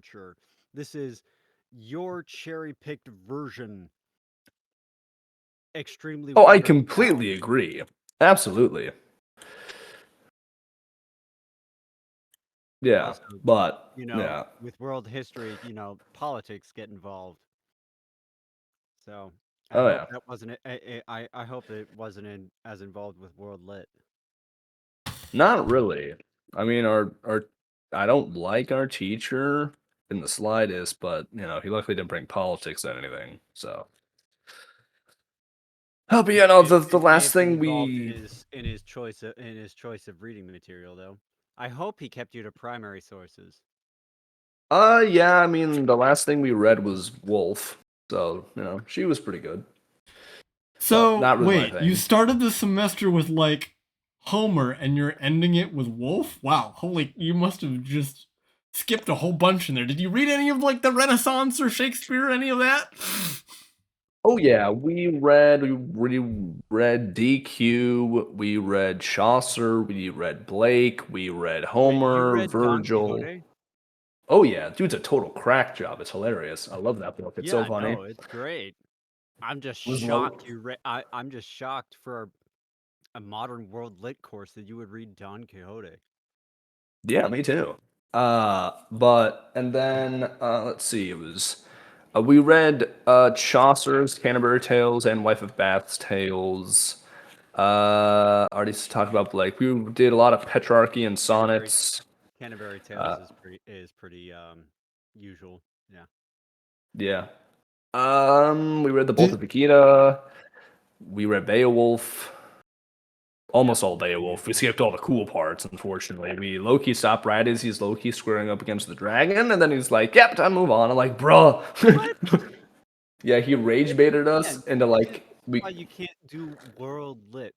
literature. This is your cherry-picked version, extremely Oh, I watered down. completely agree. Absolutely. Yeah, Also, but yeah. with world history, politics get involved. So I Oh hope yeah. that wasn't it. I hope it wasn't as involved with world lit. Not really. I mean, our I don't like our teacher in the slightest, but he luckily didn't bring politics or anything. So, oh, but yeah, no, the It may last have been thing involved we, in his choice of reading material, though. I hope he kept you to primary sources. yeah, I mean, the last thing we read was Wolf, so she was pretty good, but So not really my wait, you thing. started the semester with like Homer, and you're ending it with Wolf. Wow, holy! You must have just skipped a whole bunch in there. Did you read any of like the Renaissance or Shakespeare, any of that? Oh yeah, we read DQ, we read Chaucer, we read Blake, we read Wait, you Homer, read Don Virgil. Quixote? Oh yeah, dude's a total crack job. It's hilarious. I love that book. It's so Yeah, funny. no, it's great. I'm just Was low. shocked I'm just shocked for a modern world lit course that you would read Don Quixote. Yeah, me too. But and then let's see. It was we read Chaucer's Canterbury Tales and Wife of Bath's Tales. I already talked about Blake. We did a lot of Petrarchy and Canterbury sonnets. Canterbury Tales Uh, is pretty usual. Yeah. yeah. We read the Bolt of Did, Nikita. We read Beowulf. Yep. Almost all Beowulf. We skipped all the cool parts, unfortunately. We Loki stopped right as he's Loki squaring up against the dragon, and then he's like, "Yep, time to move on." I'm like, "Bruh." What? Yeah, he rage baited us Man, into this is like why we. you can't do world lit.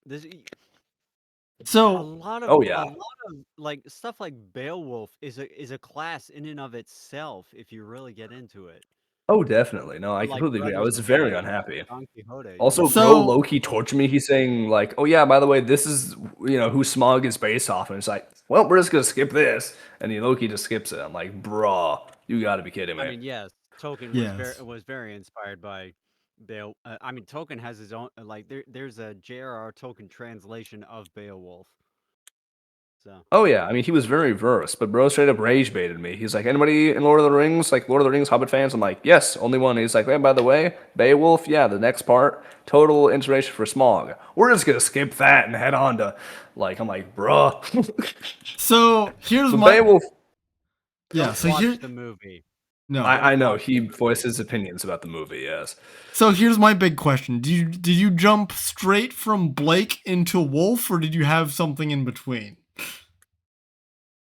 so Oh A yeah. lot of like stuff like Beowulf is a class in and of itself if you really get into it. Oh, definitely. No, Or I like completely agree. I Brothers was very Bane, unhappy. Don Quixote. Also, bro, so Loki tortured me. He's saying like, "Oh yeah, by the way, this is who Smog is based off," and it's like, "Well, we're just gonna skip this," and then Loki just skips it. I'm like, "Bruh, you got to be kidding I me." mean, yes, Tolkien yes. was very inspired by I mean, Tolkien has his own like there's a J.R.R. Tolkien translation of Beowulf. So Oh yeah, I mean he was very versed, but bro straight up rage baited me. He's like, "Anybody in Lord of the Rings, like Lord of the Rings Hobbit fans?" I'm like, "Yes, only one." He's like, "Hey, by the way, Beowulf, yeah, the next part, total inspiration for Smaug. We're just gonna skip that and head on to like." I'm like, "Bruh." So here's But my Beowulf, yeah. don't So watch here the movie. no. I Don't know watch he the movie. voices opinions about the movie. Yes. So here's my big question: did you jump straight from Blake into Wolf, or did you have something in between?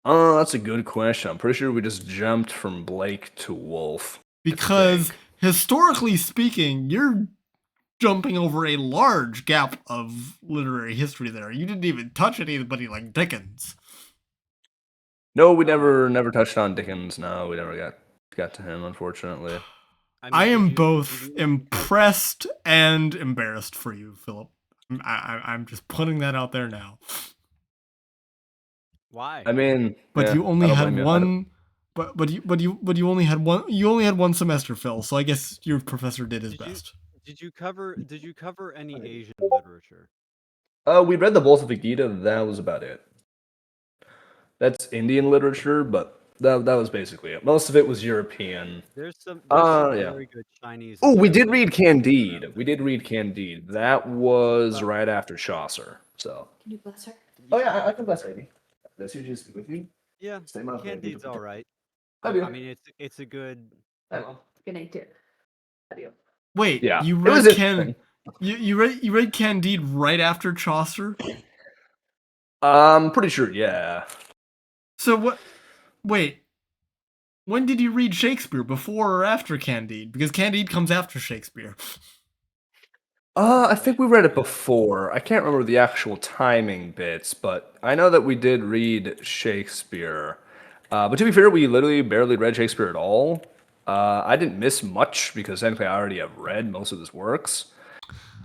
Oh, that's a good question. I'm pretty sure we just jumped from Blake to Wolf. I Because think. historically speaking, you're jumping over a large gap of literary history there. You didn't even touch anybody like Dickens. No, we Oh, never touched on Dickens. No, we never got to him, unfortunately. I I mean, am did both you even touch? impressed and embarrassed for you, Philip. I'm just putting that out there now. Why? I mean, But yeah, you I only don't had blame you. I don't, one. But you only had one. You only had one semester, Phil. So I guess your professor did his Did you best. did you cover any Asian literature? we read the Bolt of the Gita. That was about it. That's Indian literature, but that was basically it. Most of it was European. There's some Yeah. very good Chinese Oh, and we did Japanese read literature out Candide. We there. did read Candide. That was Well, right after Chaucer. So. Can you bless her? Oh y- yeah, I can bless baby. Does you just with you? yeah, Stay my baby. Candide's all right. Love you. I mean, it's a good. I will. Good night, too. Love you. Wait, Yeah, you it was read interesting. you read Candide right after Chaucer. I'm pretty sure. Yeah. So what? Wait, when did you read Shakespeare? Before or after Candide? Because Candide comes after Shakespeare. I think we read it before. I can't remember the actual timing bits, but I know that we did read Shakespeare. But to be fair, we literally barely read Shakespeare at all. I didn't miss much because technically I already have read most of his works.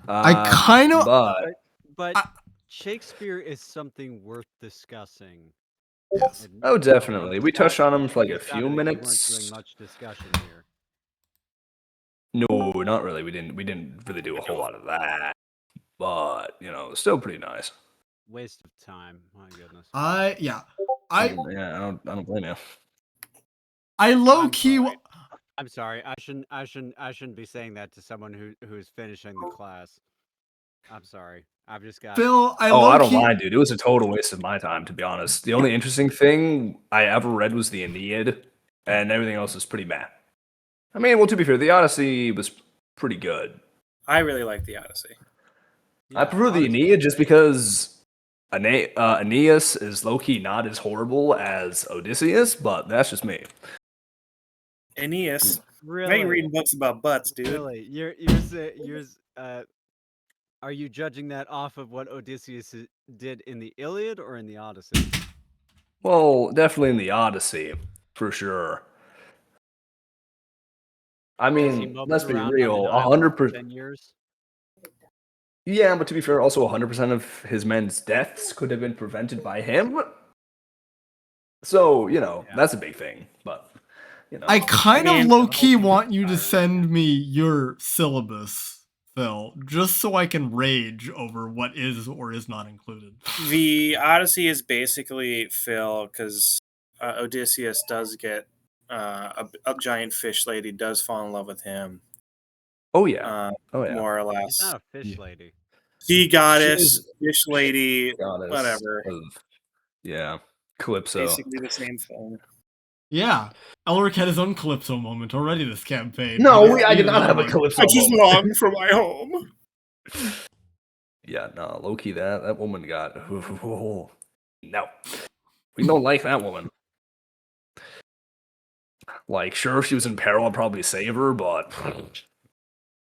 I kind of But But I, Shakespeare is something worth discussing. Yes. And- Oh, definitely. We it sounded- touched on him for like a it few sounded like you weren't minutes. doing much discussion here. No, not really. We didn't really do a whole lot of that. But, still pretty nice. Waste of time. My goodness. Yeah. I don't blame you. I low key. I'm sorry. I shouldn't be saying that to someone who's finishing the class. I'm sorry. I've just got Phil, I I don't mind, dude. It was a total waste of my time, to be honest. The only interesting thing I ever read was the Aeneid, and everything else was pretty meh. I mean, well, to be fair, the Odyssey was pretty good. I really like the Odyssey. I prefer the Aeneid just because Aeneas is low-key not as horrible as Odysseus, but that's just me. Aeneas. Really? Why are you reading books about butts, dude? Really? Are you judging that off of what Odysseus did in the Iliad or in the Odyssey? Well, definitely in the Odyssey, for sure. I mean, let's be real, 100%. 10 years? Yeah, but to be fair, also 100% of his men's deaths could have been prevented by him. So, that's a big thing. But, I kind of low key want you to send me your syllabus, Phil, just so I can rage over what is or is not included. The Odyssey is basically Phil, because Odysseus does get a giant fish lady does fall in love with him. Oh yeah. More or She's less. not a fish lady. Sea goddess, fish lady, goddess whatever. Yeah, Calypso. Basically the same thing. Yeah, Elerich had his own Calypso moment already this campaign. No, I did not have a Calypso I just moment. long for my home. Yeah, no, low-key that woman got... No. We don't like that woman. Like, sure, if she was in peril, I'd probably save her, but...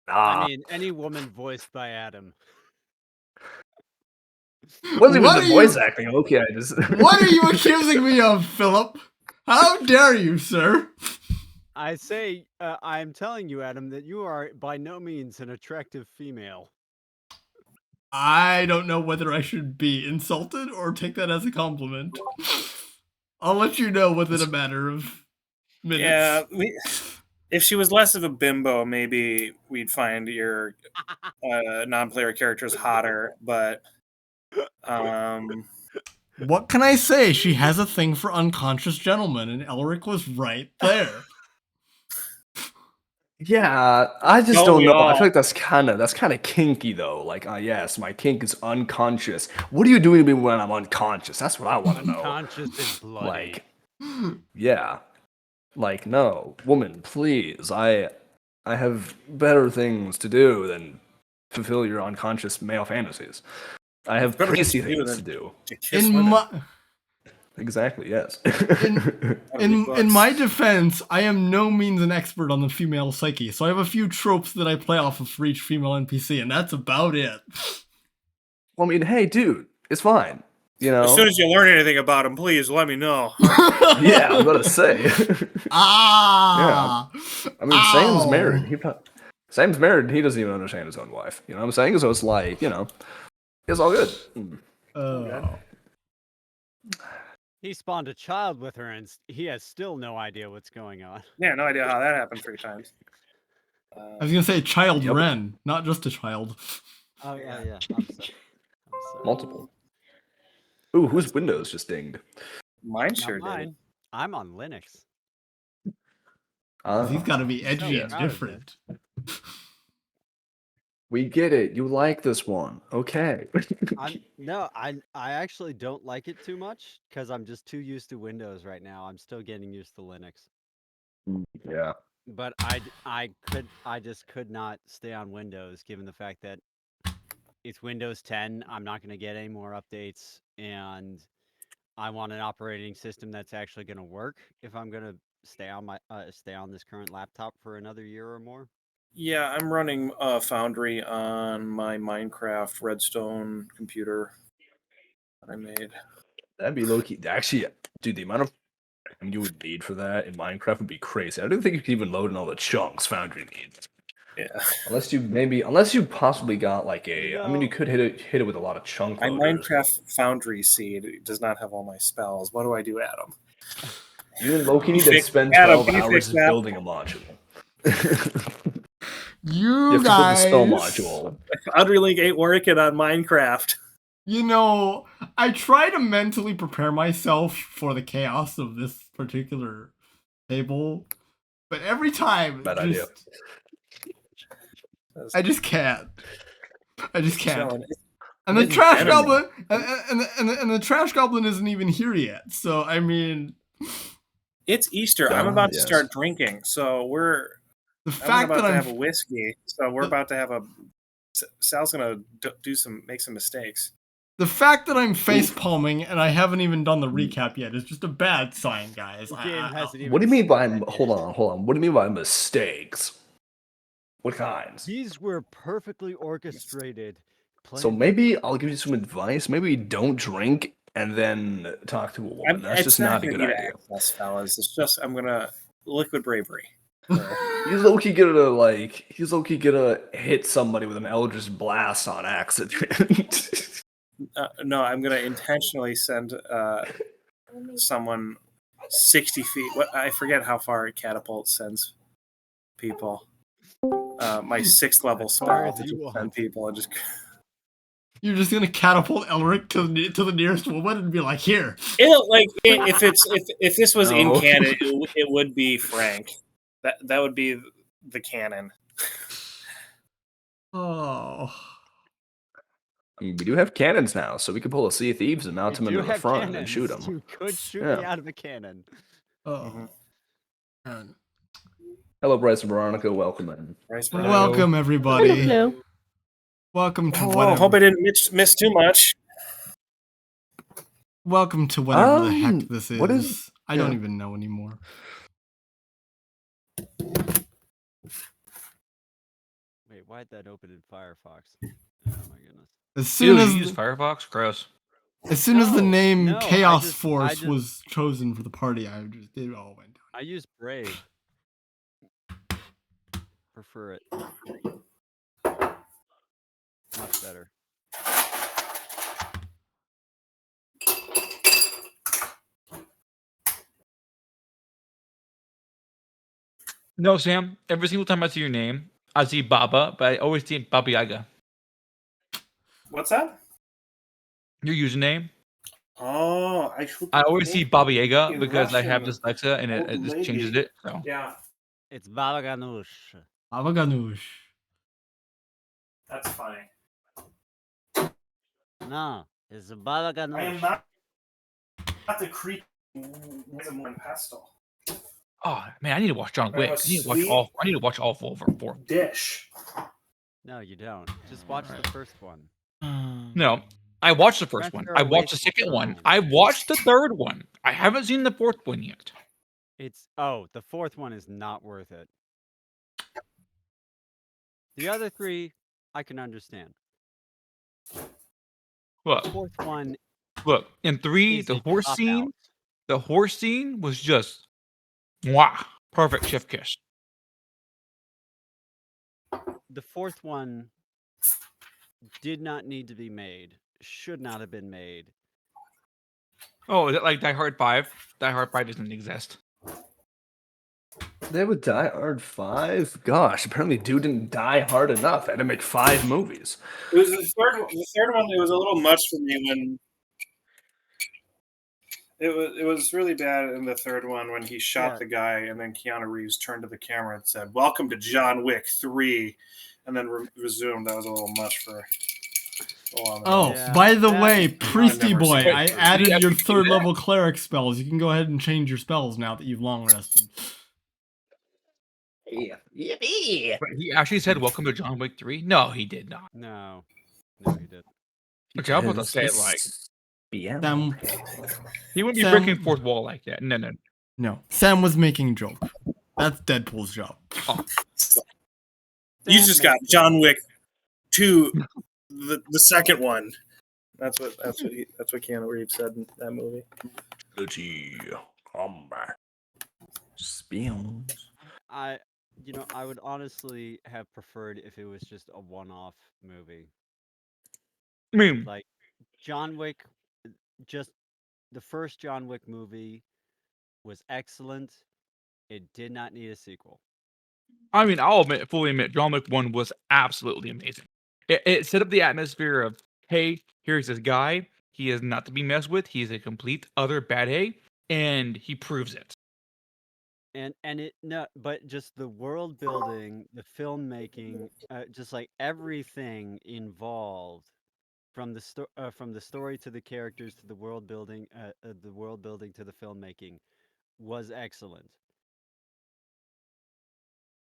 I mean, any woman voiced by Adam. Wasn't even the voice acting. Okay, I just... What are you accusing me of, Philip? How dare you, sir? I say, I'm telling you, Adam, that you are by no means an attractive female. I don't know whether I should be insulted or take that as a compliment. I'll let you know within a matter of minutes. Yeah, if she was less of a bimbo, maybe we'd find your non-player characters hotter, but... What can I say? She has a thing for unconscious gentlemen, and Elerich was right there. Yeah, I just don't know. I feel like that's kind of kinky though. Like, yes, my kink is unconscious. What are you doing to me when I'm unconscious? That's what I want to know. Unconscious and bloody. Like, yeah, like no, woman, please. I have better things to do than fulfill your unconscious male fantasies. I have crazy things to do. Exactly, yes. In my defense, I am no means an expert on the female psyche, so I have a few tropes that I play off of for each female NPC, and that's about it. Well, I mean, hey, dude, it's fine. As soon as you learn anything about him, please let me know. Yeah, I'm gonna say. Yeah. I mean, Sam's married. Sam's married, and he doesn't even understand his own wife. You know what I'm saying? So it's like, it's all good. He spawned a child with her, and he has still no idea what's going on. Yeah, no idea how that happened 3 times. I was gonna say child Ren, not just a child. Oh yeah. I'm sorry. Multiple. Ooh, whose Windows just dinged? Mine sure did. I'm on Linux. He's got to be edgy and different. We get it. You like this one, okay? I actually don't like it too much because I'm just too used to Windows right now. I'm still getting used to Linux. Yeah. But I just could not stay on Windows given the fact that it's Windows 10. I'm not going to get any more updates, and I want an operating system that's actually going to work if I'm going to stay on this current laptop for another year or more. Yeah, I'm running Foundry on my Minecraft Redstone computer that I made. That'd be low-key. Actually, dude, the amount of time you would need for that in Minecraft would be crazy. I don't think you could even load in all the chunks Foundry needs. Yeah. Unless you possibly got like a. I mean, you could hit it with a lot of chunk My loaders. Minecraft Foundry seed does not have all my spells. What do I do, Adam? You and Loki need to Fix- spend Adam, 12 you hours fix just that. building a module. You You have to build the spell guys, module. Foundry Link ain't working on Minecraft. you know, I try to mentally prepare myself for the chaos of this particular table, but every time, Bad idea. I just can't. I just can't. Chilling. And the Getting trash better goblin, and the trash goblin isn't even here yet. So I mean, It's Easter. I'm Ah, about to yes. start drinking, so the I'm fact about that to have a I'm whiskey. So we're about to have a. Sal's gonna make some mistakes. the fact that I'm face palming and I haven't even done the recap yet is just a bad sign, guys. The game hasn't even What do you mean by started yet. hold on? What do you mean by mistakes? What kinds? These were perfectly orchestrated. So planned- maybe I'll give you some advice. Maybe don't drink and then talk to a woman. That's It's just not a gonna good be to idea. access, fellas. It's just I'm gonna liquid bravery. He's low-key gonna hit somebody with an Eldritch Blast on accident. No, I'm gonna intentionally send someone 60 feet. What I forget how far a catapult sends people. My 6th level As far spell as to you just want. send people and just. You're just gonna catapult Elerich to the nearest woman and be like, "Here." If this was in No. canon, it would be Frank. That would be the canon. Oh, I mean, we do have cannons now, so we can pull a Sea of Thieves and mount We them do into the have front cannons. and shoot them. You could shoot me Yeah. out of a cannon. oh. Man. Hello, Bryce and Veronica. Welcome in. Right, Welcome everybody. Hello. Welcome to Oh, whatever. hope I didn't miss too much. Welcome to whatever the heck this is. what is- I don't yeah. even know anymore. Wait, why'd that open in Firefox? Oh my goodness. As soon Ew, as you use Firefox? Gross. the name No, Chaos I Force just- was chosen for the party, it all went down. I use Brave. Prefer it. Much better. No, Sam. Every single time I see your name, I see Baba, but I always see Baba Yaga. What's that? Your username. Oh, I always see Baba Yaga in because I have Russian, dyslexia and it old just changes lady. it. So Yeah, It's Baba Ganoush. Avaganoush. that's funny. No, it's Baba I am Ganoush. not the creep with a pestle. oh man, I need to watch John Wick. I need to watch sweet- all four. Dish. No, you don't. Just watch the first one. No, I watched the first one. Render I away watched the from second one. phone. I watched the third one. I haven't seen the fourth one yet. The fourth one is not worth it. The other three, I can understand. Look, The fourth one in 3, is the a horse cop-out. scene. The horse scene was just, mwah, perfect chef kiss. The fourth one did not need to be made. Should not have been made. Oh, is it like Die Hard 5? Die Hard 5 doesn't exist. They would Die Hard 5? Gosh, apparently dude didn't die hard enough. Had to make 5 movies. It was the third one. The third one, it was a little much for me when it was really bad in the third one when he shot Yeah. the guy and then Keanu Reeves turned to the camera and said, "Welcome to John Wick 3," and then resumed. That was a little much for. Oh, Yeah, by the that- way, I've Priesty never Boy, seen it. I Did he added your actually do third that? level cleric spells. You can go ahead and change your spells now that you've long rested. Yeah. But he actually said, "Welcome to John Wick 3." No, he did not. No, he did. Okay, I'm about to say it like Yeah. Sam, he wouldn't be Sam- breaking fourth wall like that. No. no, Sam was making a joke. That's Deadpool's job. You just got John Wick 2, the second one. That's what Keanu Reeves said in that movie. Gucci combat. Spions. I would honestly have preferred if it was just a one-off movie. I mean, Like John Wick, just the first John Wick movie was excellent. It did not need a sequel. I'll fully admit, John Wick 1 was absolutely amazing. It set up the atmosphere of, hey, here's this guy. He is not to be messed with. He's a complete other bad A, and he proves it. And it no, but just the world building, the filmmaking, just like everything involved, from the story to the characters to the world building to the filmmaking, was excellent.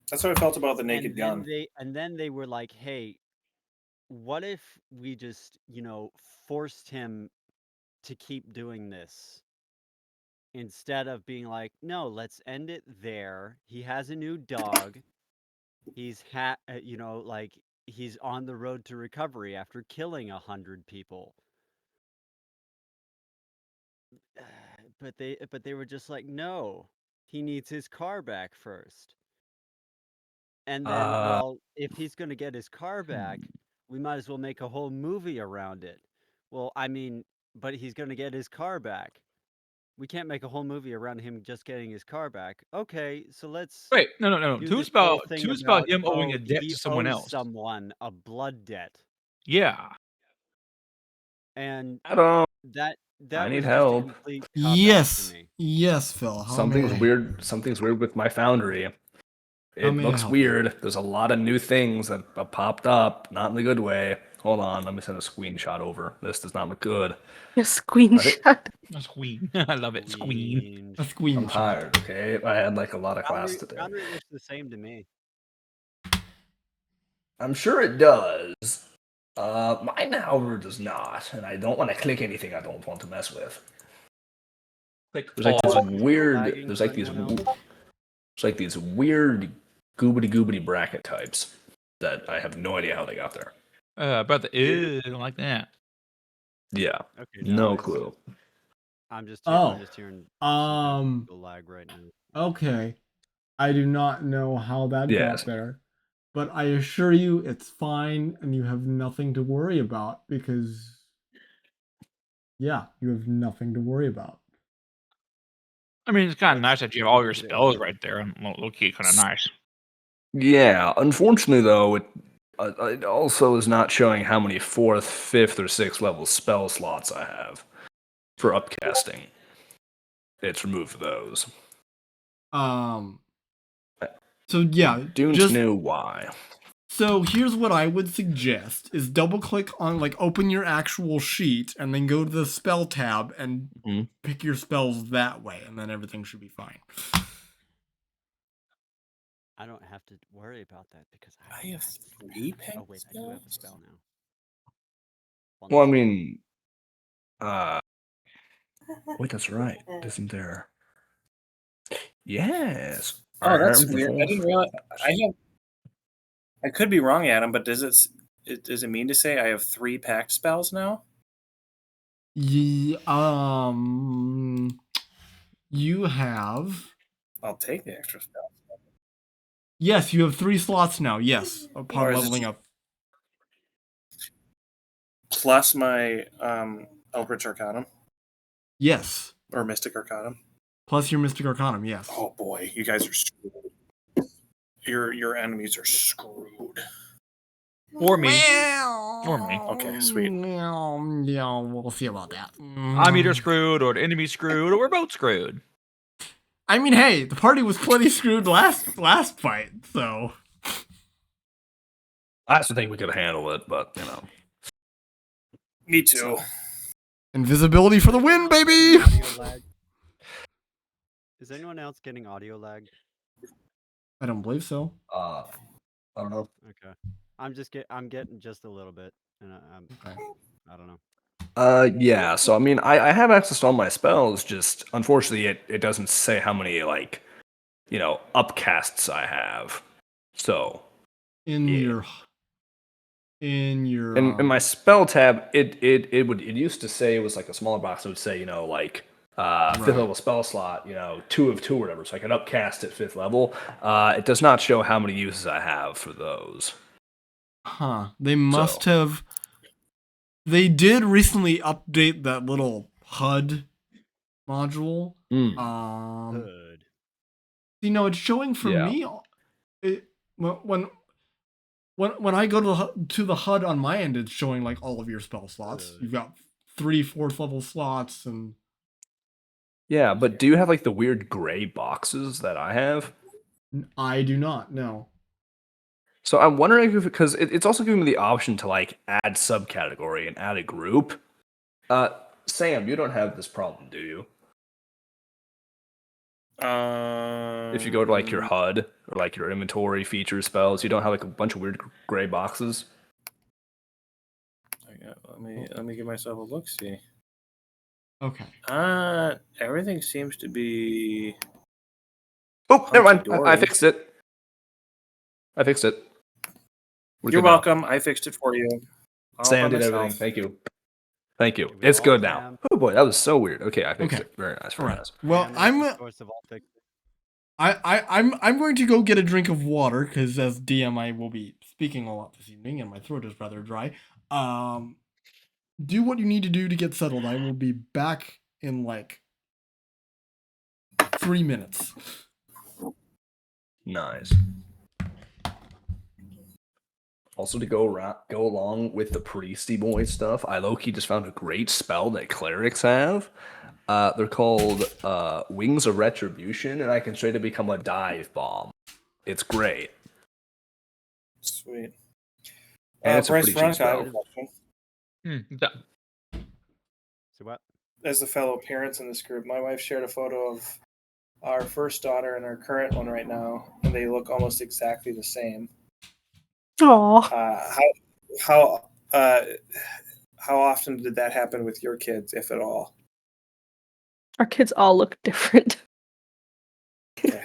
That's what I felt about the Naked And Gun. then they were like, hey, what if we just forced him to keep doing this? Instead of being like, no, let's end it there. He has a new dog. He's like he's on the road to recovery after killing 100 people. But they were just like, no, he needs his car back first. And then, well, if he's going to get his car back, we might as well make a whole movie around it. Well, I mean, but he's going to get his car back. We can't make a whole movie around him just getting his car back. Okay, so let's Wait, no. do Two's this whole about thing two's about him owing oh, a debt he to someone owes else. someone a blood debt. Yeah. And I don't. that I need was just a help. complete cop-out Yes. to me. Yes, Phil. How Something's may I- weird. Something's weird with my foundry. How It may I looks help you? weird. There's a lot of new things that have popped up, not in the good way. Hold on, let me send a screenshot over. This does not look good. A screenshot. That's Queen. I love it. It's Queen. A I'm screenshot. tired, okay? I had like a lot of class today. Foundry looks the same to me. I'm sure it does. Mine, however, does not, and I don't want to click anything I don't want to mess with. Like, There's like this Is it weird. lagging There's for like these. anyone else? There's like these weird goobity bracket types that I have no idea how they got there. about the ew, like that. Yeah, Okay, no it's- clue. I'm just Oh, hearing um, the lag right now. Okay. I do not know how that Yes. got there, but I assure you it's fine and you have nothing to worry about because, yeah, you have nothing to worry about. I mean, it's kind of What's nice that you have all your the spells issue? right there, and low key, kind of nice. Yeah, unfortunately though, it also is not showing how many 4th, 5th, or 6th level spell slots I have for upcasting. It's removed those. So yeah, Dunes just knew why. so here's what I would suggest is double click on like open your actual sheet and then go to the spell tab and Mhm. pick your spells that way and then everything should be fine. I don't have to worry about that because I have 3 pet Oh wait, I do have a spells? spell now. Well, I mean, wait, that's right. Isn't there? Yes. Oh, that's Armed weird. I didn't realize. I could be wrong, Adam, but does it mean to say I have 3 pact spells now? You have I'll take the extra spell. yes, you have 3 slots now. Yes, upon Or is it leveling just- up. Plus my Eldritch Arcanum Yes, or Mystic Arcanum. plus your Mystic Arcanum. Yes. Oh boy, you guys are screwed. Your enemies are screwed. Or me. Or me. Okay, sweet. Yeah, we'll see about that. I'm either screwed, or the enemy's screwed, or we're both screwed. I mean, hey, the party was plenty screwed last fight, so I also think we could handle it, but Me too. invisibility for the win, baby. Audio lag. Is anyone else getting audio lag? I don't believe so. I don't know. Okay, I'm getting just a little bit, and I don't know. Yeah. So I mean, I have access to all my spells. Just unfortunately, it doesn't say how many upcasts I have. So In Yeah. your in my spell tab, it used to say it was like a smaller box. It would say fifth Right. level spell slot, 2 of 2 or whatever, so I can upcast at 5th level. It does not show how many uses I have for those. Huh. They must have. They did recently update that little HUD module. Good. It's showing for Yeah. me. When I go to the HUD on my end, it's showing like all of your spell slots. You've got 3 4th level slots, and Yeah, but do you have like the weird gray boxes that I have? I do not. No. So I'm wondering if, because it's also giving me the option to like add subcategory and add a group. Sam, you don't have this problem, do you? If you go to like your HUD or like your inventory feature spells, you don't have like a bunch of weird gray boxes. Let me give myself a look. See. Okay. Everything seems to be. Oh, never mind. I hunky-dory. fixed it. We're You're good now. welcome. I fixed it for you. All Sam by did myself. everything. Thank you. Give it It's all good to now. Sam. Oh boy, that was so weird. Okay, I fixed Okay. it. Very nice. All Very right. nice. Well, Sam is the source of all fixes. I'm going to go get a drink of water because as DM I will be speaking a lot this evening and my throat is rather dry. Do what you need to do to get settled. I will be back in like 3 minutes. Nice. Also, to go along with the priesty boy stuff, I low-key just found a great spell that clerics have. They're called Wings of Retribution, and I can straight up become a dive bomb. It's great. Sweet. And it's a Bryce pretty cheap Veronica, I have a spell. question. So what? As the fellow parents in this group, my wife shared a photo of our first daughter and our current one right now, and they look almost exactly the same. Aw. How often did that happen with your kids, if at all? Our kids all look different. Okay.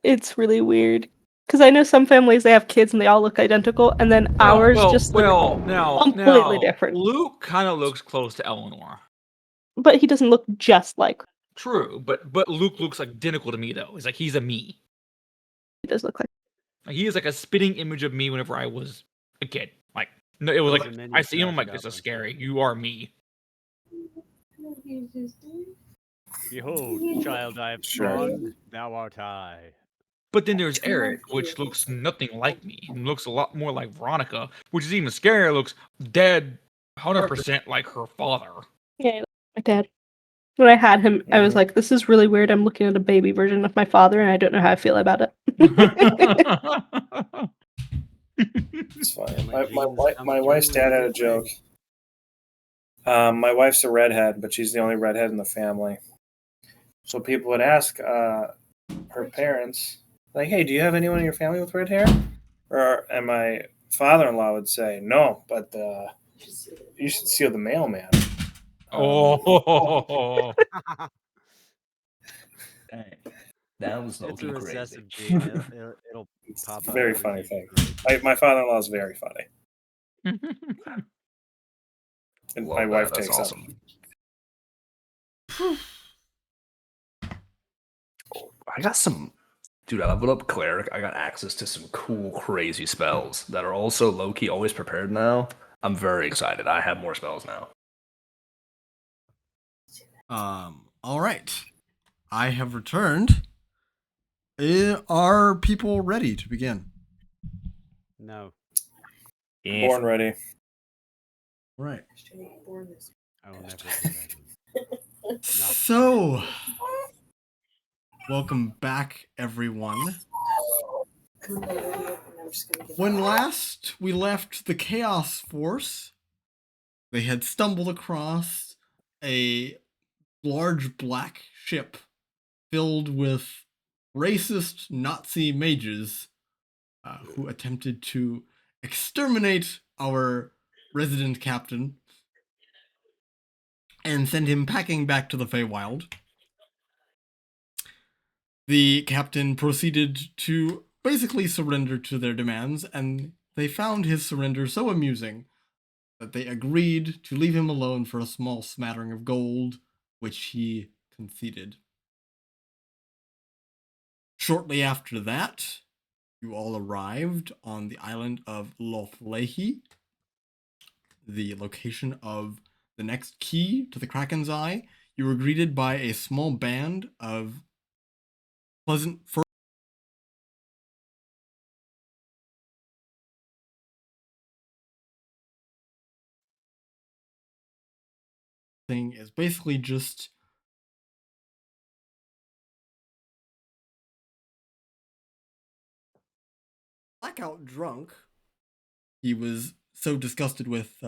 It's really weird. Because I know some families, they have kids and they all look identical, and then ours just look completely different. Luke kind of looks close to Eleanor. But he doesn't look just like her. True, but Luke looks identical to me though. It's like he's a me. He does look like. Like, he is like a spitting image of me whenever I was a kid. Like, no, it was Those like are many I see him, I'm trash like, this is goblins. scary. You are me. Behold, child I have spawned, thou art I. But then there's Eric, which looks nothing like me. And looks a lot more like Veronica, which is even scarier. Looks dead, 100% like her father. Yeah, my dad. When I had him, I was like, this is really weird. I'm looking at a baby version of my father, and I don't know how I feel about it. It's fine. My wife's dad had a joke. My wife's a redhead, but she's the only redhead in the family. So people would ask her parents, like, "Hey, do you have anyone in your family with red hair?" And my father-in-law would say, "No, but you should see the mailman." Oh. Dang. That was It's a low-key crazy. recessive gene. It'll It's pop a out. very every funny gene thing. great. My father-in-law is very funny, and Love my that. wife That's takes awesome. I got some, dude. I leveled up cleric. I got access to some cool, crazy spells that are also low-key always prepared now. I'm very excited. I have more spells now. All right. I have returned. Are people ready to begin? No, Born ready. All right. I will never be ready. So, welcome back, everyone. When last we left the Chaos Force, they had stumbled across a large black ship filled with racist Nazi mages who attempted to exterminate our resident captain and send him packing back to the Feywild. The captain proceeded to basically surrender to their demands, and they found his surrender so amusing that they agreed to leave him alone for a small smattering of gold which he conceded. Shortly after that, you all arrived on the island of Lothlehi, the location of the next key to the Kraken's Eye. You were greeted by a small band of pleasant thing is basically just blackout drunk. He was so disgusted with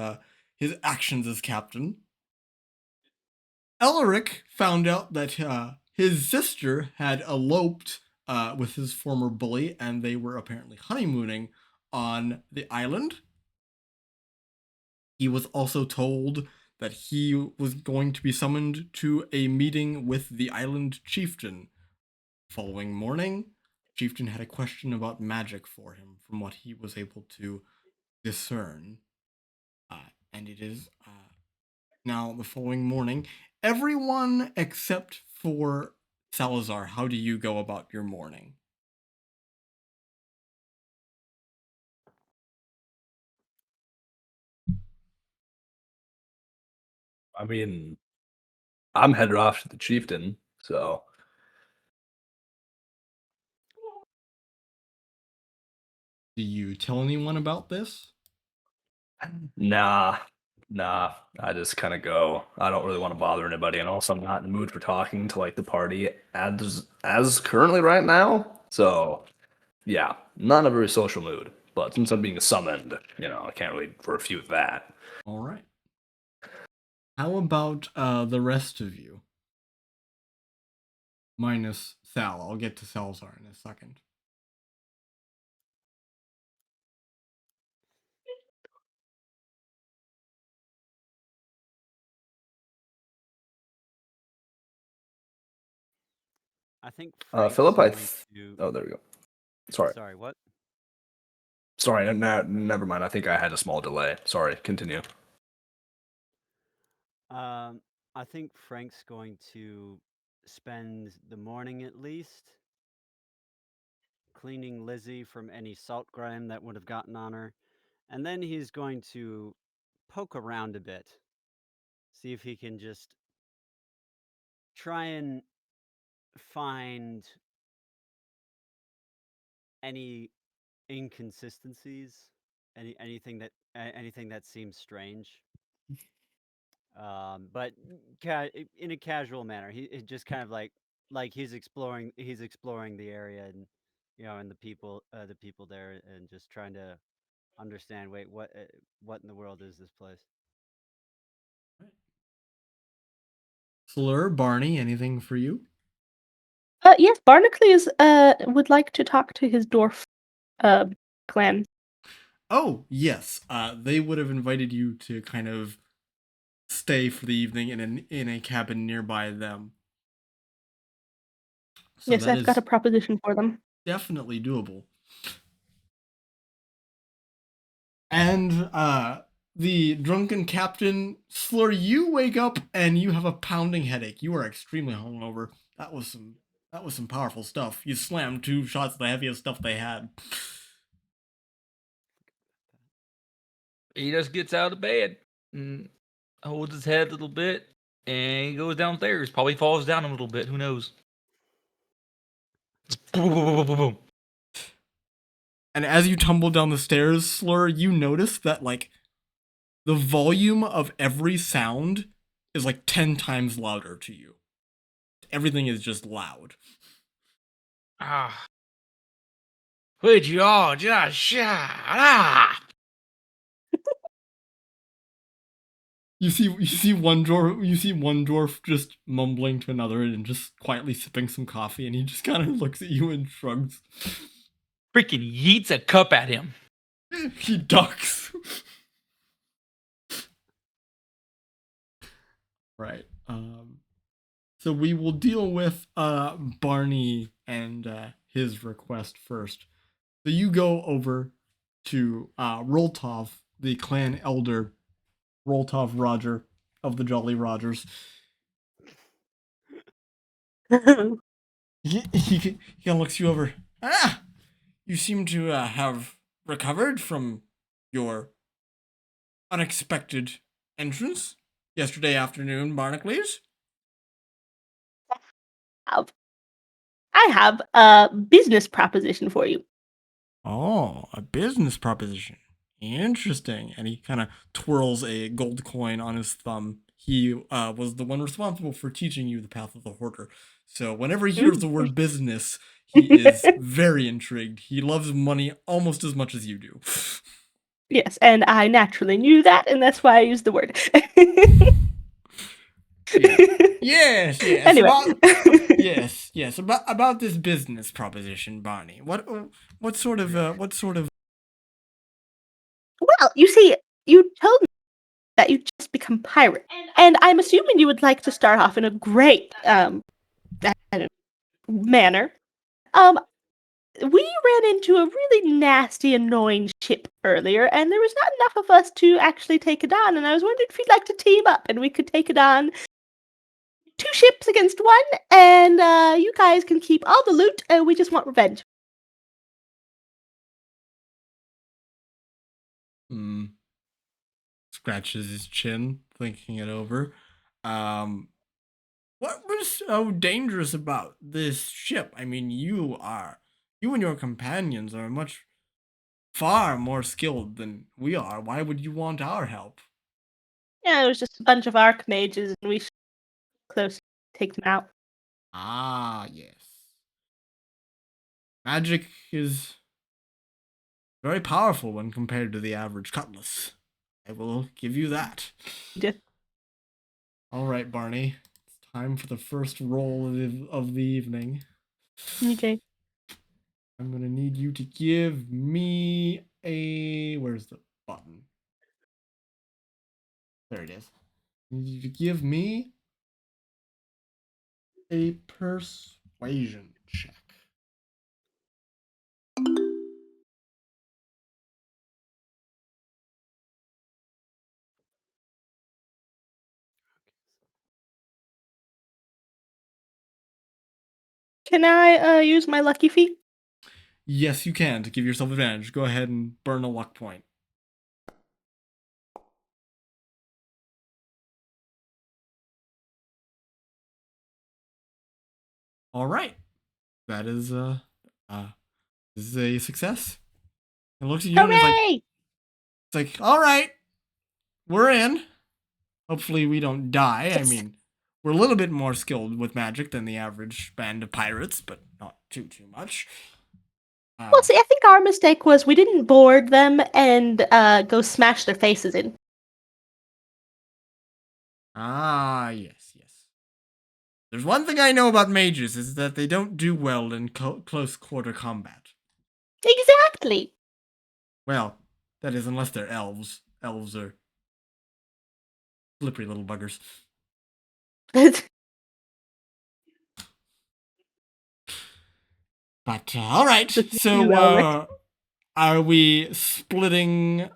his actions as captain. Elerich found out that his sister had eloped with his former bully, and they were apparently honeymooning on the island. He was also told that he was going to be summoned to a meeting with the island chieftain. Following morning, chieftain had a question about magic for him from what he was able to discern. And it is now the following morning. Everyone except for Salazar, how do you go about your morning? I mean, I'm headed off to the chieftain, so Do you tell anyone about this? nah. I just kind of go. I don't really want to bother anybody, and also I'm not in the mood for talking to like the party as currently right now. So yeah, not in a very social mood. But since I'm being summoned, I can't really refute that. All right. How about the rest of you? Minus Sal. I'll get to Salazar in a second. I think Philip, to... oh, there we go. Sorry. Sorry, what? Sorry, never mind. I think I had a small delay. Sorry, continue. I think Frank's going to spend the morning at least cleaning Lizzie from any salt grime that would have gotten on her, and then he's going to poke around a bit, see if he can just try and find any inconsistencies, anything that seems strange. But in a casual manner. He just kind of like he's exploring the area and and the people there, and just trying to understand. Wait, what in the world is this place? Slur, Barney, anything for you? Yes, Barnacle is would like to talk to his dwarf clan. Oh, yes. They would have invited you to kind of stay for the evening in a cabin nearby them. So yes, I've got a proposition for them. Definitely doable. And the drunken captain, Slur, you wake up and you have a pounding headache. You are extremely hungover. That was some powerful stuff. You slammed 2 shots of the heaviest stuff they had. He just gets out of bed and holds his head a little bit and he goes downstairs. Probably falls down a little bit. Who knows? Boom, boom, boom, boom, boom. And as you tumble down the stairs, Slur, you notice that like the volume of every sound is like 10 times louder to you. Everything is just loud. Would you all just shut up? You see one dwarf just mumbling to another and just quietly sipping some coffee, and he just kind of looks at you and shrugs. Freaking yeets a cup at him. He ducks. Right. So we will deal with Barney and his request first. So you go over to Roltov, the clan elder, Roltov Roger of the Jolly Rogers. He kind of looks you over. Ah, you seem to have recovered from your unexpected entrance yesterday afternoon, Barnacles. I have a business proposition for you. Oh, a business proposition. Interesting. And he kind of twirls a gold coin on his thumb. He was the one responsible for teaching you the path of the hoarder. So whenever he hears the word business, he is very intrigued. He loves money almost as much as you do. Yes, and I naturally knew that, and that's why I used the word. Yeah. Yes, yes. Anyway. Yes. About this business proposition, Barney. What sort of Well, you see, you told me that you just become pirate, and I'm assuming you would like to start off in a great manner. We ran into a really nasty, annoying ship earlier, and there was not enough of us to actually take it on. And I was wondering if you'd like to team up, and we could take it on. 2 ships against 1, and you guys can keep all the loot, and we just want revenge. Scratches his chin, thinking it over. What was so dangerous about this ship? I mean, you and your companions are far more skilled than we are. Why would you want our help? Yeah, it was just a bunch of archmages, and we should close take them out. Ah, yes. Magic is very powerful when compared to the average cutlass. I will give you that. Yeah. All right, Barney. It's time for the first roll of the evening. Okay. I'm going to need you to give me a... Where's the button? There it is. I need you to give me a persuasion check. Can I use my lucky feet? Yes, you can, to give yourself advantage. Go ahead and burn a luck point. All right. That is this is a success. It looks at you and Hooray! it's like, all right, we're in. Hopefully we don't die. I Yes. mean, we're a little bit more skilled with magic than the average band of pirates, but not too much. Well, see, I think our mistake was we didn't board them and go smash their faces in. Ah, yes. There's one thing I know about mages is that they don't do well in close quarter combat. Exactly. Well, that is unless they're elves. Elves are slippery little buggers. But all right. So are we splitting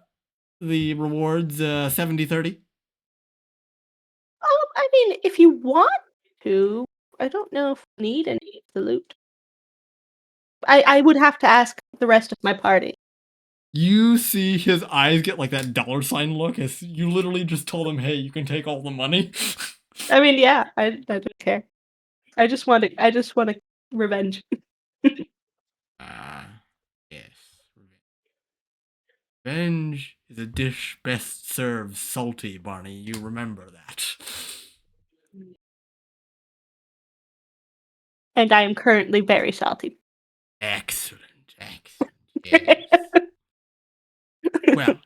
the rewards 70-30? I mean, if you want to, I don't know if we need any of the loot. I would have to ask the rest of my party. You see his eyes get like that $sign look as you literally just told him, hey, you can take all the money. I mean, yeah, I don't care. I just want revenge. Yes. Revenge is a dish best served salty, Barney. You remember that. And I am currently very salty. Excellent. Yes. Well,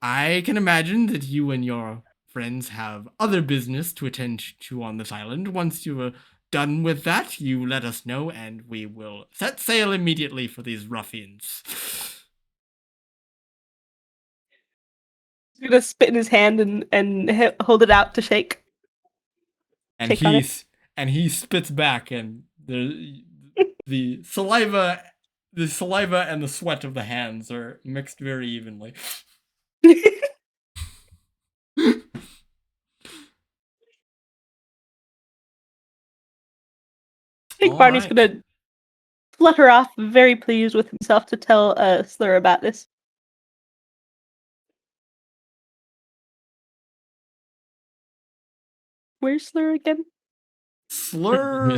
I can imagine that you and your friends have other business to attend to on this island. Once you are done with that, you let us know and we will set sail immediately for these ruffians. He's gonna spit in his hand and hold it out to shake. And he spits back, and the saliva and the sweat of the hands are mixed very evenly. think All Barney's right. gonna flutter off, very pleased with himself, to tell Slur about this. Where's Slur again? Slur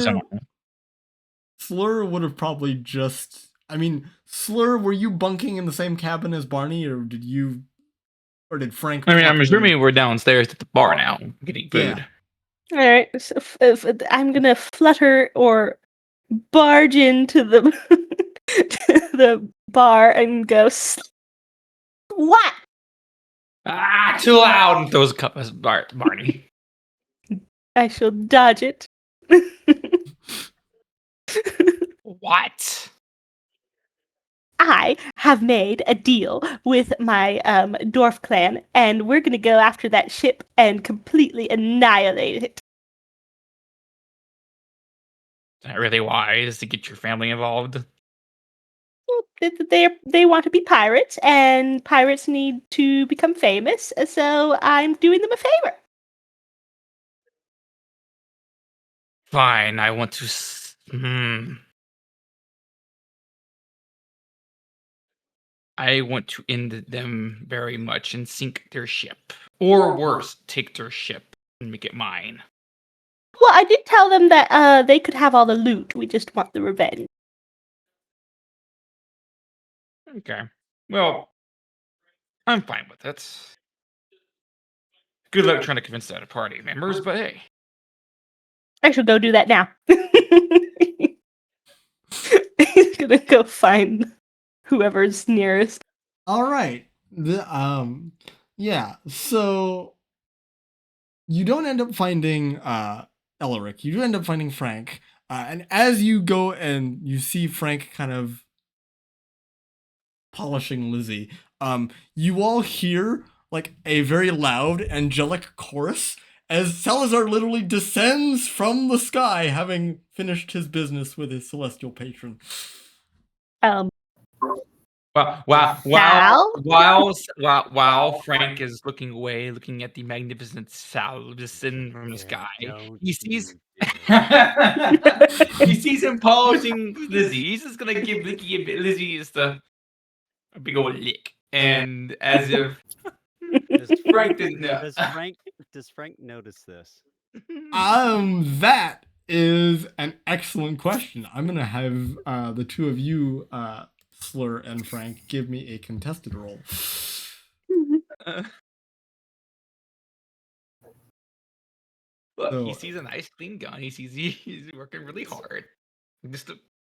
would have probably just. I mean, Slur, were you bunking in the same cabin as Barney, or did Frank? I mean, talk I'm to him? assuming we're downstairs at the bar now, getting food. Yeah. All right, so I'm gonna flutter or barge into the to the bar and go. What? Ah, too loud! And throws a cup at Barney. I shall dodge it. What? I have made a deal with my dwarf clan, and we're gonna go after that ship and completely annihilate it. Is that really wise to get your family involved? They want to be pirates, and pirates need to become famous, so I'm doing them a favor. Fine, I want to. I want to end them very much and sink their ship. Or worse, take their ship and make it mine. Well, I did tell them that they could have all the loot. We just want the revenge. Okay. Well, I'm fine with it. Good luck trying to convince the other party members, but hey. I shall go do that now. He's gonna go find whoever's nearest. All right. Yeah. So you don't end up finding Elerich. You do end up finding Frank. And as you go and you see Frank kind of polishing Lizzie, you all hear like a very loud angelic chorus as Salazar literally descends from the sky, having finished his business with his celestial patron. While Frank is looking away, looking at the magnificent Sal descend from the sky, he sees he sees him polishing Lizzie. He's just gonna give Lizzie just a big old lick, and as if Frank didn't know. Does Frank notice this? That is an excellent question. I'm gonna have the two of you, Slur and Frank, give me a contested roll. Look, he sees a nice clean gun. He sees he's working really hard.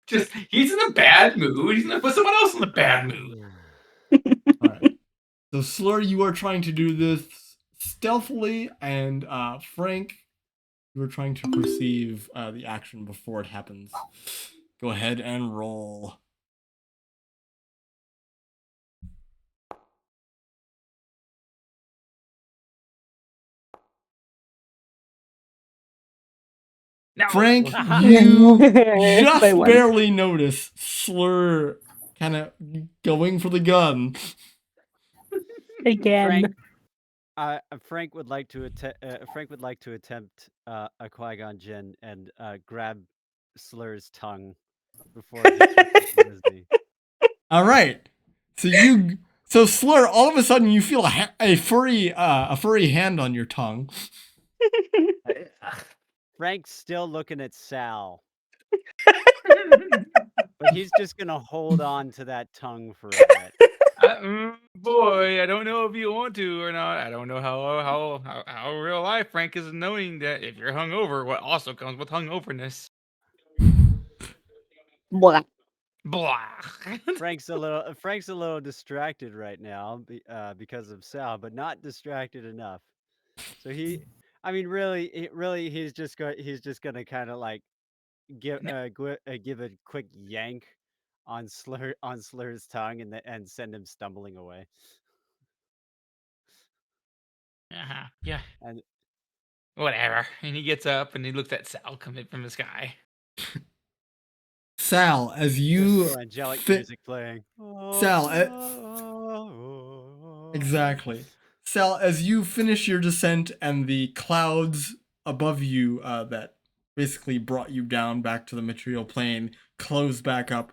Just he's in a bad mood. He's gonna put someone else in a bad mood. All right. So Slur, you are trying to do this stealthily, and Frank, you are trying to perceive the action before it happens. Go ahead and roll. Now, Frank, you just barely notice Slur kind of going for the gun. Again. Frank would like to attempt a Qui-Gon Jinn and grab Slur's tongue before he touches Lizzie. All right. So Slur, all of a sudden you feel a furry hand on your tongue. Frank's still looking at Sal. But he's just gonna hold on to that tongue for a bit. Boy, I don't know if you want to or not. I don't know how real life Frank is knowing that if you're hungover, what also comes with hungoverness. Blah. Blah. Frank's a little distracted right now because of Sal, but not distracted enough. So he's just gonna kind of like give a quick yank on Slur's tongue and send him stumbling away. Yeah. And whatever. And he gets up and he looks at Sal coming from the sky. Sal, as you angelic music playing. Sal, exactly. Sal, as you finish your descent and the clouds above you that basically brought you down back to the material plane, closed back up.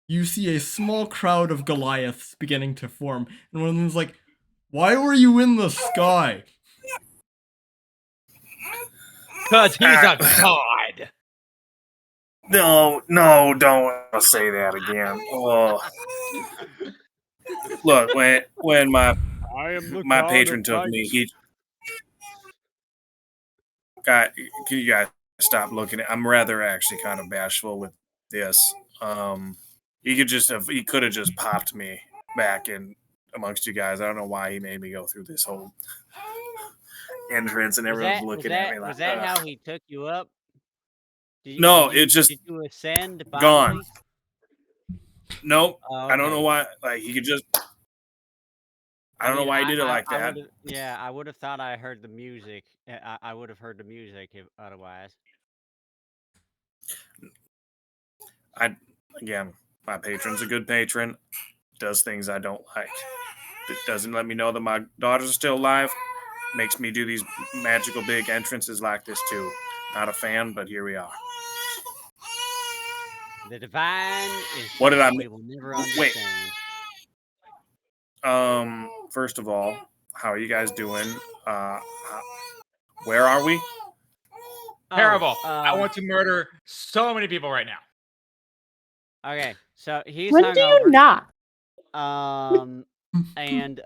You see a small crowd of Goliaths beginning to form, and one of them's like, "Why were you in the sky?" Because he's a god. No, don't say that again. Oh. Look, when my I am the patron took me, he got. Can you guys stop looking at? I'm rather actually kind of bashful with this. He could have just popped me back in amongst you guys. I don't know why he made me go through this whole entrance and everyone's looking at me like. Was that how he took you up? It's just did you ascend gone. bodily? Nope. Oh, I don't know okay. why. Like he could just. I don't know why he did it like that. I would have thought I heard the music. I would have heard the music otherwise. Again, my patron's a good patron. Does things I don't like. It doesn't let me know that my daughters are still alive. Makes me do these magical big entrances like this too. Not a fan, but here we are. The divine is What did I we will never understand. First of all, how are you guys doing? Where are we? Terrible. I want to murder so many people right now. Okay, so he's When do you hungover. not? And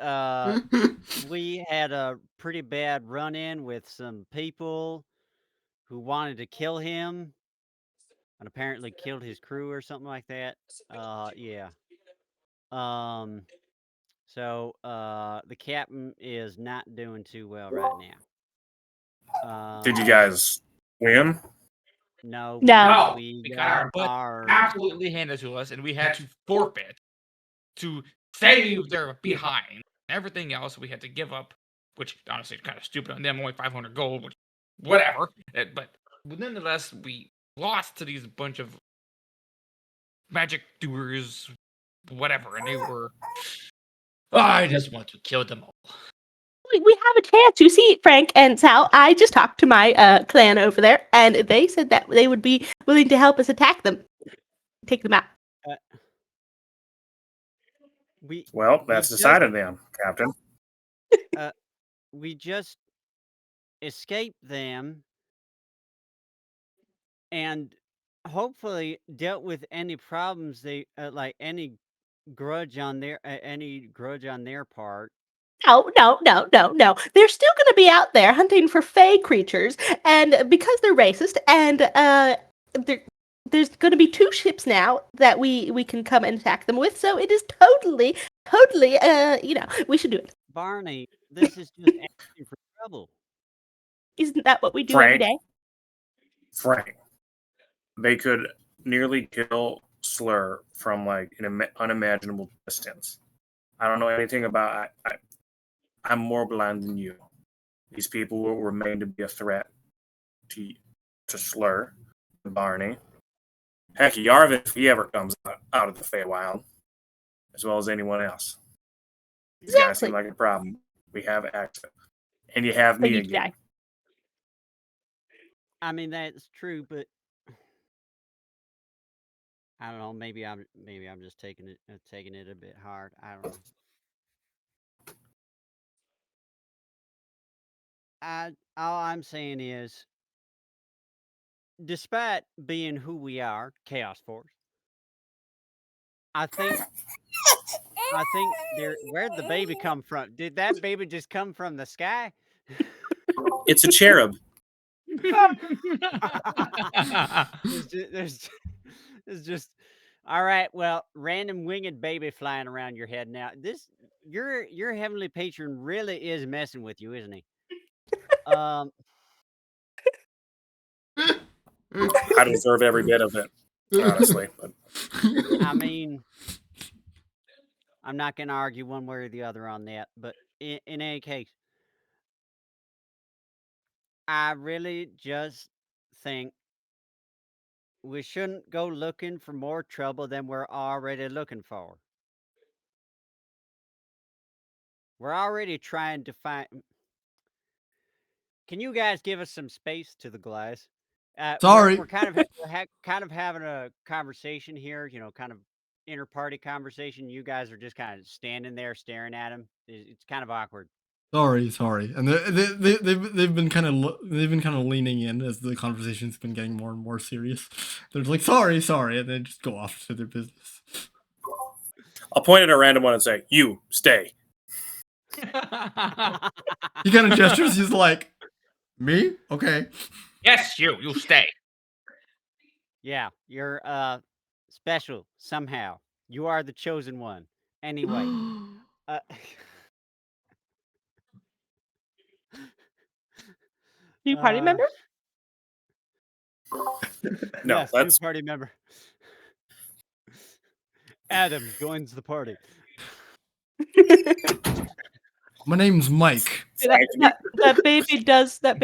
we had a pretty bad run-in with some people who wanted to kill him and apparently killed his crew or something like that. Yeah. So the captain is not doing too well right now. Did you guys win? No. No. We got our butt our absolutely handed to us, and we had to forfeit to save their behind. Everything else we had to give up, which honestly is kind of stupid on them. Only 500 gold, which whatever. But nonetheless, we lost to these bunch of magic doers, whatever, and they were. I just want to kill them all. We have a chance. You see, Frank and Sal, I just talked to my clan over there, and they said that they would be willing to help us attack them. Take them out. Well, that's decided then, Captain. We just escaped them and hopefully dealt with any problems they like any grudge on their part. No. They're still going to be out there hunting for fey creatures, and because they're racist, and there's going to be 2 ships now that we can come and attack them with. So it is totally, we should do it. Barney, this is just asking for trouble. Isn't that what we do every day? Frank, they could nearly kill Slur from like an unimaginable distance. I don't know anything about. I'm more blind than you. These people will remain to be a threat to Slur, Barney. Heck, Yarvin, if he ever comes out of the Feywild, as well as anyone else. These guys seem like a problem. We have access. And you have me again. I mean, that's true, but I don't know. Maybe I'm just taking it a bit hard. I don't know. All I'm saying is, despite being who we are, Chaos Force, I think where'd the baby come from? Did that baby just come from the sky? It's a cherub. There's just all right. Well, random winged baby flying around your head now. Your heavenly patron really is messing with you, isn't he? I deserve every bit of it, honestly. But I mean, I'm not going to argue one way or the other on that. But in any case, I really just think we shouldn't go looking for more trouble than we're already looking for. We're already trying to find. Can you guys give us some space to the glass? Sorry. We're kind of kind of having a conversation here. Kind of inter-party conversation. You guys are just kind of standing there staring at him. It's kind of awkward. Sorry. And they've been kind of leaning in as the conversation's been getting more and more serious. They're like, sorry, and then just go off to their business. I'll point at a random one and say, "You stay." He kind of gestures. He's like, me? Okay. Yes, you stay. Yeah, you're special somehow. You are the chosen one. Anyway, New party member? No, yes, that's new party member. Adam joins the party. My name's Mike. That baby does look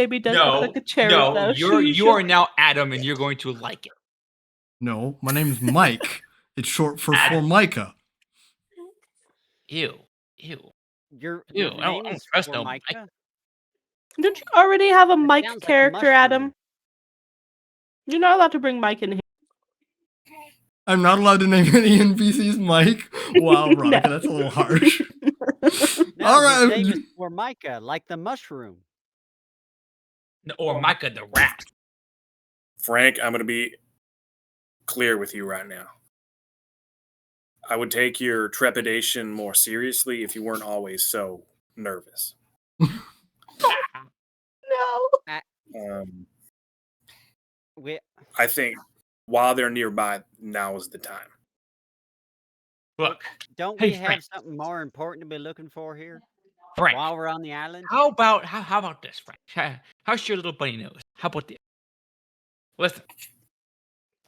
like a cherub. No, though. you are now Adam, and you're going to like it. No, my name's Mike. It's short for Adam. Formica. Ew. Your Ew, I name don't is trust no Formica? Don't you already have a That Mike sounds like a character, Adam? mushroom. You're not allowed to bring Mike in here. I'm not allowed to name any NPCs Mike. Wow, Veronica, No. that's a little harsh. No, All his right. name is Formica, like the mushroom. Or Micah the rat. Frank. I'm going to be clear with you right now. I would take your trepidation more seriously if you weren't always so nervous. No. We, I think while they're nearby, now is the time. Look, don't Hey, we have Frank. something more important to be looking for here Frank. while we're on the island? How about this, Frank? How's your little bunny nose? How about this? Listen.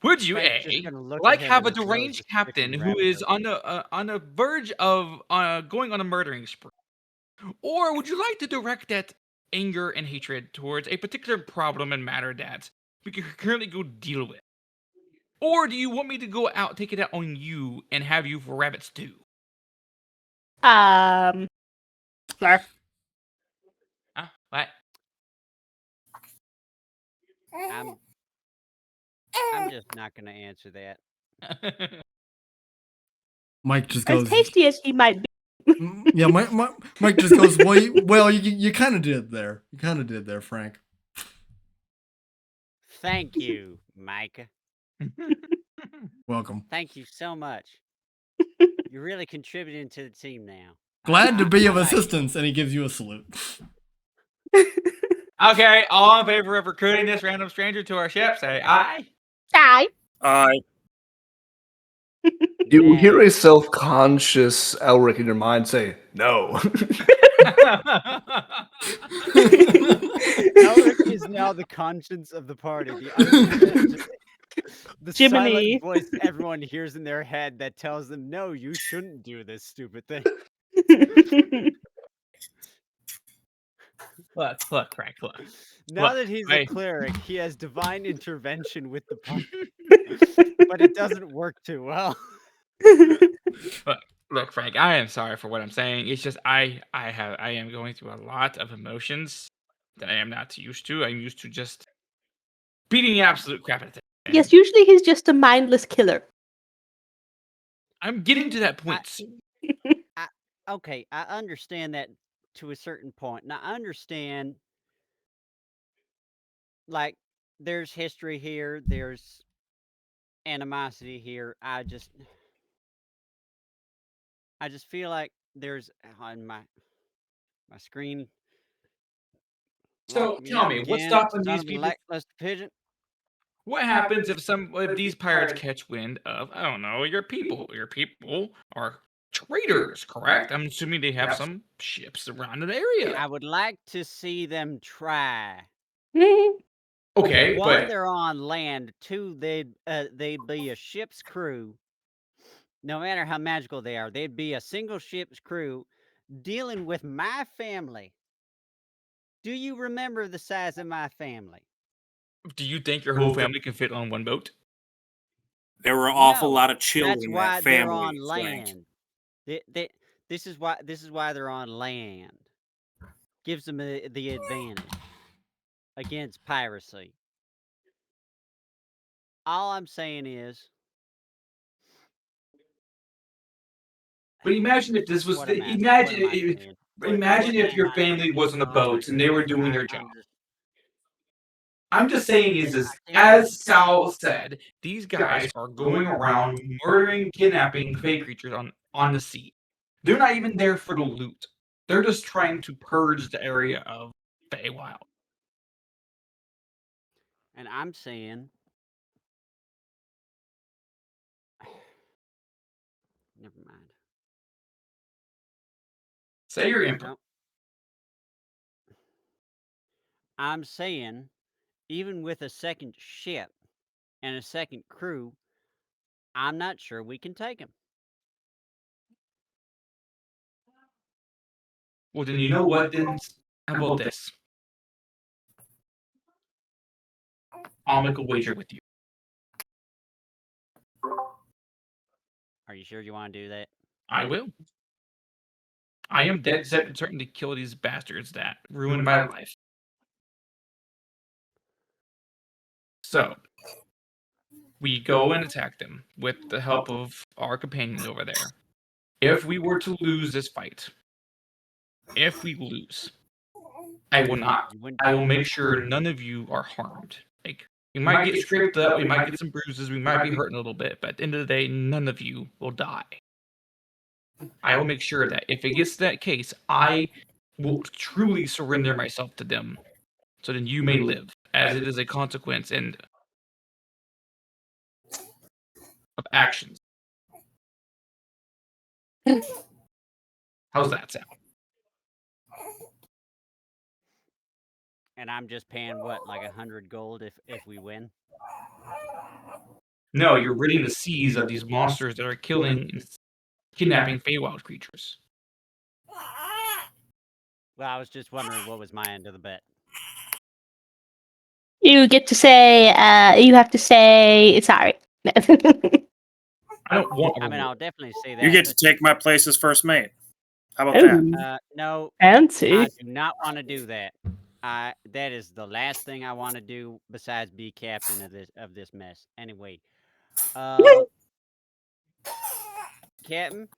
Would you Frank's just A gonna look at like him have a and his nose deranged is captain freaking who is rabbit on a verge of going on a murdering spree, or would you like to direct that anger and hatred towards a particular problem and matter that we can currently go deal with, or do you want me to go out take it out on you and have you for rabbits too? Blur. Huh? What? I'm just not gonna answer that. Mike just As goes. tasty as he might be. Yeah, Mike just goes. Well, you kind of did there. You kind of did there, Frank. Thank you, Micah. Welcome. Thank you so much. You're really contributing to the team now. Glad to be of I like it. assistance, and he gives you a salute. Okay, all in favor of recruiting this random stranger to our ship, say aye. Die. You hear Nay. a self-conscious Elric in your mind say, "No." Elric is now the conscience of the party. The Jiminy. silent voice everyone hears in their head that tells them, "No, you shouldn't do this stupid thing." Look, Frank, look. Now Look, that he's I- a cleric, he has divine intervention with the party, but it doesn't work too well. Look, Frank, I am sorry for what I'm saying. It's just I am going through a lot of emotions that I am not used to. I'm used to just beating the absolute crap out of things. Yes, usually he's just a mindless killer. I'm getting to that point soon. Okay, I understand that to a certain point. Now, I understand, like, there's history here, there's animosity here. I just feel like there's on my screen. So lock me tell up me, what's again, stopping son these of a people? lackluster pigeon. What happens if these pirates catch wind of, I don't know, your people? Your people are traders, correct? I'm assuming they have some ships around the area. I would like to see them try. Okay, One, but they're on land. Two, they'd be a ship's crew. No matter how magical they are, they'd be a single ship's crew dealing with my family. Do you remember the size of my family? do you think your whole family can fit on one boat? There were an awful No, lot of children That's in why that they're family, on Frank. land. This is why they're on land. Gives them the advantage against piracy. All I'm saying is, But imagine if this was what the, am I saying? imagine if am your I family saying? was on the Oh my boats and they were goodness, doing their job. I'm just. I'm just saying is I can't as Sal said, these guys are going around murdering, kidnapping fey creatures on the sea. They're not even there for the loot. They're just trying to purge the area of Feywild. And I'm saying, never mind. Say your input. No. I'm saying, even with a second ship and a second crew, I'm not sure we can take them. Well, then you know what? Then how about this? I'll make a wager with you. Are you sure you want to do that? I will. I am dead set and certain to kill these bastards that ruined my life. So, we go and attack them with the help of our companions over there. If we were to lose this fight, if we lose, I will not. I will make sure none of you are harmed. Like, we might get scraped up, we might get some bruises, we might be hurting a little bit, but at the end of the day, none of you will die. I will make sure that if it gets to that case, I will truly surrender myself to them, so then you may live, as it is a consequence and of actions. How's that sound? And I'm just paying what, like 100 gold if we win? No, you're ridding the seas of these monsters that are killing and kidnapping Feywild creatures. Well, I was just wondering what was my end of the bet. You get to say, you have to say sorry. I don't want. I mean, I'll definitely say that. You get to take my place as first mate. How about Oh, that? No, fancy. I do not want to do that. That is the last thing I want to do besides be captain of this mess. Anyway, Captain,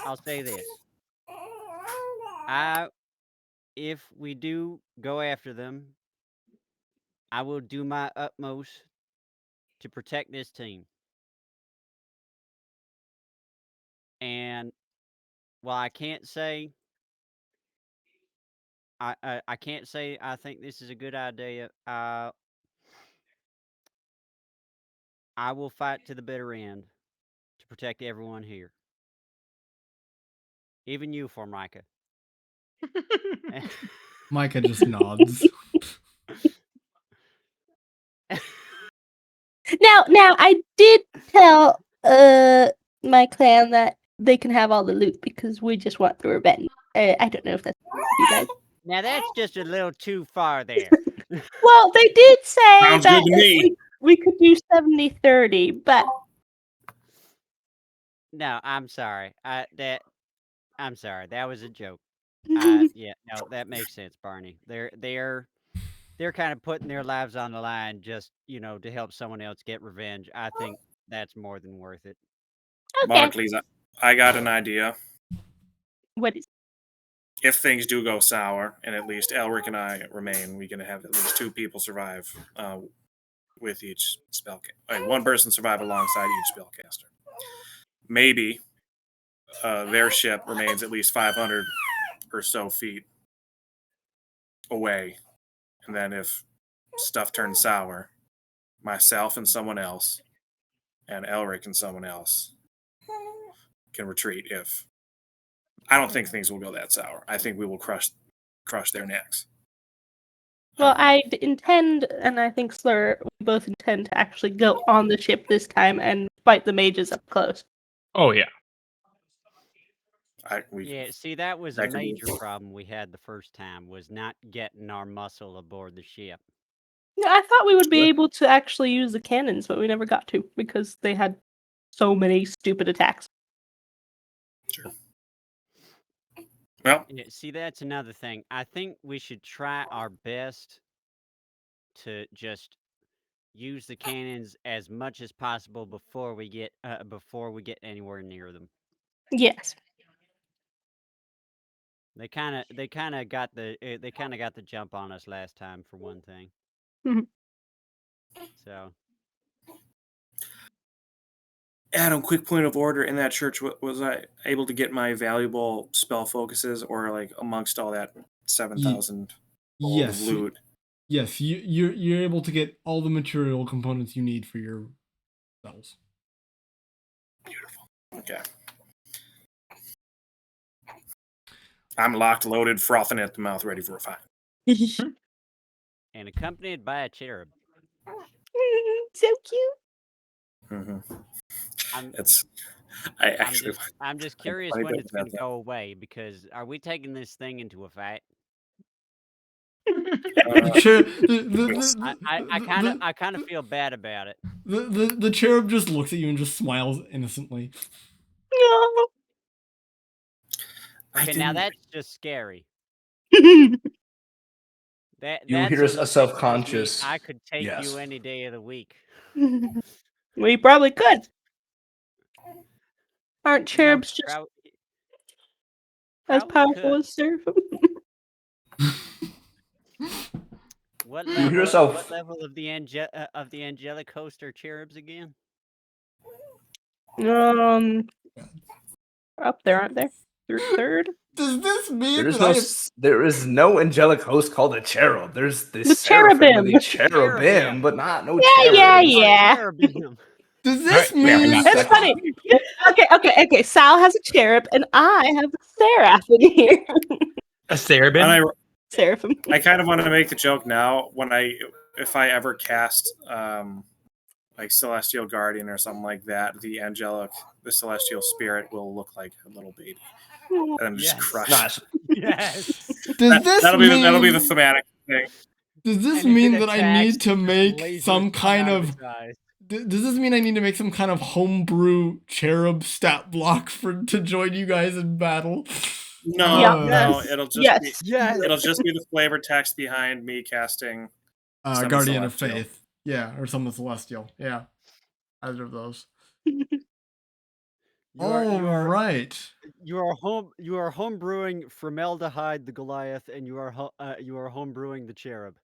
I'll say this. If we do go after them, I will do my utmost to protect this team. And while I can't say I can't say I think this is a good idea, I will fight to the bitter end to protect everyone here. Even you, Formica. Micah just nods. Now, I did tell my clan that they can have all the loot because we just want the revenge. I don't know if that's you guys. Now that's just a little too far there. Well, they did say Sounds that good to me. we could do 70-30, but No, I'm sorry. I'm sorry. That was a joke. Yeah, no, that makes sense, Barney. They're kind of putting their lives on the line just, to help someone else get revenge. I think that's more than worth it. okay. Monocles, I got an idea. What is? If things do go sour, and at least Elerich and I remain, we can have at least 2 people survive with each spellcaster. One person survive alongside each spellcaster. Maybe their ship remains at least 500 or so feet away, and then if stuff turns sour, myself and someone else, and Elerich and someone else can retreat. If I don't think things will go that sour, I think we will crush their necks. Well, I intend, and I think Slur, we both intend to actually go on the ship this time and fight the mages up close. Oh yeah. Yeah, see, that was a that could be- major problem we had the first time, was not getting our muscle aboard the ship. Yeah, I thought we would be Sure. able to actually use the cannons, but we never got to because they had so many stupid attacks. Sure. Well, Yeah, see, that's another thing. I think we should try our best to just use the cannons as much as possible before we get anywhere near them. Yes. They kind of got the jump on us last time for one thing. Mhm. So Adam, quick point of order. In that church, was I able to get my valuable spell focuses, or like amongst all that 7,000 gold of Yes. loot? Yes, you're able to get all the material components you need for your spells. Beautiful. Okay. I'm locked, loaded, frothing at the mouth, ready for a fight. and accompanied by a cherub. So cute. Mm-hmm. I'm I'm just curious funny when bit it's going about to go away, because are we taking this thing into a fight? I kind of feel bad about it. The cherub just looks at you and just smiles innocently. No. Okay, now that's just scary. You That's hear a that tells me self-conscious I could take yes. you any day of the week. We probably could. Aren't You know, cherubs just as probably powerful could. as seraphim? What You level? hear yourself- What level of the angelic host are cherubs again? Up there, aren't there? Third. Does this mean there is no angelic host called a cherub. There's this The seraphim with cherubim. the cherubim, but not no Yeah, cherubs. yeah. Cherubim. Does this Alright, fair mean enough. That's funny. Okay. Sal has a cherub, and I have a seraph in here. A Sarabin? And Seraphim. I kind of want to make the joke now if I ever cast like Celestial Guardian or something like that, the celestial spirit will look like a little baby. And then just Yes. crush. Nice. Yes. That'll be the thematic thing. Does this And if mean it that I attacks, need to make lasers some come kind out of its eyes. does this mean I need to make some kind of homebrew cherub stat block to join you guys in battle? No, Yeah. no, Yes. it'll just Yes. it'll just be the flavor text behind me casting Summon Guardian of Celestial. Faith. Yeah, or Summon Celestial. Yeah. Either of those. You are home brewing formaldehyde the Goliath, and you are home brewing the cherub.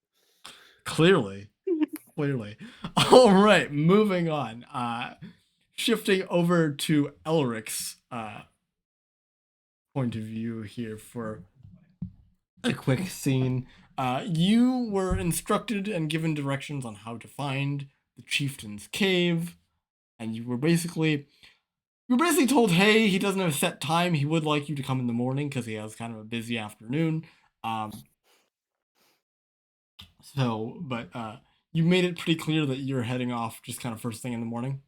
Clearly. All right, moving on. Shifting over to Elerich's point of view here for a quick scene. You were instructed and given directions on how to find the chieftain's cave, and you were basically told, hey, he doesn't have a set time. He would like you to come in the morning because he has kind of a busy afternoon. But you made it pretty clear that you're heading off just kind of first thing in the morning.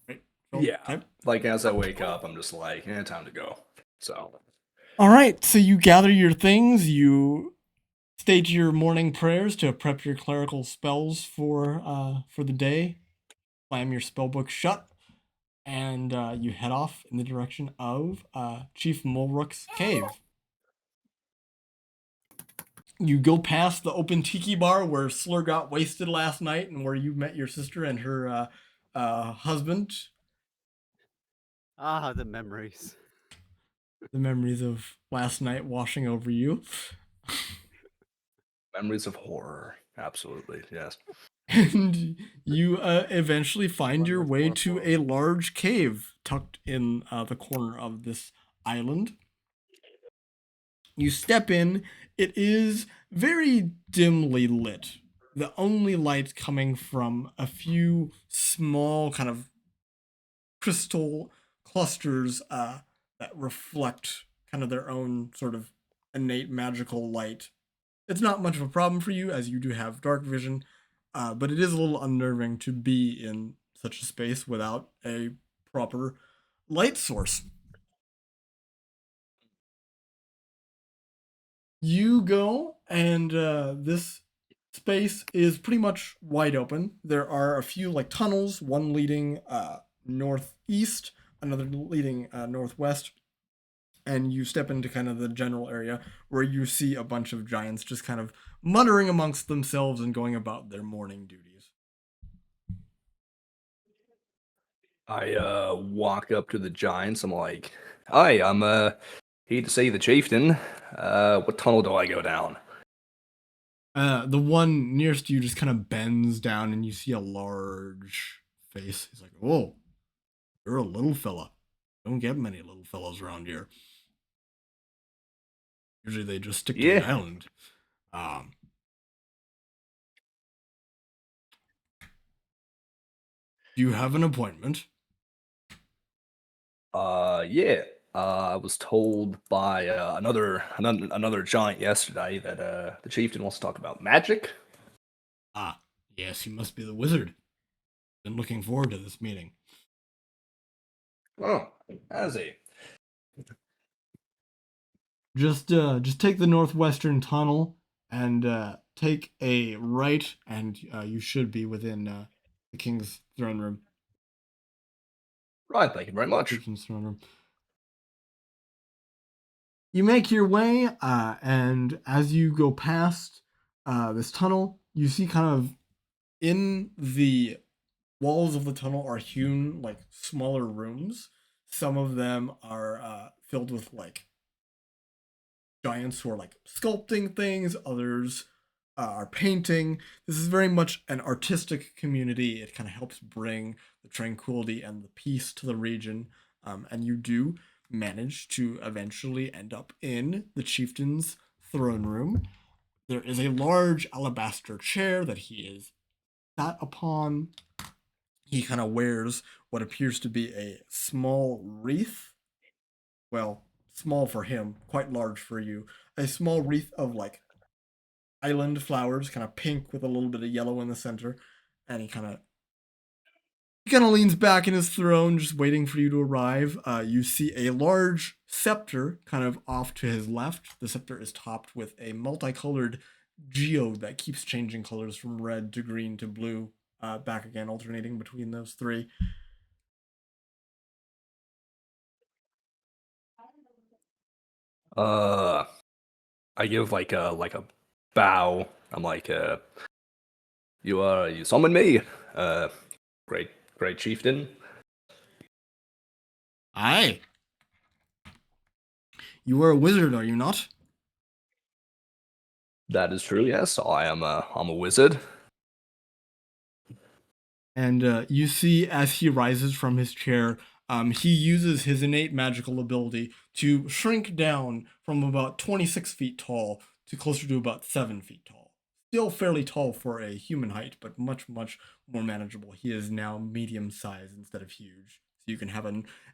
Right? Cool. Yeah. Okay. Like as I wake up, I'm just like, time to go. So All right. So you gather your things. You stage your morning prayers to prep your clerical spells for the day. Slam your spell book shut, and you head off in the direction of Chief Mulrook's cave. You go past the open tiki bar where Slur got wasted last night and where you met your sister and her husband. Ah, the memories. The memories of last night washing over you. memories of horror. Absolutely. Yes. And you eventually find your way to a large cave tucked in the corner of this island. You step in. It is very dimly lit. The only light coming from a few small kind of crystal clusters that reflect kind of their own sort of innate magical light. It's not much of a problem for you as you do have dark vision, but it is a little unnerving to be in such a space without a proper light source. You go, and this space is pretty much wide open. There are a few like tunnels, one leading northeast, another leading northwest, and you step into kind of the general area where you see a bunch of giants just kind of muttering amongst themselves and going about their morning duties. I walk up to the giants. I'm like, "Hi, I'm here to see the chieftain. What tunnel do I go down?" The one nearest you just kind of bends down and you see a large face. He's like, "Oh, you're a little fella. Don't get many little fellas around here. Usually they just stick to the Yeah. island." Um, do you have an appointment? Yeah. I was told by another giant yesterday that the chieftain wants to talk about magic. Ah, yes, you must be the wizard. Been looking forward to this meeting. Oh, has he? Just take the northwestern tunnel and take a right, and you should be within the king's throne room. Right. Thank you very much. Chieftain's throne room. You make your way, and as you go past this tunnel, you see kind of in the walls of the tunnel are hewn like smaller rooms. Some of them are filled with like giants who are like sculpting things, others are painting. This is very much an artistic community. It kind of helps bring the tranquility and the peace to the region. And you do manage to eventually end up in the chieftain's throne room. There is a large alabaster chair that he is sat upon. He kind of wears what appears to be a small wreath. Well, small for him, quite large for you. A small wreath of like island flowers, kind of pink with a little bit of yellow in the center. And he kind of leans back in his throne, just waiting for you to arrive. You see a large scepter kind of off to his left. The scepter is topped with a multicolored geode that keeps changing colors from red to green to blue, back again, alternating between those three. Uh, I give like a bow. I'm like, you summoned me. Uh, great chieftain. Aye. You are a wizard, are you not? That is true. Yes, I'm a wizard. And you see as he rises from his chair, he uses his innate magical ability to shrink down from about 26 feet tall to closer to about 7 feet tall. Still fairly tall for a human height, but much, much more manageable. He is now medium sized instead of huge. So you can have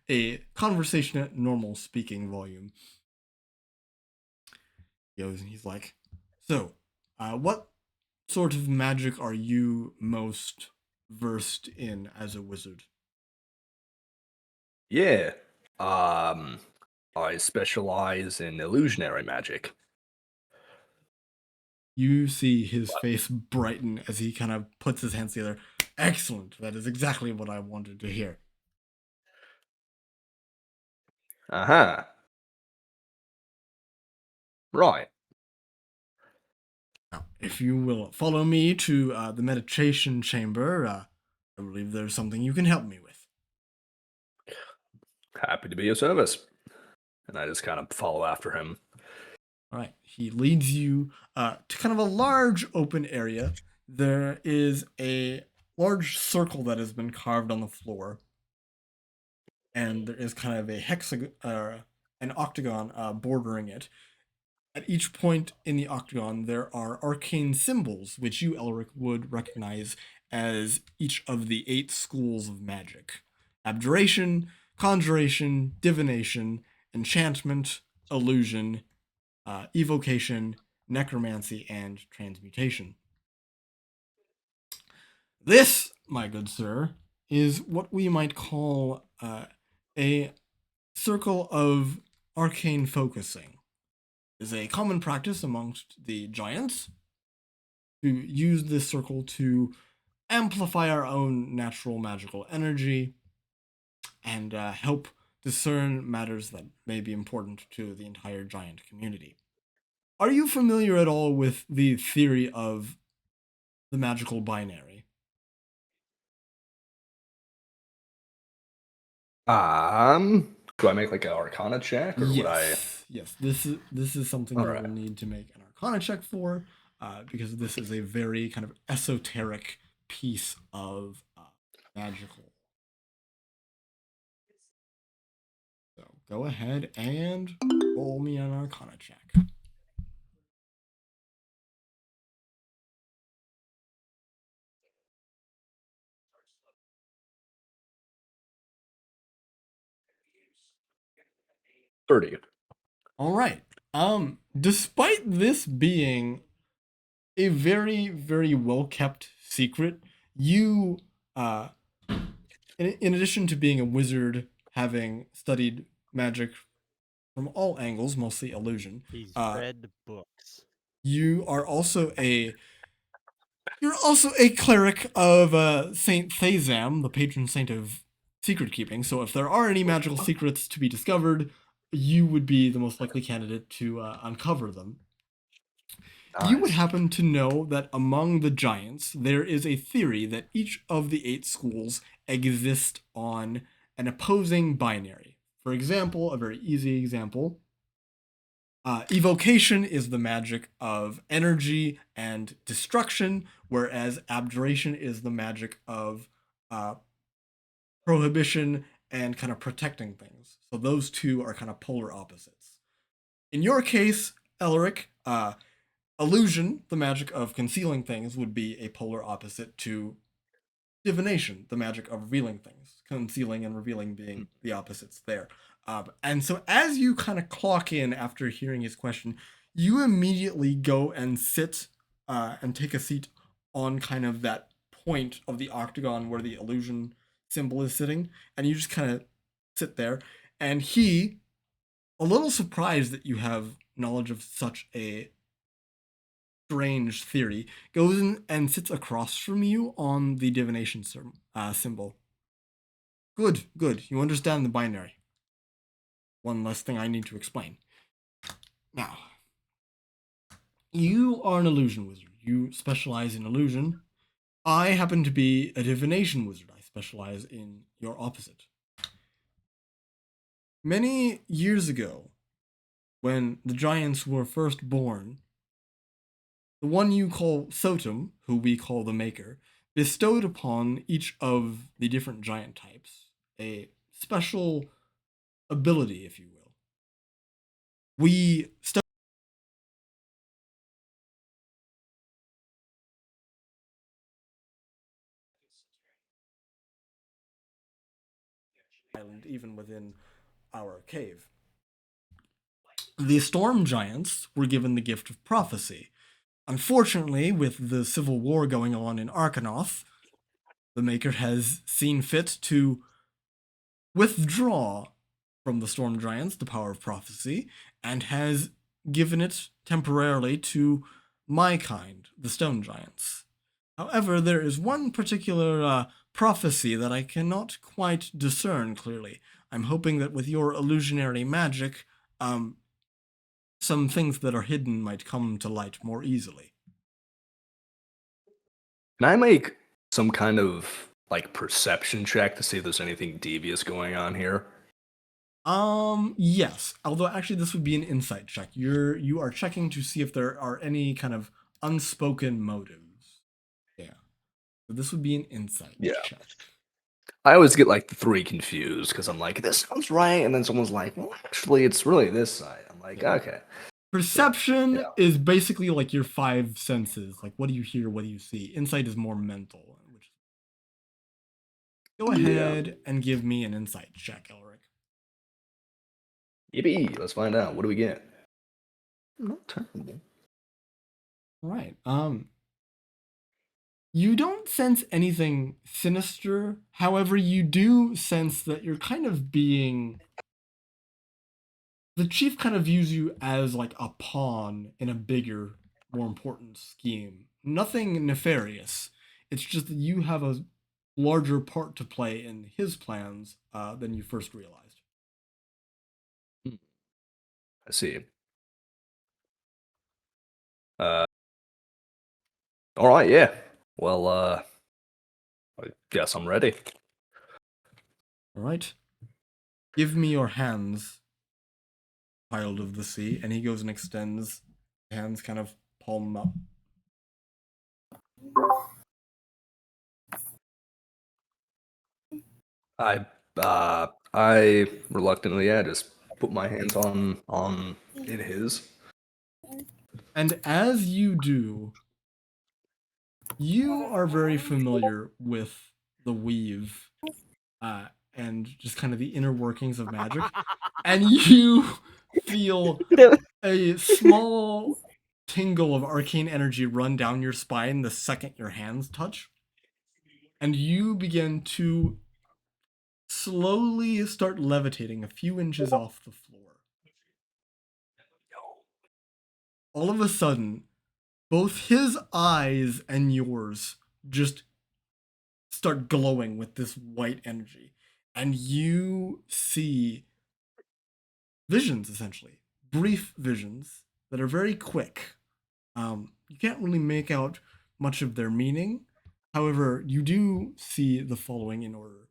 a conversation at normal speaking volume. He goes and he's like, "So, what sort of magic are you most versed in as a wizard?" Yeah. I specialize in illusionary magic. You see his face brighten as he kind of puts his hands together. "Excellent. That is exactly what I wanted to hear." Uh-huh. Right. Now, if you will follow me to the meditation chamber, I believe there's something you can help me with. Happy to be of service. And I just kind of follow after him. All right. He leads you to kind of a large open area. There is a large circle that has been carved on the floor, and there is kind of a hexagon, an octagon bordering it. At each point in the octagon, there are arcane symbols, which you, Elerich, would recognize as each of the 8 schools of magic: abjuration, conjuration, divination, enchantment, illusion, evocation, necromancy, and transmutation. This, my good sir, is what we might call a circle of arcane focusing. It is a common practice amongst the giants to use this circle to amplify our own natural magical energy and help discern matters that may be important to the entire giant community. Are you familiar at all with the theory of the magical binary? Do I make like an Arcana check, or would I? Yes. This is something you Alright. will need to make an Arcana check for, because this is a very kind of esoteric piece of magical. So go ahead and roll me an Arcana check. $30. All right. Despite this being a very, very well kept secret, you, in addition to being a wizard, having studied magic from all angles, mostly illusion, He's read books. you're also a cleric of Saint Thazam, the patron saint of secret keeping. So if there are any magical secrets to be discovered, you would be the most likely candidate to uncover them. You would Nice. happen to know that among the giants, there is a theory that each of the 8 schools exist on an opposing binary. For example, a very easy example, evocation is the magic of energy and destruction, whereas abjuration is the magic of prohibition and kind of protecting things. So those two are kind of polar opposites. In your case, Elerich, illusion, the magic of concealing things, would be a polar opposite to divination, the magic of revealing things. Concealing and revealing being the opposites there. And so as you kind of clock in after hearing his question, you immediately go and sit and take a seat on kind of that point of the octagon where the illusion symbol is sitting, and you just kind of sit there. And he, a little surprised that you have knowledge of such a strange theory, goes in and sits across from you on the divination symbol. Good. You understand the binary. One less thing I need to explain. Now, you are an illusion wizard. You specialize in illusion. I happen to be a divination wizard. I specialize in your opposite. Many years ago, when the giants were first born, the one you call Sotum, who we call the Maker, bestowed upon each of the different giant types a special ability, if you will. We studied island even within our cave. The storm giants were given the gift of prophecy. Unfortunately, with the civil war going on in Arkanoth, the Maker has seen fit to withdraw from the storm giants the power of prophecy, and has given it temporarily to my kind, the stone giants. However, there is one particular prophecy that I cannot quite discern clearly. I'm hoping that with your illusionary magic, some things that are hidden might come to light more easily. Can I make some kind of like perception check to see if there's anything devious going on here? Yes. Although actually this would be an insight check. You are checking to see if there are any kind of unspoken motives. Yeah. So this would be an insight check. I always get like the 3 confused because I'm like, this sounds right, and then someone's like, well, actually, it's really this side. I'm like, okay. Perception is basically like your 5 senses. Like, what do you hear? What do you see? Insight is more mental. Go ahead and give me an insight check, Elerich. Yippee! Let's find out. What do we get? Not terrible. All right. You don't sense anything sinister. However, you do sense that you're kind of being. The chief kind of views you as like a pawn in a bigger, more important scheme. Nothing nefarious. It's just that you have a larger part to play in his plans than you first realized. I see. All right, yeah. Well, I guess I'm ready. All right. Give me your hands, child of the sea. And he goes and extends hands, kind of palm up. I reluctantly, just put my hands on in his. And as you do, you are very familiar with the weave and just kind of the inner workings of magic. And you feel a small tingle of arcane energy run down your spine the second your hands touch. And you begin to slowly start levitating a few inches off the floor. All of a sudden, both his eyes and yours just start glowing with this white energy. And you see visions, essentially. Brief visions that are very quick. You can't really make out much of their meaning. However, you do see the following in order.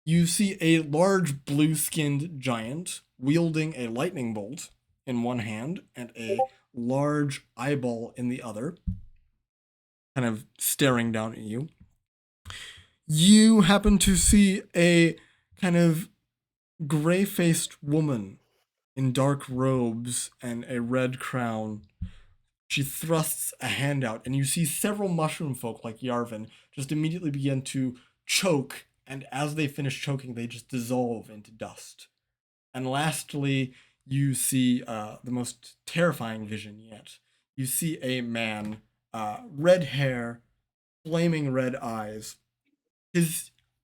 You see a large blue-skinned giant wielding a lightning bolt in one hand and a large eyeball in the other, kind of staring down at you. You happen to see a kind of gray-faced woman in dark robes and a red crown. She thrusts a hand out, and you see several mushroom folk like Yarvin just immediately begin to choke, and as they finish choking, they just dissolve into dust. And lastly, you see the most terrifying vision yet. You see a man, red hair, flaming red eyes.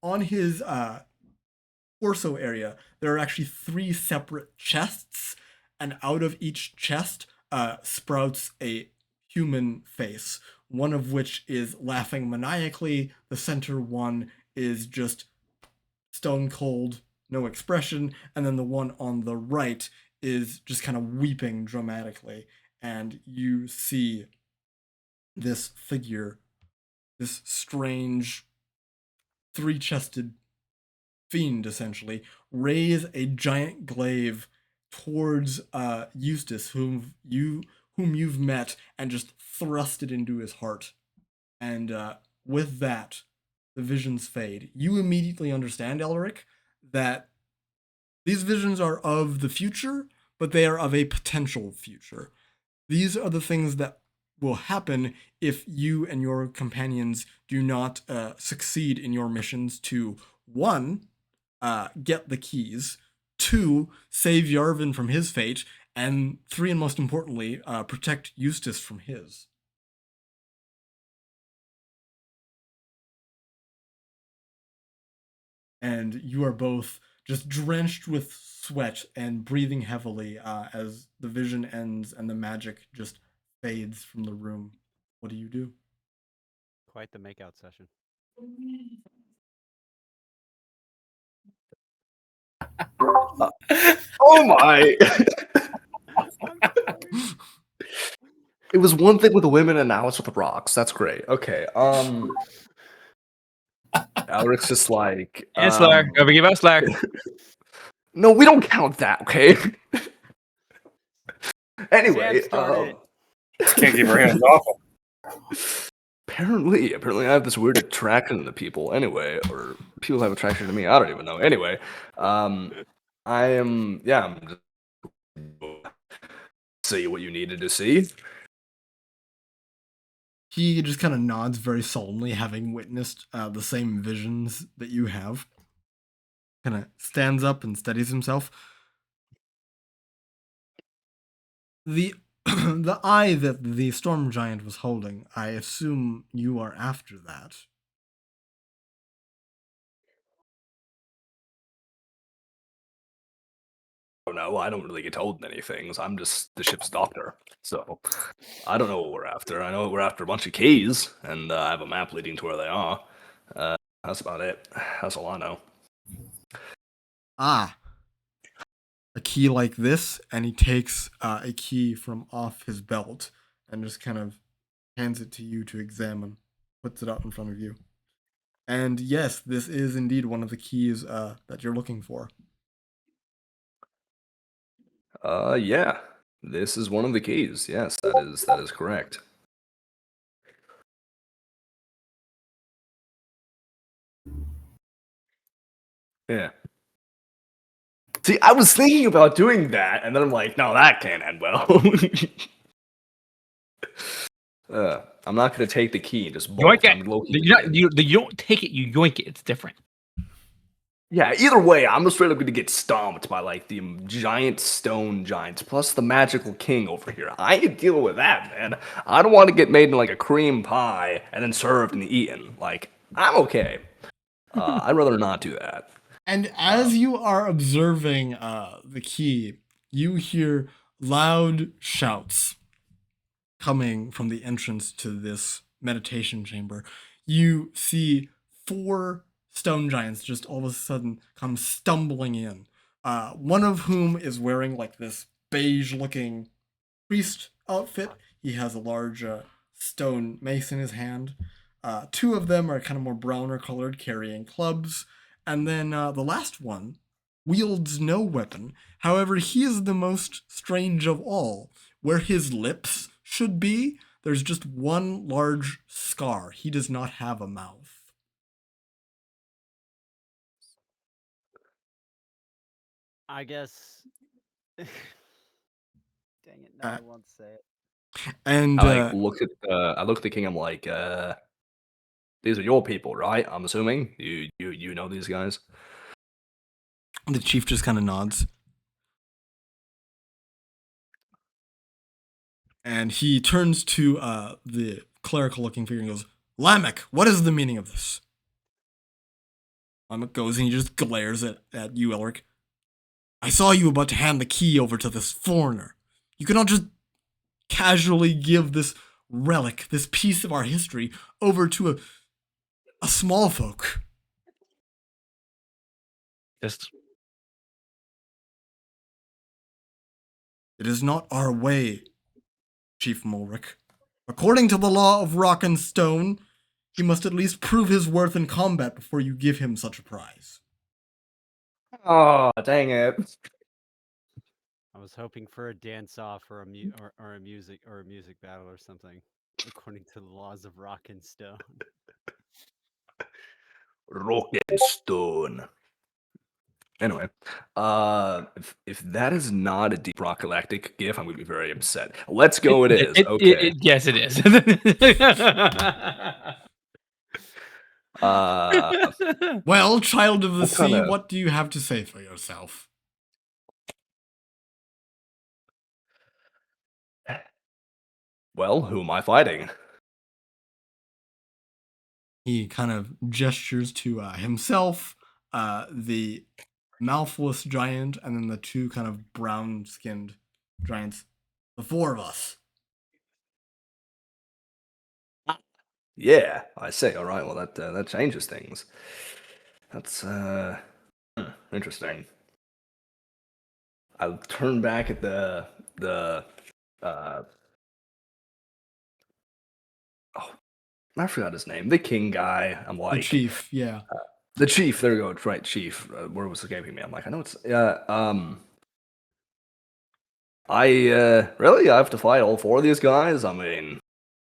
On his torso area, there are actually 3 separate chests, and out of each chest sprouts a human face, one of which is laughing maniacally. The center one is just stone cold, no expression, and then the one on the right is just kind of weeping dramatically. And you see this figure, this strange 3-chested fiend, essentially, raise a giant glaive towards Eustace, whom you've met, and just thrust it into his heart. And with that, the visions fade. You immediately understand, Elerich, that these visions are of the future, but they are of a potential future. These are the things that will happen if you and your companions do not succeed in your missions to, 1, get the keys, 2, save Yarvin from his fate, and 3, and most importantly, protect Eustace from his. And you are both just drenched with sweat and breathing heavily as the vision ends and the magic just fades from the room. What do you do? Quite the makeout session. Oh my! It was one thing with the women, and now it's with the rocks. That's great. Okay. Alric's just like. And Slayer. Never give us Slayer. No, we don't count that. Okay. Anyway, Sam started. Can't keep her hands off him. apparently I have this weird attraction to people. Anyway, or people have attraction to me. I don't even know. Anyway, I'm just see what you needed to see. He just kind of nods very solemnly, having witnessed the same visions that you have. Kind of stands up and steadies himself. The the eye that the storm giant was holding, I assume you are after that. Oh no, I don't really get told many things. I'm just the ship's doctor, so I don't know what we're after. I know we're after a bunch of keys, and I have a map leading to where they are. That's about it. That's all I know. Ah, a key like this, and he takes a key from off his belt and just kind of hands it to you to examine, puts it out in front of you. And yes, this is indeed one of the keys that you're looking for. Yeah. This is one of the keys. Yes, that is correct. Yeah. See, I was thinking about doing that, and then I'm like, no, that can't end well. I'm not gonna take the key and just bolt. Yoink I'm it. low-key You don't take it, you yoink it. It's different. Yeah, either way, I'm straight up gonna get stomped by like the giant stone giants, plus the magical king over here. I can deal with that, man. I don't want to get made into like a cream pie and then served and eaten. Like, I'm okay. I'd rather not do that. And as you are observing the key, you hear loud shouts coming from the entrance to this meditation chamber. You see 4 stone giants just all of a sudden come stumbling in. One of whom is wearing like this beige looking priest outfit. He has a large stone mace in his hand. 2 of them are kind of more browner colored, carrying clubs. And then the last one wields no weapon. However, he is the most strange of all. Where his lips should be, there's just one large scar. He does not have a mouth. I guess. Dang it! No, I won't say it. And I look at the king. I'm like, these are your people, right? I'm assuming you know these guys. the chief just kind of nods. And he turns to the clerical looking figure and goes, Lamech, what is the meaning of this? Lamech goes and he just glares at you, Elerich. I saw you about to hand the key over to this foreigner. You cannot just casually give this relic, this piece of our history, over to a small folk. Just It is not our way, Chief Mulric. According to the law of rock and stone, he must at least prove his worth in combat before you give him such a prize. Oh, dang it! I was hoping for a dance off or a music battle or something, according to the laws of rock and stone. Rock and stone. Anyway, if that is not a deep rock galactic gif, I'm gonna be very upset. Let's go. It is okay. Yes, it is. Well, child of the What sea, kinda- what do you have to say for yourself? Well, who am I fighting? He kind of gestures to himself, the mouthless giant, and then the 2 kind of brown-skinned giants. The 4 of us. Yeah, I say. All right. Well, that changes things. That's interesting. I turn back at the oh, I forgot his name. The king guy. I'm The like chief, yeah. the chief. There we go. Right, chief. Where was escaping me? I'm like, I know it's I really I have to fight all 4 of these guys. I mean,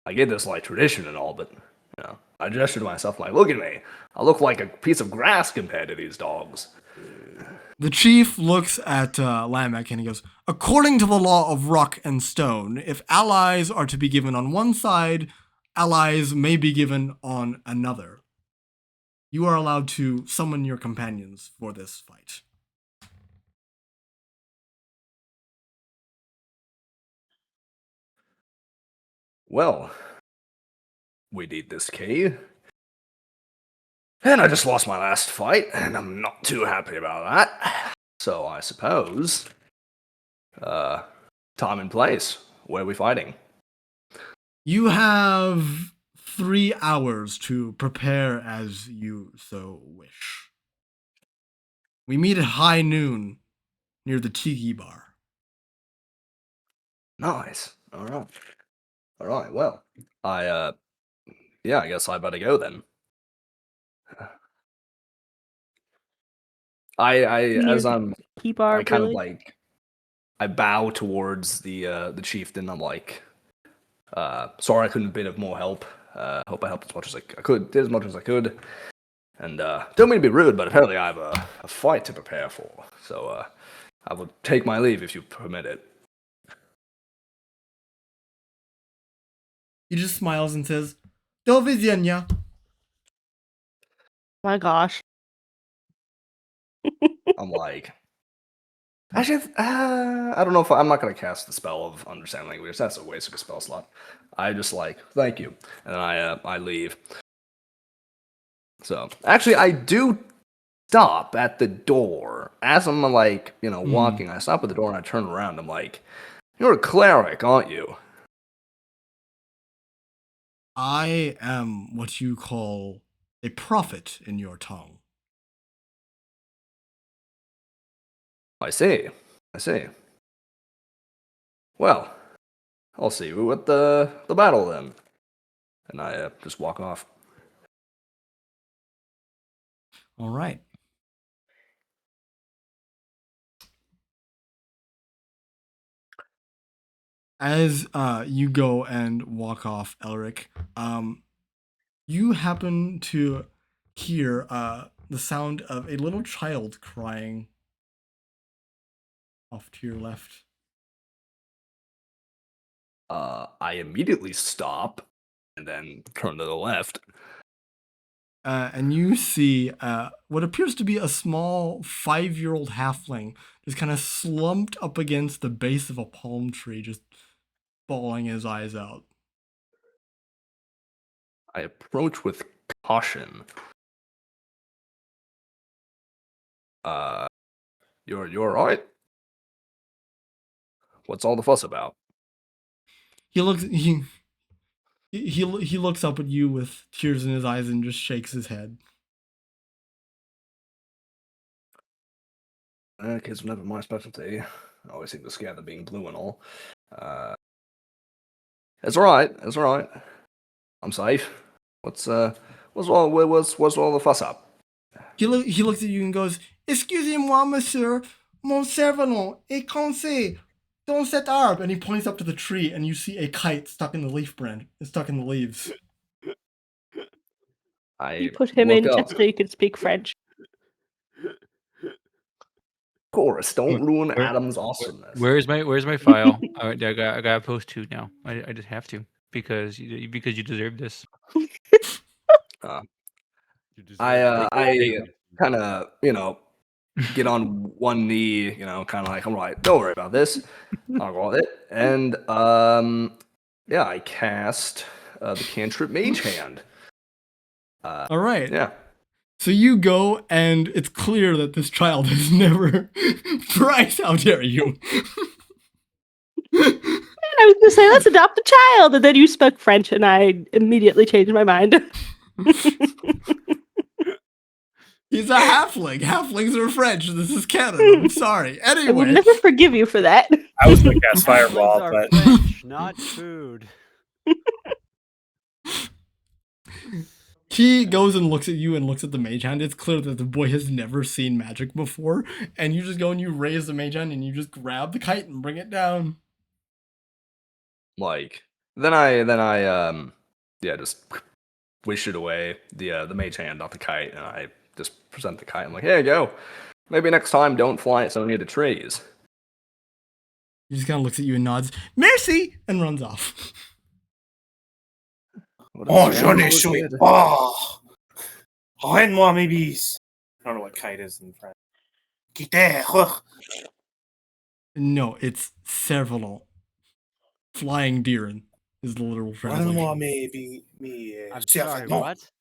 I get this like tradition and all, but you know, I gesture to myself like, look at me. I look like a piece of grass compared to these dogs. The chief looks at Lamech and he goes, according to the law of rock and stone, if allies are to be given on one side, allies may be given on another. You are allowed to summon your companions for this fight. Well, we need this key. And I just lost my last fight, and I'm not too happy about that. So I suppose, time and place. Where are we fighting? You have 3 hours to prepare as you so wish. We meet at high noon near the Tiki Bar. Nice. All right. All right. Well, yeah, I guess I better go then. As You I'm, keep our I kind of village. like, I bow towards the chieftain. I'm like, sorry I couldn't be of more help. Hope I helped as much as I could, did as much as I could. And don't mean to be rude, but apparently I have a fight to prepare for. So I will take my leave if you permit it. He just smiles and says, "Do widzenia." My gosh. I'm like, actually, I don't know if I'm not gonna cast the spell of understand language. That's a waste of a spell slot. I just like, thank you, and then I leave. So actually, I do stop at the door as I'm like, walking. I stop at the door and I turn around. I'm like, you're a cleric, aren't you? I am what you call a prophet in your tongue. I see. Well, I'll see you at the battle then. And I just walk off. All right. As you go and walk off, Elerich, you happen to hear the sound of a little child crying off to your left. I immediately stop and then turn to the left. And you see what appears to be a small 5-year-old halfling just kind of slumped up against the base of a palm tree, just bawling his eyes out. I approach with caution. You're all right? What's all the fuss about? He looks up at you with tears in his eyes and just shakes his head. Kids were never my specialty. I always seem to scare them being blue and all. It's all right. I'm safe. What's all the fuss up? He looks at you and goes, "Excusez-moi, monsieur, mon cerveau est coincé dans cet arbre." And he points up to the tree, and you see a kite stuck in the leaf branch, stuck in the leaves. You put him in look just up. so you can speak French. Chorus, don't ruin Where- Adam's awesomeness. Where's my file? I got post 2 now. I just have to because you deserve this. I kind of, get on one knee, kind of like, all right, don't worry about this. I'll go with it. And, yeah, I cast the cantrip Mage Hand. All right. Yeah. So you go, and it's clear that this child has never. Bryce, how dare you? And I was going to say, let's adopt a child. And then you spoke French, and I immediately changed my mind. He's a halfling. Halflings are French. This is canon. I'm sorry. I will Anyway, never forgive you for that. I was going to cast Fireball, Halflings are but French, not food. he goes and looks at you and looks at the mage hand. It's clear that the boy has never seen magic before. And you just go and you raise the mage hand and you just grab the kite and bring it down. Like, then I just wish it away, the Mage Hand, not the kite, and I just present the kite. I'm like, here you go. Maybe next time don't fly it so near the trees. He just kind of looks at you and nods, "Merci," and runs off. oh, j'en ai joué. Oh, rends-moi mes bis. I don't know what kite is in French. Quitter. No, it's cerveau. Flying deer is the literal Rends-moi translation. I'm sorry, what?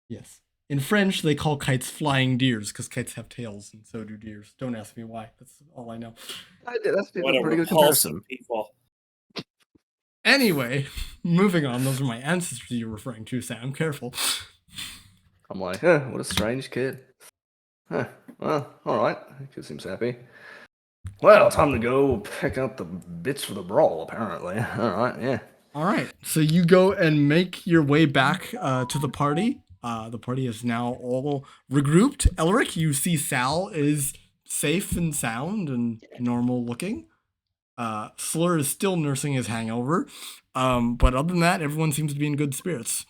Yes. In French, they call kites flying deers because kites have tails and so do deers. Don't ask me why. That's all I know. That's What a a pretty good repulsive comparison. people. Anyway, moving on. Those are my ancestors you're referring to, Sam. Careful. I'm like, what a strange kid. Well, alright. Kid seems happy. Well, time to go pick up the bits for the brawl, apparently. Alright, yeah. All right, so you go and make your way back to the party. The party is now all regrouped. Elerich, you see Sal is safe and sound and normal looking. Slur is still nursing his hangover. But other than that, everyone seems to be in good spirits.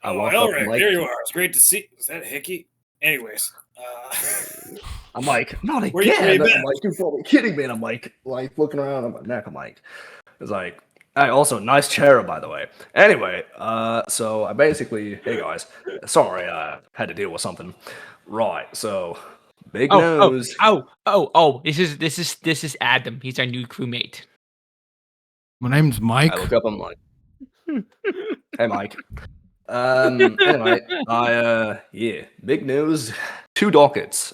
I Oh, walk up, Elerich, like, there you are. It's great to see. Is that Hickey? Anyways, I'm like, not Where you again. been? I'm like, you're probably kidding me. And I'm like looking around on my neck. I'm like, it's like, hey, also nice cherub, by the way. Anyway, so I basically, hey guys, sorry, I had to deal with something. Right, so big news. This is Adam. He's our new crewmate. My name's Mike. I look up. I'm like, hey, Mike. Anyway, yeah, big news. 2 dockets.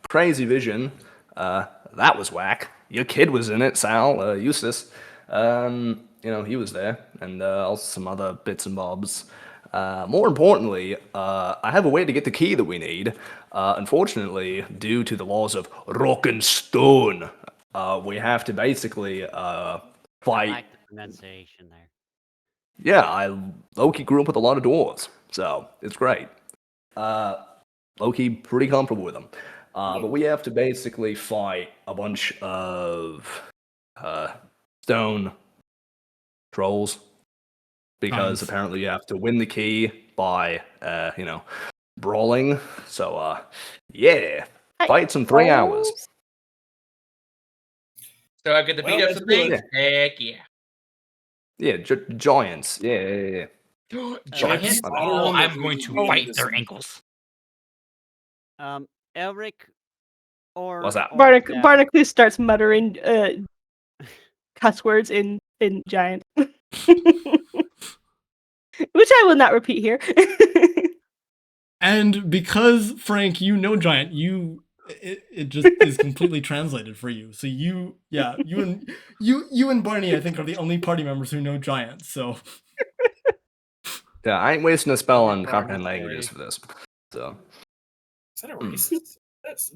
Crazy vision. That was whack. Your kid was in it, Sal, Eustace. He was there, and also some other bits and bobs. More importantly, I have a way to get the key that we need. Unfortunately, due to the laws of rock and stone, we have to basically I fight. like the pronunciation there. Yeah, Loki grew up with a lot of dwarves, so it's great. Loki pretty comfortable with them. But we have to basically fight a bunch of stone trolls because Nice. apparently you have to win the key by brawling. So yeah, fights in 3 hours. So I get to beat Well, up some things. good. Heck yeah. Yeah, giants. Yeah. Giants? my bad. Oh, I'm going to Oh. bite their ankles. Elerich, or What's that? or Sal. Barnacle starts muttering cuss words in giant, which I will not repeat here. And because Frank, you know giant, it just is completely translated for you. So you and Barney, I think, are the only party members who know giant. So Yeah, I ain't wasting a spell on Barney comprehend say? languages for this. So Is that a racist?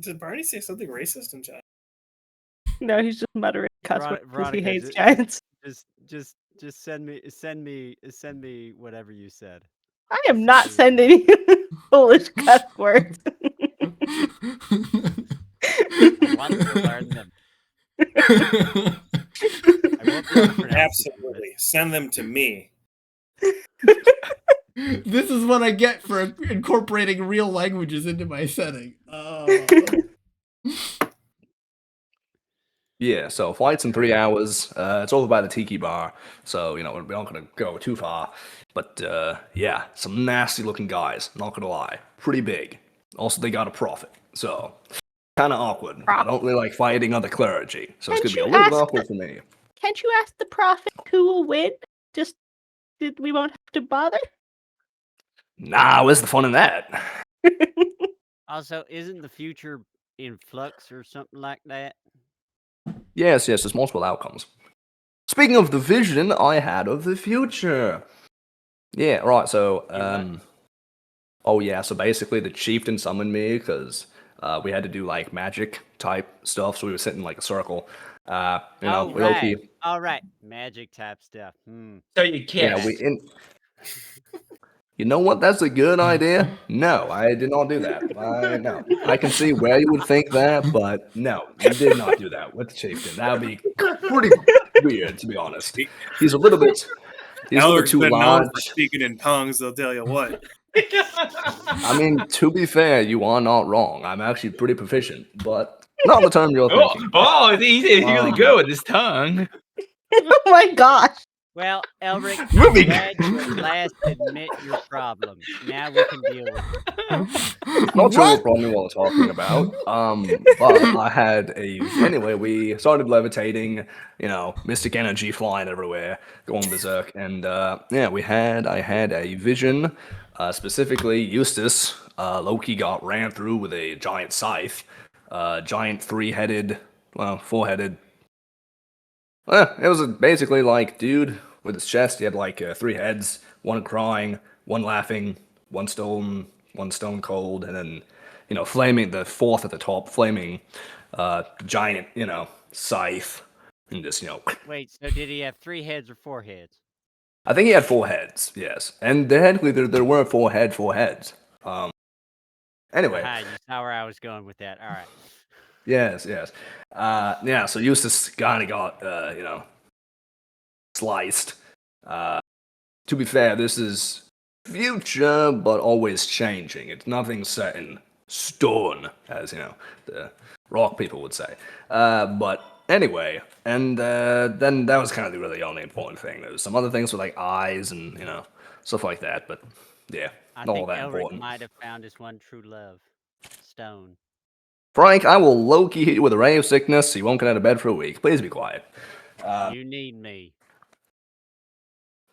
Did Barney say something racist in chat? No, he's just muttering cuss words because he Veronica, hates giants. Just send me whatever you said. I am not sending you foolish cuss words. I want to learn them. I won't be able to pronounce it, Absolutely. Send them to me. this is what I get for incorporating real languages into my setting. yeah, so flight's in 3 hours. It's over by the Tiki Bar, so we're not gonna go too far. But yeah, some nasty looking guys. Not gonna lie, pretty big. Also, they got a prophet, so kind of awkward. I don't really like fighting other clergy, so it's Can't gonna be a you little bit ask awkward for me. Can't you ask the prophet who will win? Just we won't have to bother. Nah, where's the fun in that? Also, isn't the future in flux or something like that? Yes, there's multiple outcomes. Speaking of the vision I had of the future. Yeah, right, so, oh yeah, so basically the chieftain summoned me because we had to do like magic type stuff, so we were sitting in like a circle. Loki. All right, magic type stuff. So you Yeah, kissed. You know what? That's a good idea. No, I did not do that. No, I can see where you would think that, but no, you did not do that with the chieftain. That would be pretty weird, to be honest. He's a little bit. He's a little bit Elrich's too been known for large. speaking in tongues, they'll tell you what. I mean, to be fair, you are not wrong. I'm actually pretty proficient, but not the term you're thinking. He's really good with his tongue. Oh my gosh. Well, Elerich, Moving. glad you at last admit your problem. Now we can deal with it. Not sure what problem you were talking about. But I had anyway, we started levitating, mystic energy flying everywhere, going berserk, and yeah, I had a vision, specifically Eustace, Loki got ran through with a giant scythe, giant 3-headed, four-headed. It was basically like dude with his chest. He had like 3 heads, one crying, one laughing, one stone cold, and then flaming the 4th at the top, flaming giant scythe and just Wait, so did he have 3 heads or 4 heads? I think he had 4 heads. Yes, and technically there weren't 4 heads. Anyway. Aha, you saw where I was going with that. All right. Yes. Yeah. So Eustace kind of got sliced. To be fair, this is future, but always changing. It's nothing set in stone, as the rock people would say. But anyway, and then that was kind of the really only important thing. There was some other things with like eyes and stuff like that. But yeah, I not all think that Elerich important. might have found his one true love, stone. Frank, I will low-key hit you with a ray of sickness so you won't get out of bed for a week. Please be quiet. You need me.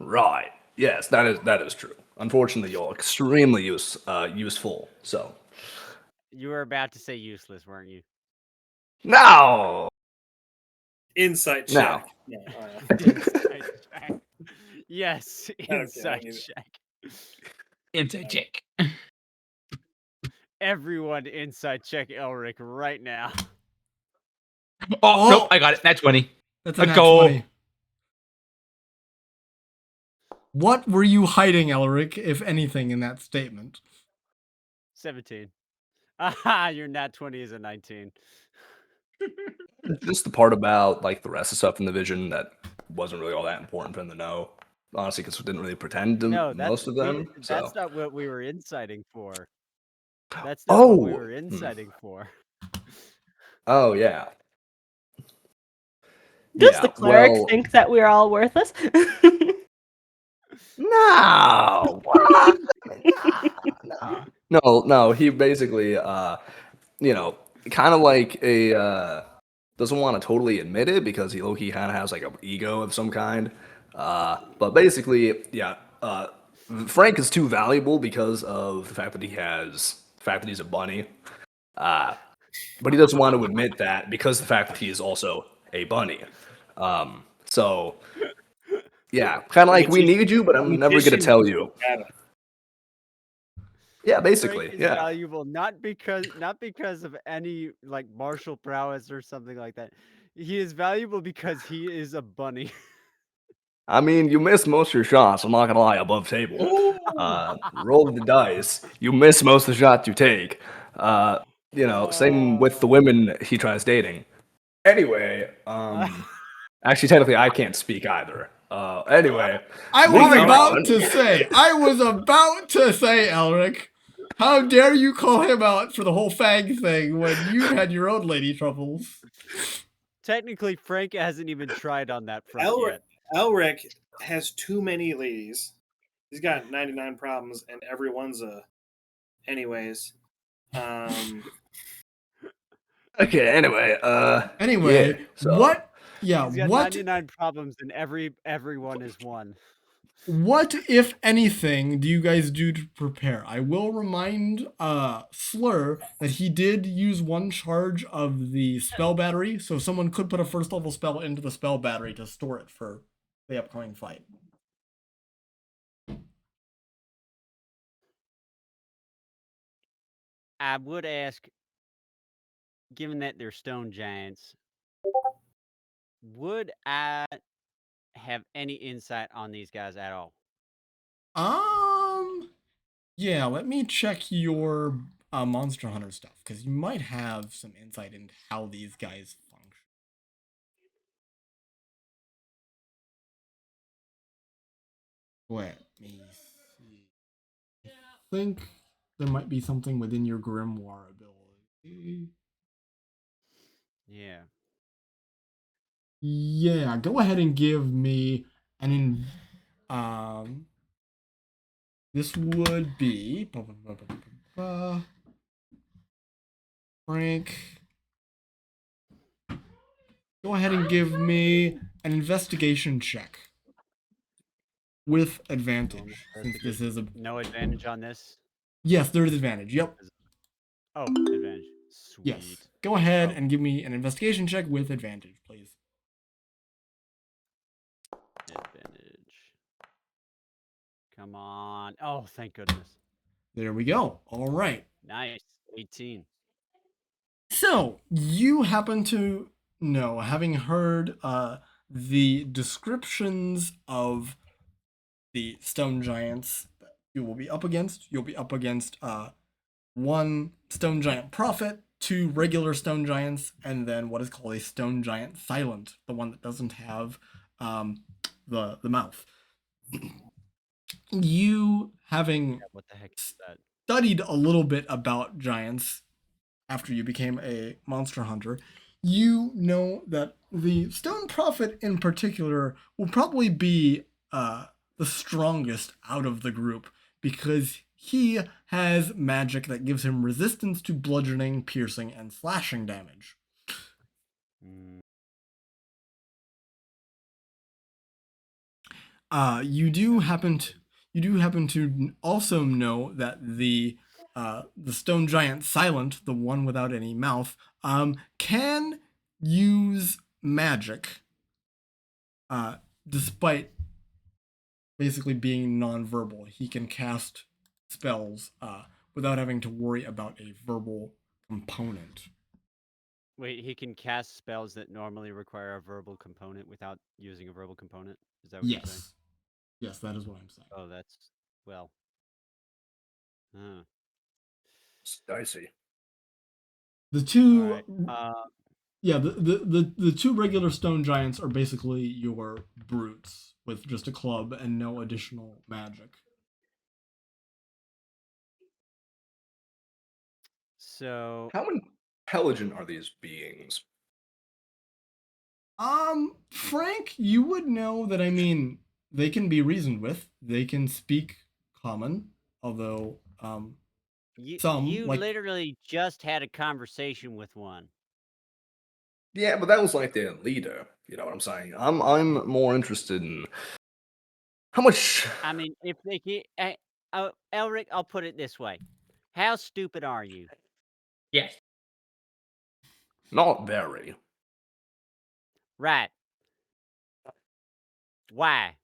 Right. Yes, that is true. Unfortunately, you're extremely useful. So You were about to say useless, weren't you? no. Insight No. check. No. Insight check. Yes, Okay, insight I mean- check. Inside check. Everyone insight check Elerich right now. Oh, nope, I got it. That's 20. That's a A nat goal. 20. What were you hiding, Elerich, if anything, in that statement? 17. Aha, your nat 20 is a 19. Just the part about like the rest of stuff in the vision that wasn't really all that important for them to know. Honestly, because we didn't really pretend to No, most of them. that's So. not what we were inciting for. That's not what we Oh. were inciting for. Oh yeah. Does Yeah, the cleric well- think that we're all worthless? No. What? No. He basically, kind of like a doesn't want to totally admit it because he low-key kind of has like an ego of some kind. But basically, yeah. Frank is too valuable because of the fact that he's a bunny. But he doesn't want to admit that because of the fact that he is also a bunny. So yeah, kind of like we need you, but I'm never gonna tell you. Yeah, basically, Frank is yeah. valuable not because of any like martial prowess or something like that. He is valuable because he is a bunny. I mean, you missed most of your shots. I'm not gonna lie, above table. Roll the dice. You miss most of the shots you take. Same with the women he tries dating. Anyway, actually, technically, I can't speak either. Anyway, I was moving about on. to say, Elerich, how dare you call him out for the whole fag thing when you had your own lady troubles? Technically, Frank hasn't even tried on that front yet. Elerich has too many ladies. He's got 99 problems, and everyone's a. Anyways, Okay. Anyway, Anyway, yeah, so- what? Yeah, He's got what? 99 problems, and everyone is one. What, if anything, do you guys do to prepare? I will remind Slur that he did use 1 charge of the spell battery, so someone could put a first level spell into the spell battery to store it for the upcoming fight. I would ask, given that they're stone giants, would I have any insight on these guys at all? Yeah, let me check your Monster Hunter stuff, because you might have some insight into how these guys function. Let me see. I think there might be something within your Grimoire ability. Yeah. Yeah, go ahead and give me an this would be Frank. Go ahead and give me an investigation check with advantage, since this is a No advantage on this? yes, there is advantage. Yep. Oh, advantage. Sweet. Yes. Go ahead Oh. and give me an investigation check with advantage, please. Advantage. Come on. Oh, thank goodness. There we go. All right. Nice. 18. So you happen to no, having heard the descriptions of the stone giants that you will be up against, you'll be up against one stone giant prophet, two regular stone giants, and then what is called a stone giant silent, the one that doesn't have the mouth. You having What the heck is that? studied a little bit about giants after you became a monster hunter, you know that the stone prophet in particular will probably be the strongest out of the group because he has magic that gives him resistance to bludgeoning, piercing, and slashing damage. Mm, You do happen to also know that the stone giant silent, the one without any mouth, can use magic, despite basically being nonverbal. He can cast spells without having to worry about a verbal component. Wait, he can cast spells that normally require a verbal component without using a verbal component? Is that what you're saying? Yes, that is what I'm saying. Oh, that's well. Huh. It's dicey. The All two right. Yeah, the two regular stone giants are basically your brutes with just a club and no additional magic. So How intelligent are these beings? Frank, you would know that, I mean, they can be reasoned with. They can speak common, although some you like literally just had a conversation with one. Yeah, but that was like their leader. You know what I'm saying? I'm more interested in how much. I mean, if they can, Elric, I'll put it this way: how stupid are you? Yes. Not very. Right? Why?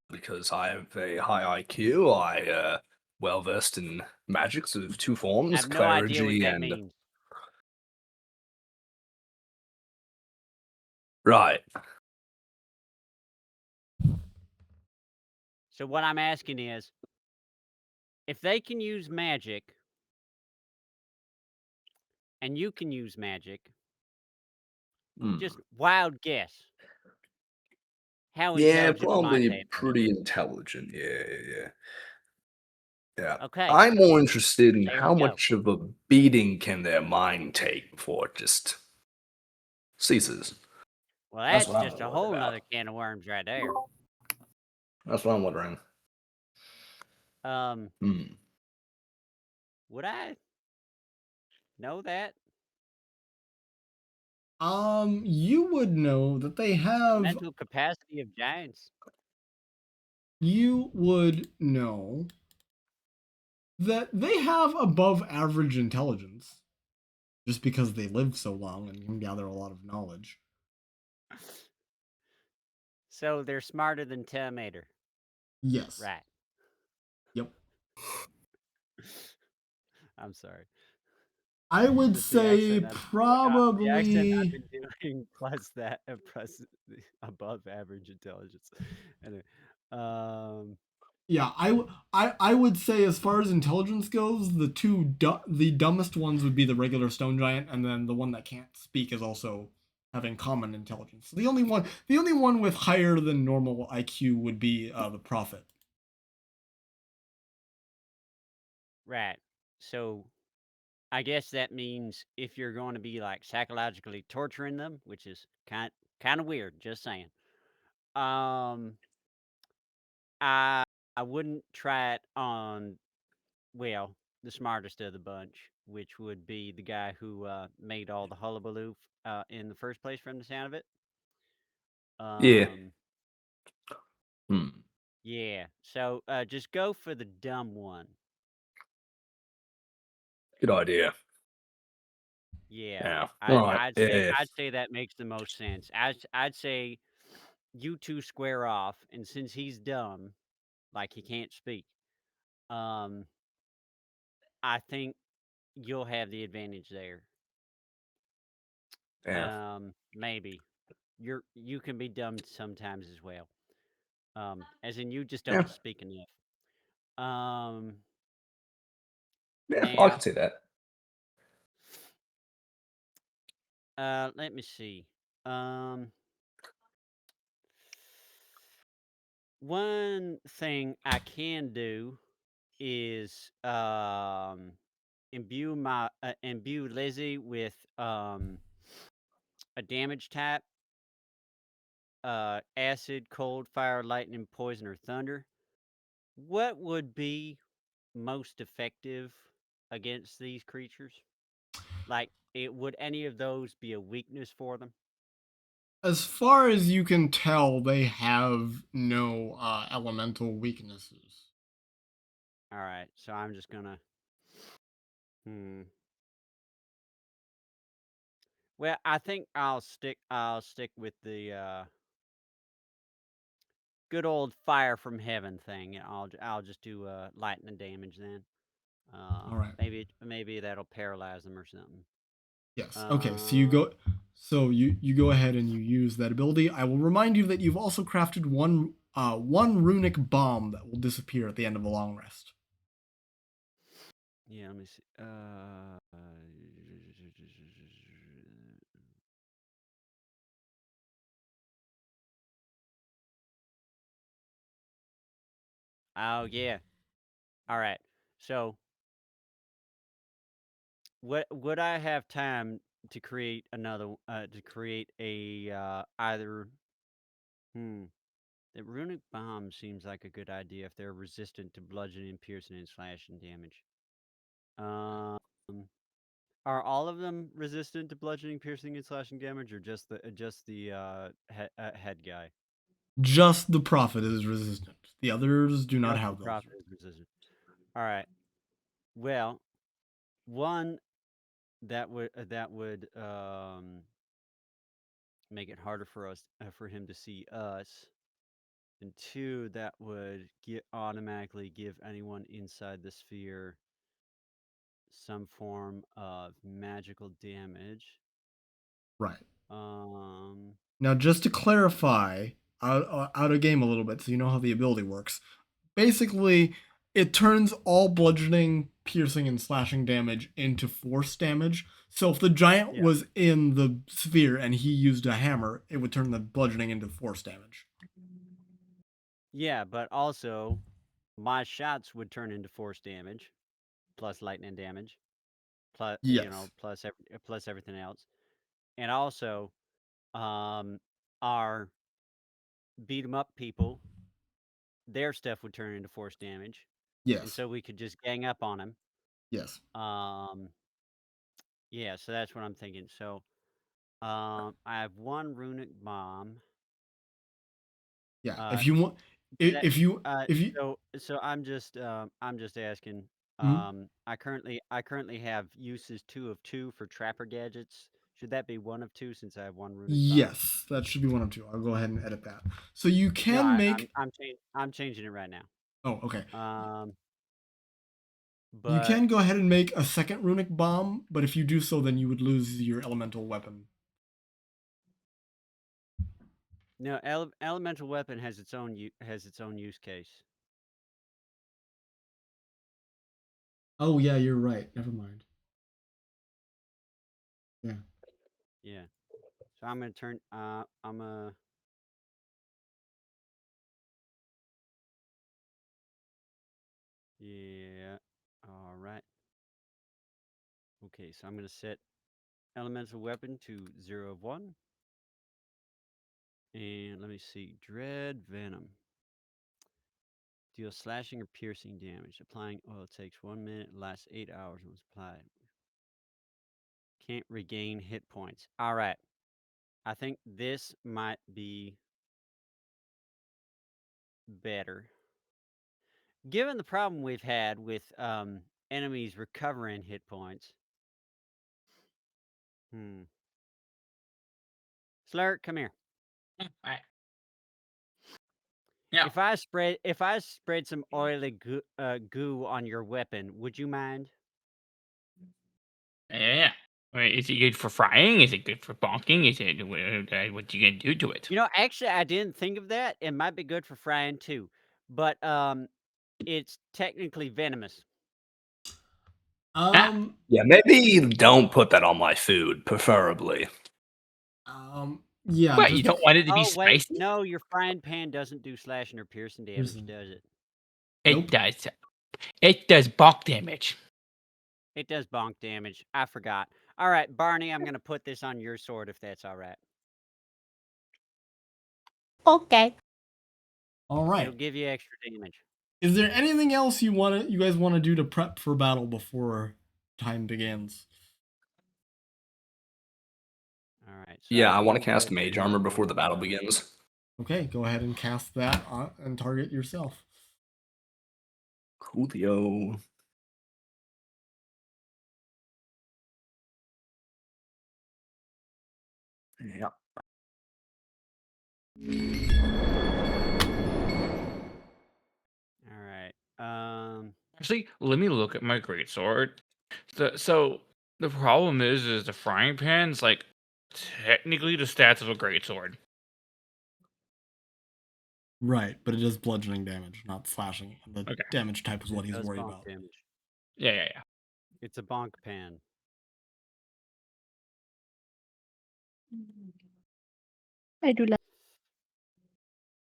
Because I have a high IQ. I well versed in magics of two I forms, have no idea what clergy that and means. right. So what I'm asking is, if they can use magic, and you can use magic, Hmm. just wild guess. How Yeah, intelligent might probably they be? pretty intelligent. Yeah. Okay, I'm more interested in there how we go. much of a beating can their mind take before it just ceases. Well, That's that's what I'm just a worried whole about. nother can of worms right there. That's what I'm wondering. Um, Hmm. would I know that? you would know that they The have mental capacity of giants? you would know that they have above average intelligence just because they live so long and can gather a lot of knowledge. So they're smarter than Terminator. Yes. Right. Yep. I'm sorry. I would Just the say accent the accent I've probably. been doing plus the above average intelligence. Anyway, Yeah, I would say as far as intelligence goes, the dumbest ones would be the regular stone giant, and then the one that can't speak is also having common intelligence. The only one with higher than normal IQ would be the prophet. right. So I guess that means if you're going to be like psychologically torturing them, which is kind of weird, just saying. Um, I wouldn't try it on, well, the smartest of the bunch, which would be the guy who made all the hullabaloo in the first place from the sound of it. Yeah. Um, Hmm. yeah. So just go for the dumb one. Good idea. Yeah. Yeah. All right. Yeah. I'd say that makes the most sense. I'd say you two square off, and since he's dumb, like he can't speak, um, I think you'll have the advantage there. Yeah. Maybe you can be dumb sometimes as well. As in you just Yeah. don't speak enough. Yeah, I Now, can see that. let me see. One thing I can do is imbue Lizzie with a damage type, acid, cold, fire, lightning, poison, or thunder. What would be most effective against these creatures? Like, would any of those be a weakness for them? As far as you can tell, they have no elemental weaknesses. All right, so I'm just gonna. Well, I think I'll stick with the good old fire from heaven thing. I'll just do lightning damage then. All right. Maybe that'll paralyze them or something. Yes. Okay. So you go. Um, So you go ahead and you use that ability. I will remind you that you've also crafted one runic bomb that will disappear at the end of a long rest. Yeah, let me see. Oh yeah. All right. So, would I have time to create another? To create a either? The runic bomb seems like a good idea if they're resistant to bludgeoning, piercing, and slashing damage. Um, are all of them resistant to bludgeoning, piercing, and slashing damage, or just the head guy? Just the prophet is resistant. The others do not Just the have those. prophet is resistant. All right. Well, one that would make it harder for us for him to see us, and two that would automatically give anyone inside the sphere some form of magical damage. Right. Um, Now, just to clarify, out of game a little bit, so you know how the ability works. Basically, it turns all bludgeoning, piercing, and slashing damage into force damage. So if the giant Yeah. was in the sphere and he used a hammer, it would turn the bludgeoning into force damage. yeah, but also my shots would turn into force damage, plus lightning damage, plus Yes. plus everything else, and also our beat 'em up people, their stuff would turn into force damage, and Yes. so we could just gang up on them. Yes. Yeah, so that's what I'm thinking. So, I have one runic bomb. Yeah. Uh, If you want, that, if you, so I'm just asking. Mhm. I currently have uses 2 of 2 for trapper gadgets. Should that be 1 of 2 since I have one runic bomb? Yes, that should be one of two. I'll go ahead and edit that. So you No, can make. I'm changing it right now. Oh, okay. You But can go ahead and make a second runic bomb, but if you do so, then you would lose your elemental weapon. no, elemental weapon has its own use case. Oh yeah, you're right. Never mind. Yeah. Yeah. So I'm gonna turn. I'm a. Yeah. All right. Okay, so I'm gonna set elemental weapon to 0 of 1, and let me see. Dread venom. Deal slashing or piercing damage. Applying oil takes 1 minute. Lasts 8 hours when applied. Can't regain hit points. All right. I think this might be better. Given the problem we've had with enemies recovering hit points. Slurk, come here. Right. Yeah. If I spread some oily goo on your weapon, would you mind? Yeah. Wait, is it good for frying? Is it good for bonking? Is it what you gonna do to it? You know, actually, I didn't think of that. It might be good for frying too, but it's technically venomous. Yeah, maybe don't put that on my food, preferably. Yeah. What, Just you don't want it to be Oh wait, spicy? no, your frying pan doesn't do slashing or piercing damage, Piercing. does it? It Nope. does. It does bonk damage. It does bonk damage. I forgot. All right, Barney, I'm gonna put this on your sword if that's all right. Okay. All It'll right. give you extra damage. Is there anything else you guys want to do to prep for battle before time begins? All right. So Yeah, I want will to cast go Mage ahead Armor and, before the battle begins. Okay, go ahead and cast that and target yourself. Coolio. Yeah. All right. Actually, let me look at my greatsword. So the problem is the frying pan's like technically the stats of a greatsword. Right, but it does bludgeoning damage, not slashing. The Okay. damage type is what It he's does worried bonk about. damage. Yeah. It's a bonk pan. I do love.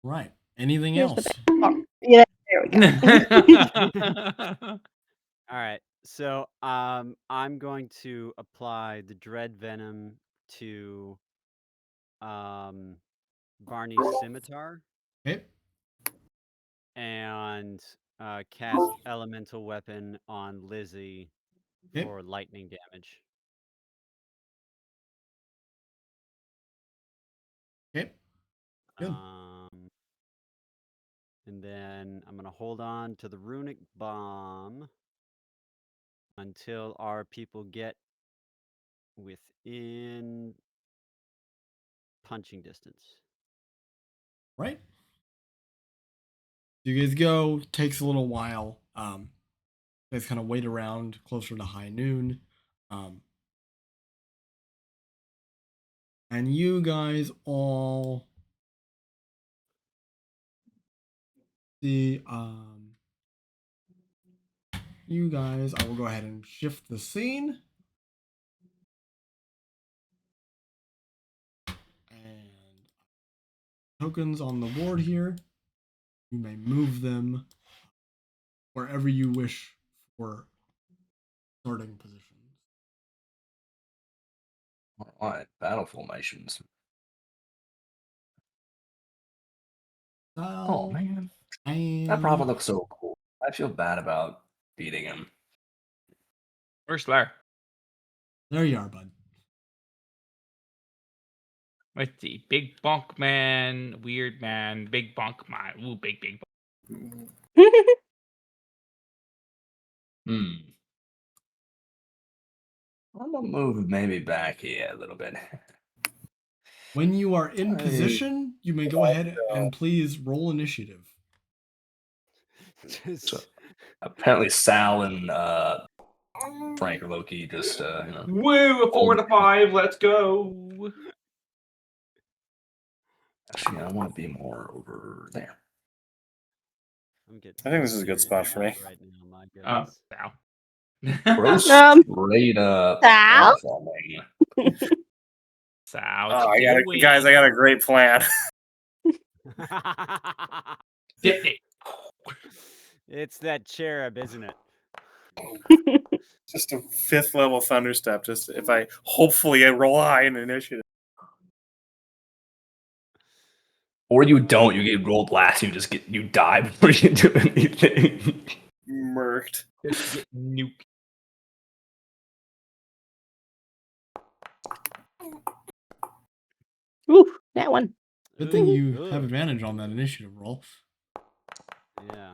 Right. Anything Here's the else? Oh, yeah, there we go. All right. So I'm going to apply the dread venom to Barney's scimitar Okay. and cast elemental weapon on Lizzie Okay. for lightning damage. Okay. Good. And then I'm gonna hold on to the runic bomb until our people get within punching distance. Right. You guys go. Takes a little while. You guys kind of wait around closer to high noon. And you guys all see. You guys, I will go ahead and shift the scene. And tokens on the board here. You may move them wherever you wish for starting positions. All right, battle formations. Oh man, that probably looks so cool. I feel bad about beating him. Where's Slayer? There you are, bud. Let's see. Big bonk man, weird man, big bonk man. Ooh, big bonk. I'm gonna move maybe back here a little bit. When you are in position, you may go ahead and please roll initiative. So, apparently Sal and Frank or Loki just Woo, a 4 and a 5. Let's go. Actually, I want to be more over there. I think this is a good spot for me. Right now, my goodness. Bro, Um, straight up Sal? platforming. Sal, Oh, I got a great plan. It's that cherub, isn't it? Just a 5th level thunderstep. Just if I hopefully I roll high in initiative. Or you don't, you get rolled last, you die before you do anything. Murked. Just get nuked. Ooh, that one. Good thing you Ooh. have advantage on that initiative roll. Yeah.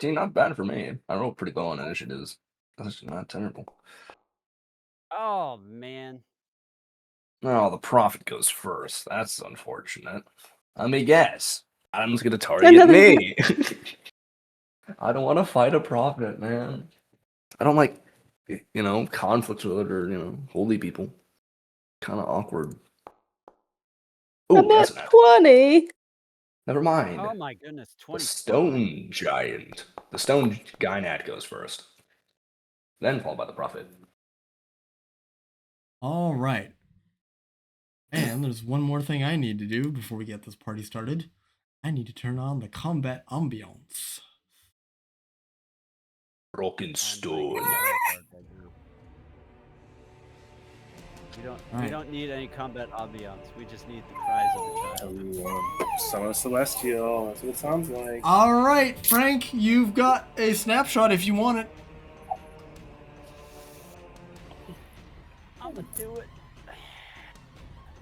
See, not bad for me. I rolled pretty low on initiatives. That's not terrible. Oh man. Oh, the prophet goes first. That's unfortunate. Let me guess. Adam's gonna target me. I don't want to fight a prophet, man. I don't like, conflicts with other, holy people. Kind of awkward. Oh, I'm that's at an apple. 20. Never mind. Oh my goodness, The 25. stone giant. The stone Gynad goes first. Then followed by the prophet. All right. And there's one more thing I need to do before we get this party started. I need to turn on the combat ambiance. Broken I'm stone. bringing it real hard right now. We Alright. don't need any combat ambiance. We just need the cries of the child. Summon a celestial. That's what it sounds like. All right, Frank, you've got a snapshot if you want it. I'm gonna do it.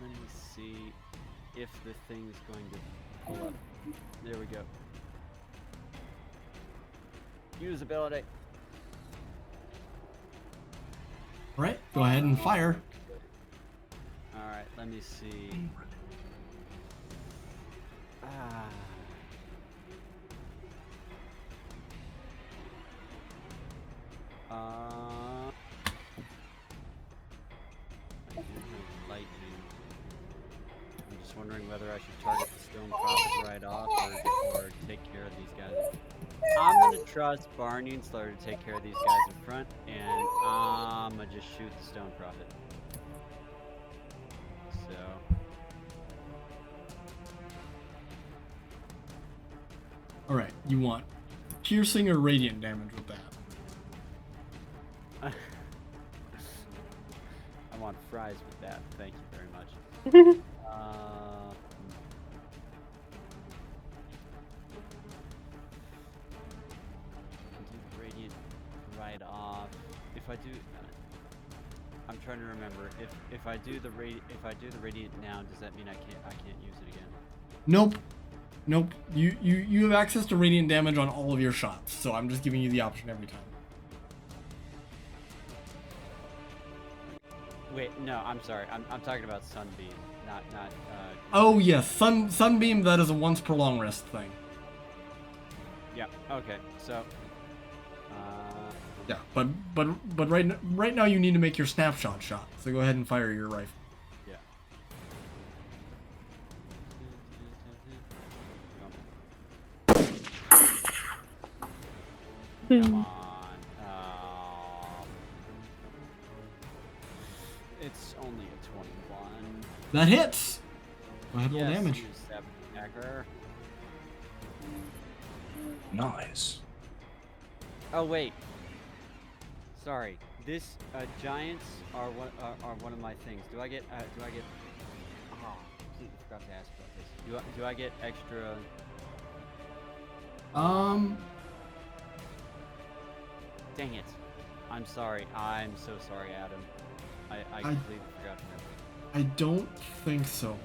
Let me see if the thing's going to pull up. There we go. Usability. All right, go ahead and fire. Alright, let me see. Ah. I do have lightning. I'm just wondering whether I should target the stone prophet right off or take care of these guys. I'm gonna trust Barney and Slaughter to take care of these guys in front, and I'm gonna just shoot the stone prophet. So. All right, you want piercing or radiant damage with that? I want fries with that. Thank you very much. Do the radiant right off. If I do, I'm trying to remember. If I do the radiant now, does that mean I can't use it again? Nope. Nope. You have access to radiant damage on all of your shots, so I'm just giving you the option every time. Wait, no, I'm sorry. I'm talking about sunbeam, not. Oh yes, sunbeam. That is a once per long rest thing. Yeah. Okay. So. Yeah, but right now you need to make your snapshot shot. So go ahead and fire your rifle. Yeah. Come on. It's only a 21. That hits. Go ahead, roll Yes, damage. you saboteur. Nice. Oh wait. Sorry. This giants are one of my things. Do I get? Oh, completely forgot to ask about this. Do I get extra? Dang it. I'm sorry. I'm so sorry, Adam. I completely forgot about that. I don't think so.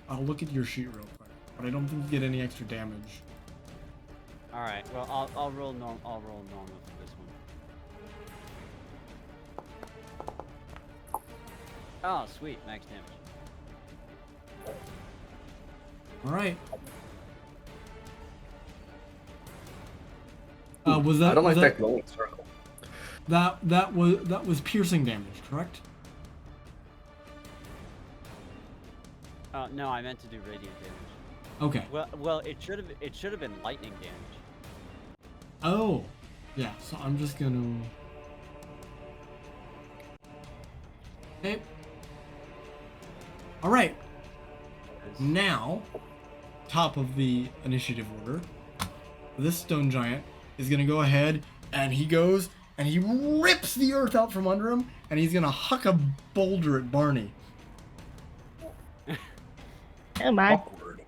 I'll look at your sheet real quick, but I don't think you get any extra damage. All right. Well, I'll roll normal for this one. Oh, sweet. Max damage. All right. Was that? I don't like was that glowing circle. That was piercing damage, correct? No, I meant to do radiant damage. Okay. Well, it should have been lightning damage. Oh, yeah. So I'm just gonna. Okay. All right. Now, top of the initiative order, this stone giant is gonna go ahead and he goes and he rips the earth out from under him and he's gonna huck a boulder at Barney. Oh my. Awkward.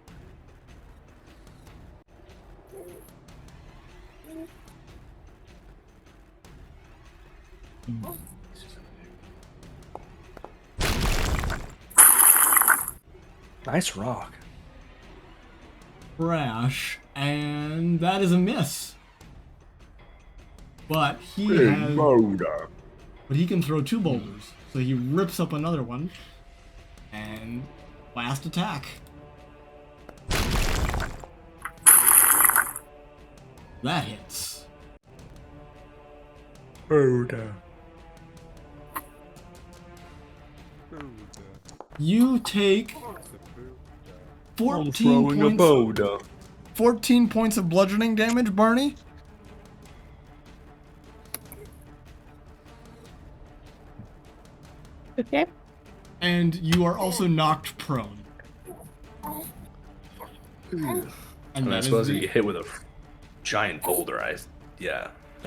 Nice rock. Crash, and that is a miss. But he can throw two boulders, so he rips up another one. And last attack. That hits. You take 14 points of bludgeoning damage, Barney. Okay. And you are also knocked prone. And And I that is suppose if you the, get hit with a giant boulder, I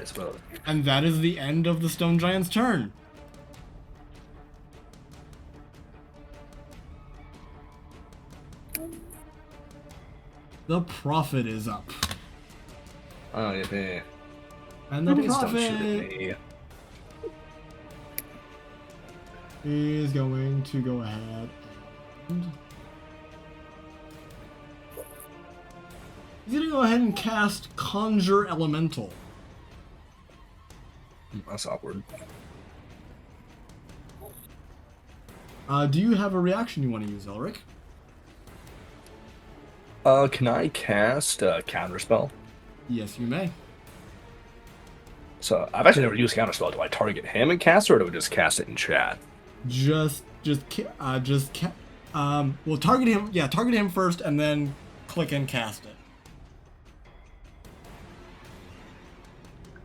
suppose. and that is the end of the stone giant's turn. The prophet is up. Oh, yeah. And the Please don't shoot prophet at me. is going to go ahead and... He's going to go ahead and cast Conjure Elemental. That's awkward. Do you have a reaction you want to use, Elerich? Can I cast a counterspell? Yes, you may. So I've actually never used counterspell. Do I target him and cast it, or do we just cast it in chat? Well, target him. Yeah, target him first, and then click and cast it.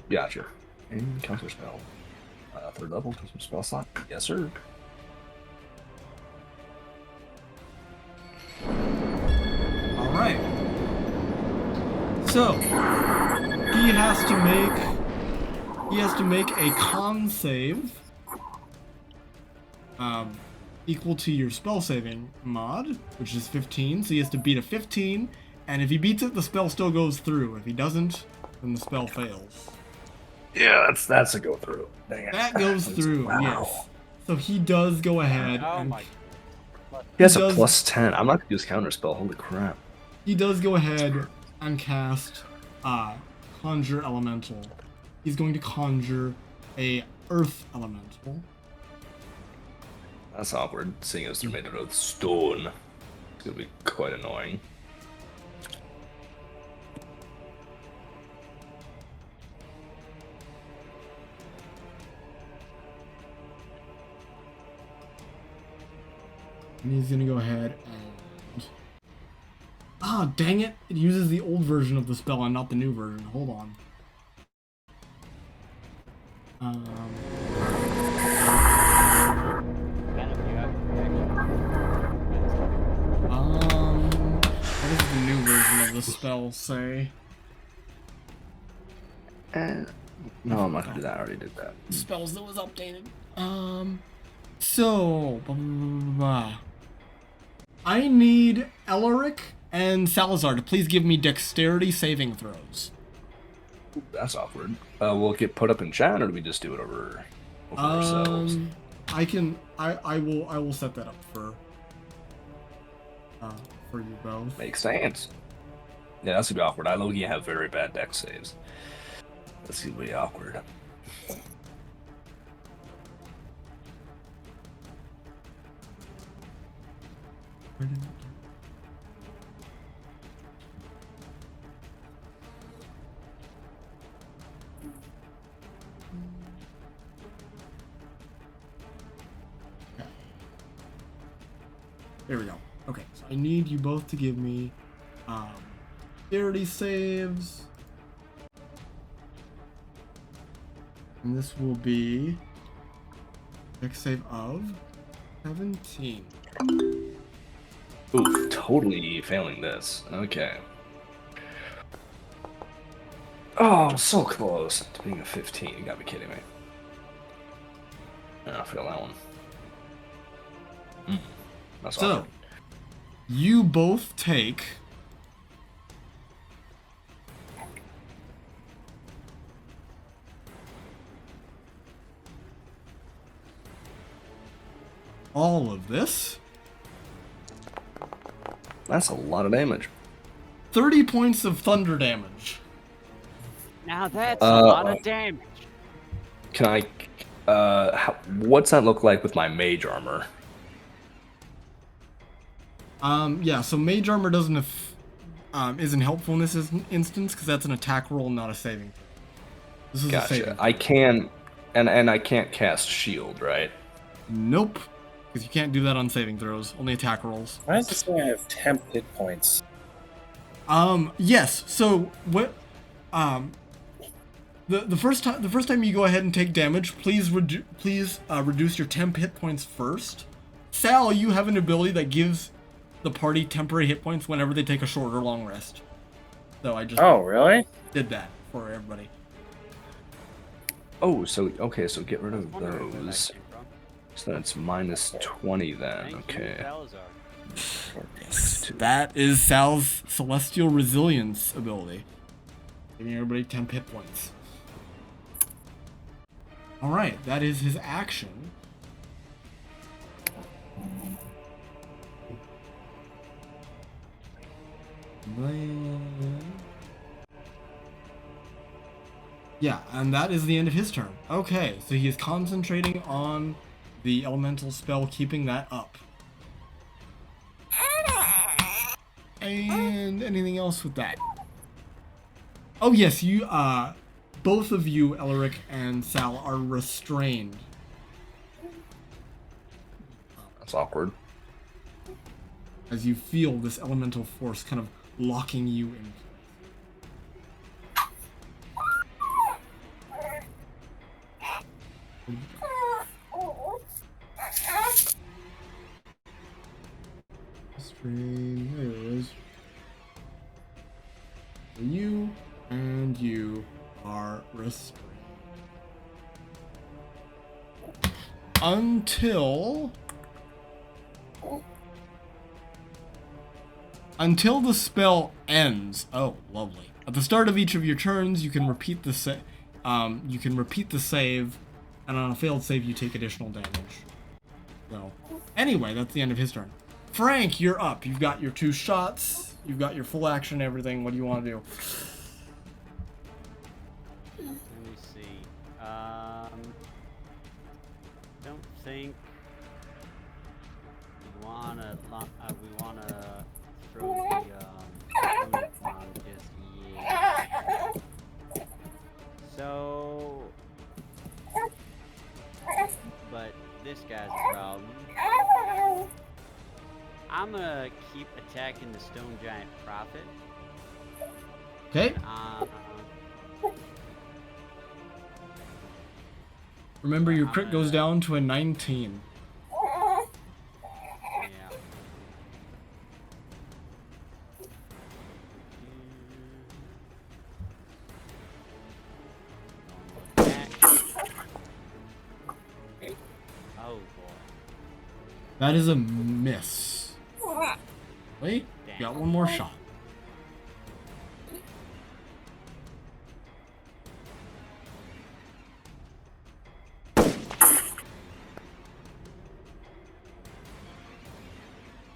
Gotcha. And counterspell. Third level, custom spell slot. Yes, sir. All right. So he has to make a con save, equal to your spell saving mod, which is 15. So he has to beat a 15, and if he beats it, the spell still goes through. If he doesn't, then the spell fails. Yeah, that's a go through. Dang it. That goes through. Yes. So he does go ahead. Oh and my. He has does- a plus 10. I'm not gonna use counterspell. Holy crap. He does go ahead and cast Conjure Elemental. He's going to conjure a Earth Elemental. That's awkward, seeing as they're made out of stone. It's gonna be quite annoying. And he's going to go ahead and... Ah, dang it! It uses the old version of the spell and not the new version. Hold on. What does the new version of the spell say? No, I'm not gonna do that. I already did that. Spells that was updated. So... blah, blah, blah, blah. I need Elerich and Salazar to please give me dexterity saving throws. That's awkward. Will it get put up in chat, or do we just do it over ourselves? I will set that up for you both. Makes sense. Yeah, that's gonna be awkward. I low-key have very bad dex saves. That's gonna be awkward. There we go. Okay, so I need you both to give me dexterity saves. And this will be dex save of 17. Ooh, totally failing this. Okay. Oh, so close to being a 15. You gotta be kidding me. I failed that one. That's So, awkward. you both take all of this. That's a lot of damage. 30 points of thunder damage. Now that's a lot of damage. Can I... what's that look like with my mage armor? Yeah, so mage armor isn't helpful in this instance because that's an attack roll, not a saving. This is a saving. Gotcha. I can And I can't cast shield, right? Nope. Because you can't do that on saving throws, only attack rolls. Why does it say I have temp hit points? Yes. So what? The first time you go ahead and take damage, please reduce your temp hit points first. Sal, you have an ability that gives the party temporary hit points whenever they take a short or long rest. So I just Oh, really? did that for everybody. Oh, so okay, so get rid of Wondering where that those. came from. So that's minus 20 then. Thank you, Okay. Salazar. That is Sal's Celestial Resilience ability. Giving everybody 10 hit points. Alright, that is his action. Yeah, and that is the end of his turn. Okay, so he is concentrating on the elemental spell, keeping that up. And anything else with that? Oh yes, you both of you, Elerich and Sal, are restrained. That's awkward. As you feel this elemental force kind of locking you in. Restrain, there it is. You and you are restrained. Until the spell ends. Oh, lovely. At the start of each of your turns, you can repeat the save, and on a failed save, you take additional damage. So, anyway, that's the end of his turn. Frank, you're up. You've got your 2 shots. You've got your full action, everything. What do you want to do? Let me see. Don't think we wanna throw the limit on just yet. So, but this guy's a problem. I'm gonna keep attacking the Stone Giant Prophet. Okay. Remember, your crit goes down to a 19. Yeah. Oh boy. That is a miss. Wait, you got one more shot.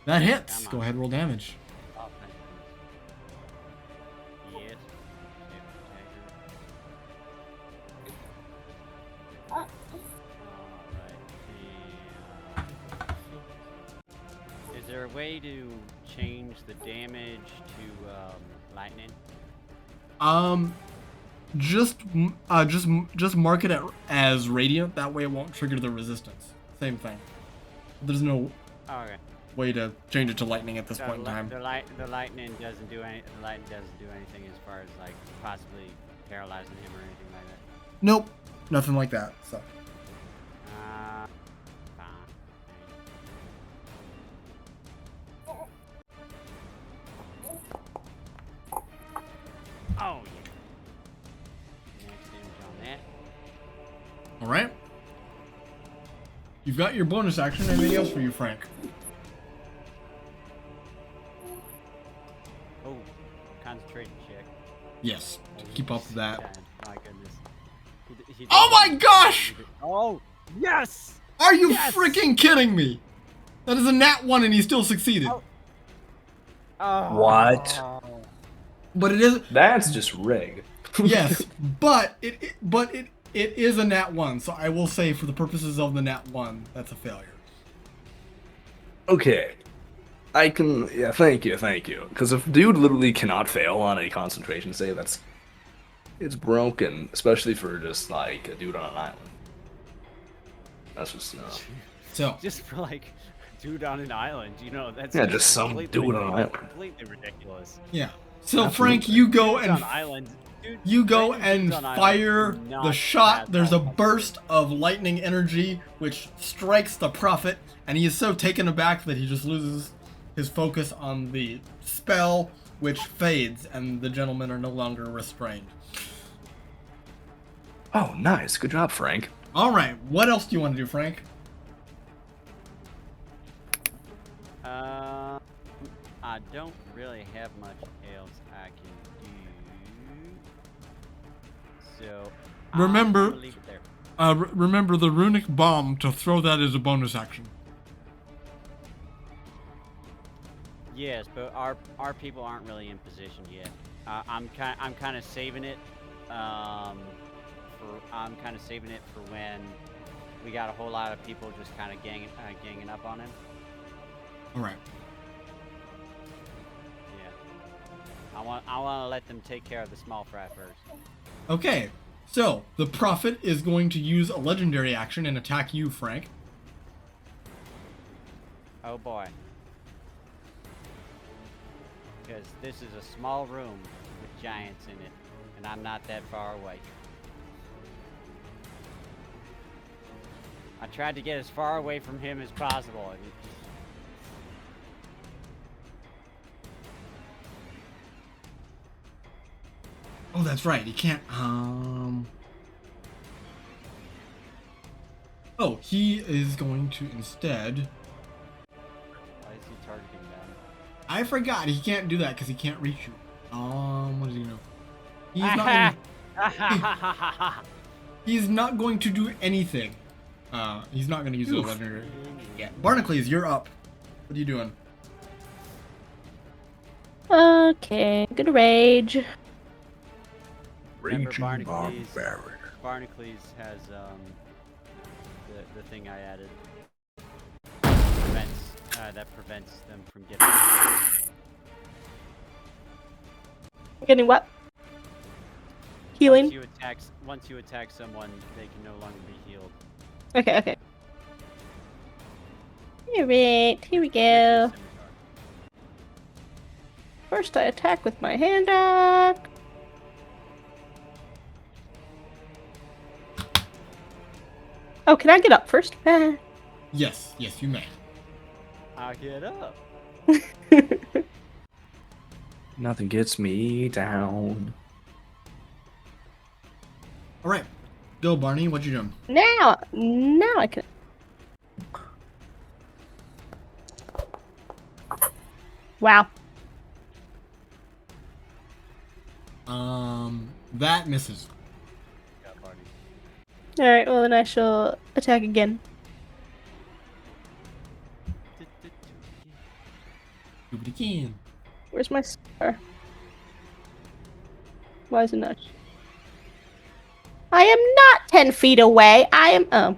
That hits. Go ahead, roll damage. Oh, thank goodness. Yes. Alright. Is there a way to change the damage to lightning? Just mark it as radiant. That way, it won't trigger the resistance. Same thing. There's no Okay. way to change it to lightning at this So point in time. the lightning doesn't do anything as far as like possibly paralyzing him or anything like that. Nope, nothing like that. So. Fine. Oh yeah. Next damage on that. All right. You've got your bonus action. Anything else for you, Frank? Oh, concentration check. Yes. Keep up with that. My goodness. He Oh my gosh! Oh yes! Are you Yes! freaking kidding me? That is a nat 1 and he still succeeded. Oh. Oh. What? But it is That's just rig. yes, but it is a nat 1, so I will say for the purposes of the nat 1, that's a failure. Okay. I can, yeah, thank you. Because if dude literally cannot fail on a concentration save, it's broken, especially for just like a dude on an island. That's what's up. So, Just for like, dude on an island, that's Yeah, just some completely- dude on an island. Completely ridiculous. yeah. So, Absolutely. Frank, you go Dudes and on islands. you go random and dudes on islands fire do the not shot. have There's a health burst of lightning energy which strikes the prophet, and he is so taken aback that he just loses his focus on the spell, which fades, and the gentlemen are no longer restrained. Oh, nice. Good job, Frank. All right, what else do you want to do, Frank? I don't really have much else I can do. So Remember- I'm gonna leave it there. Remember the runic bomb, to throw that as a bonus action. Yes, but our people aren't really in position yet. I'm kind of saving it. I'm kind of saving it for when we got a whole lot of people just kind of ganging up on him. All right. Yeah. I want to let them take care of the small fry first. Okay, so the prophet is going to use a legendary action and attack you, Frank. Oh boy. Because this is a small room with giants in it, and I'm not that far away. I tried to get as far away from him as possible. And Oh, that's right. He can't. Oh, he is going to instead. why is he targeting them? I forgot. He can't do that because he can't reach you. What does he know? He's not. He's not going to do anything. He's not going to use the legendary. Yeah, Barnacles, you're up. What are you doing? Okay, gonna rage. Remember Raging Barnacles? Barbarian. Barnacles has the thing I added that prevents them from getting. Getting what? Healing? Once you attack someone, they can no longer be healed. Okay. Alright, here we With go. your scimitar. First I attack with my hand axe. Oh, can I get up first? Yes, you may. I'll get up. Nothing gets me down. All right, go, Barney. What you doing? Now I can. Wow. That misses. Got Barney. Alright, well then I shall attack again. Do it again. Where's my star? Why is it not? I am not 10 feet away. I am. Oh.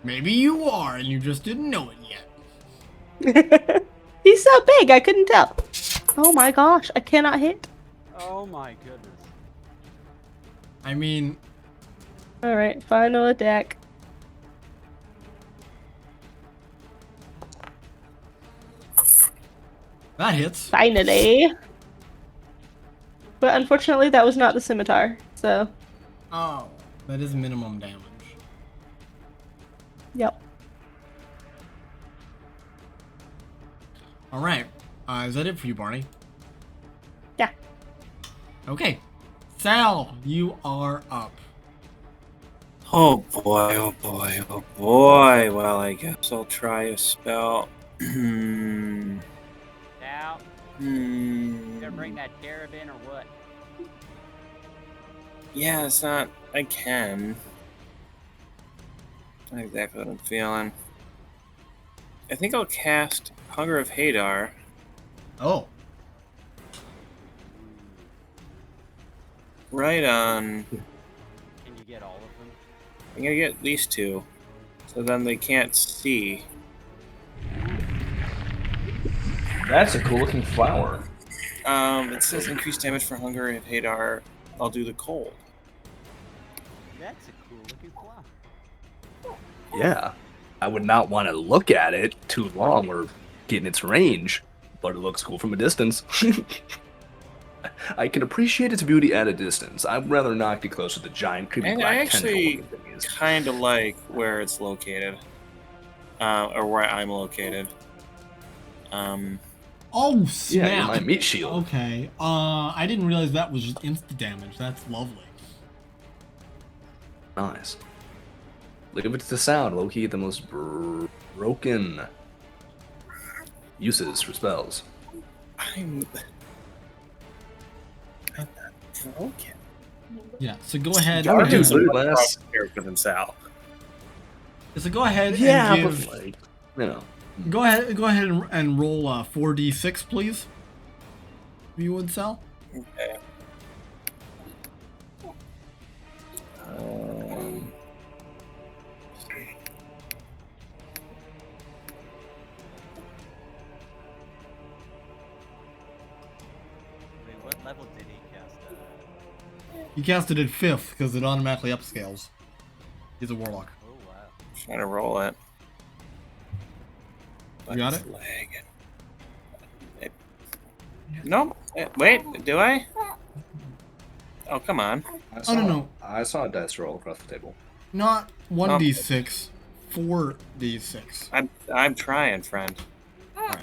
Maybe you are, and you just didn't know it yet. He's so big, I couldn't tell. Oh my gosh, I cannot hit. Oh my goodness. I mean, Alright, final attack. that hits. Finally. But unfortunately, that was not the scimitar, so. Oh, that is minimum damage. Yep. All right. Is that it for you, Barney? Yeah. Okay. Sal, you are up. Oh boy, oh boy, oh boy. Well, I guess I'll try a spell. Now, you gonna bring that cherub in or what? Yeah, it's not. I can. Not exactly what I'm feeling. I think I'll cast Hunger of Hadar. Oh. Right on. Can you get all of them? I'm gonna get these two. So then they can't see. That's a cool looking flower. It says increased damage for Hunger of Hadar I'll do the cold. That's a cool looking fly. Yeah. I would not want to look at it too long or get in its range, but it looks cool from a distance. I can appreciate its beauty at a distance. I'd rather not get close to the giant creepy And black I actually tentacle thing is. kind of like where it's located, or where I'm located. Oh, Yeah, snap. you're my meat shield. Okay. I didn't realize that was just insta damage. That's lovely. Nice. Look at the sound. Low-key the most broken uses for spells. I'm not broken. Yeah. So go ahead. Our and- dude's Much literally less. stronger character than Sal. So go ahead Yeah, and but give. like, you know. Go ahead and roll 4d6, please. If you would, Sal. Okay. Wait, what level did he cast that? You cast it at 5th because it automatically upscales. He's a warlock. Oh wow. Trying to roll it. You got It's it? lagging. Nope. Wait, do I? Oh, come on. Oh, no. I saw a dice roll across the table. Not 1d6, 4d6. I'm trying, friend. Alright.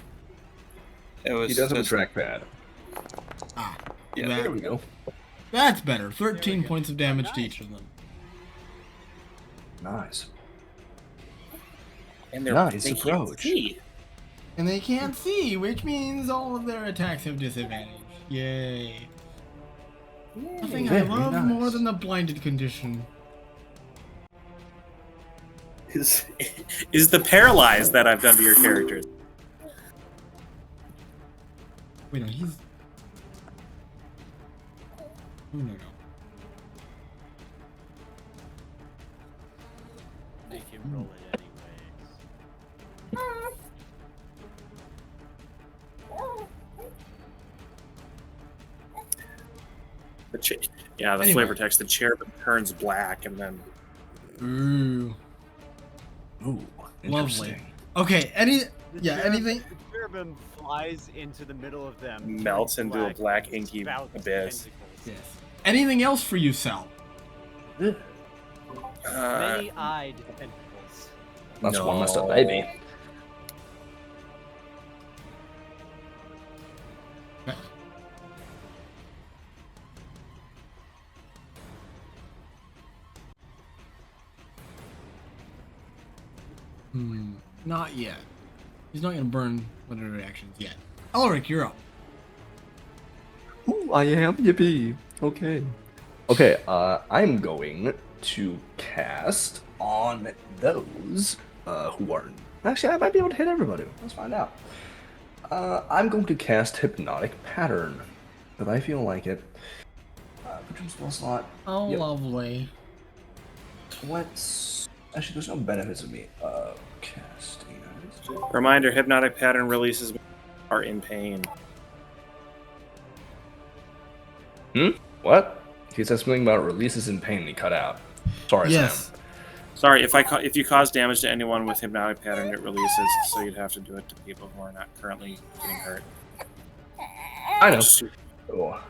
It was He does have a just- trackpad. Ah. Yeah, that- There we go. That's better. 13 go. points of damage to Nice. each of them. Nice. And Nice they can't approach. see. And they can't see, which means all of their attacks have disadvantage. Yay. Nothing I Very love nice. more than the blinded condition. Is the paralyzed that I've done to your characters? Wait, no, he's. Oh, no. Make him roll it anyways. Yeah, the Anyway. flavor text. The cherub turns black, and then Ooh. Ooh, Lovely. interesting. Okay, anything. The cherubim flies into the middle of them, Melts turns into a black and inky spouts abyss. tentacles. Yes. Anything else for you, Sal? Many-eyed tentacles. That's No. one messed up baby. Not yet. He's not gonna burn whatever reactions yet. Elerich, you're up. Ooh, I am. Yippee. Okay. Okay, I'm going to cast on those who are... Actually, I might be able to hit everybody. Let's find out. I'm going to cast Hypnotic Pattern, but I feel like it. Put spell slot. Oh, Yep. lovely. Let's... Actually, there's no benefits of me casting. reminder: hypnotic pattern releases are in pain. What? He said something about releases in pain and he cut out. Sorry, Yes. Sam. Sorry, if you cause damage to anyone with hypnotic pattern, it releases. So you'd have to do it to people who are not currently getting hurt. I know. Oh,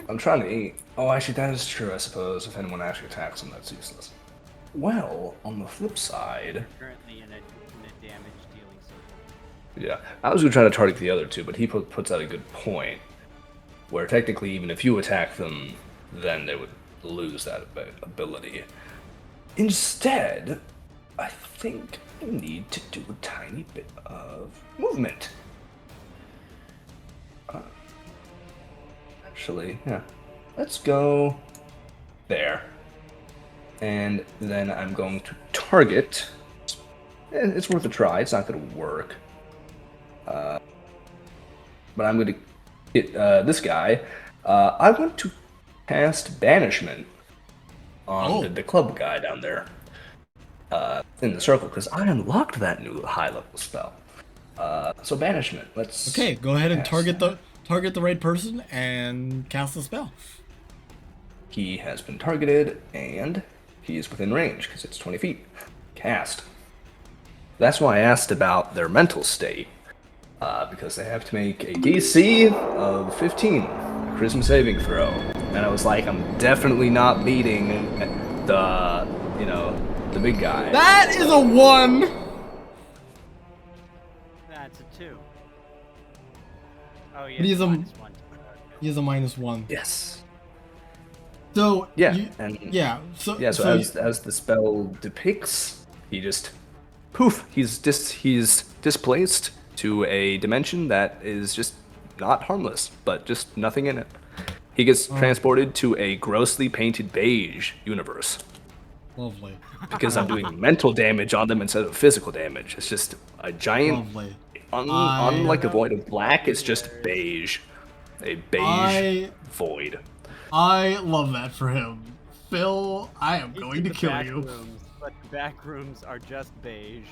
I'm trying to eat. Oh, actually, that is true, I suppose. If anyone actually attacks him, that's useless. Well, on the flip side... Currently in a damage dealing circle. Yeah, I was going to try to target the other two, but he puts out a good point. Where technically, even if you attack them, then they would lose that ability. Instead, I think I need to do a tiny bit of movement. Actually, yeah. Let's go there. And then I'm going to target. It's worth a try. It's not going to work. But I'm going to hit this guy. I want to cast Banishment on the club guy down there in the circle, because I unlocked that new high-level spell. So Banishment. Let's... Okay, go ahead and cast target the right person and cast the spell. He has been targeted, and he is within range, because it's 20 feet. Cast. That's why I asked about their mental state, because they have to make a DC of 15, charisma saving throw. And I was like, I'm definitely not beating the, the big guy. That is a 1. That's a 2. Oh, But he's a- -1. He is a -1. Yes. So Yeah, So as the spell depicts, he just poof. He's displaced to a dimension that is just not harmless, but just nothing in it. He gets transported to a grossly painted beige universe lovely, because I'm doing mental damage on them instead of physical damage. It's just a giant, lovely. unlike a void of black, it's just beige, a beige void. I love that for him. Phil, I am He's going in to the kill back you. Rooms, but the back rooms are just beige.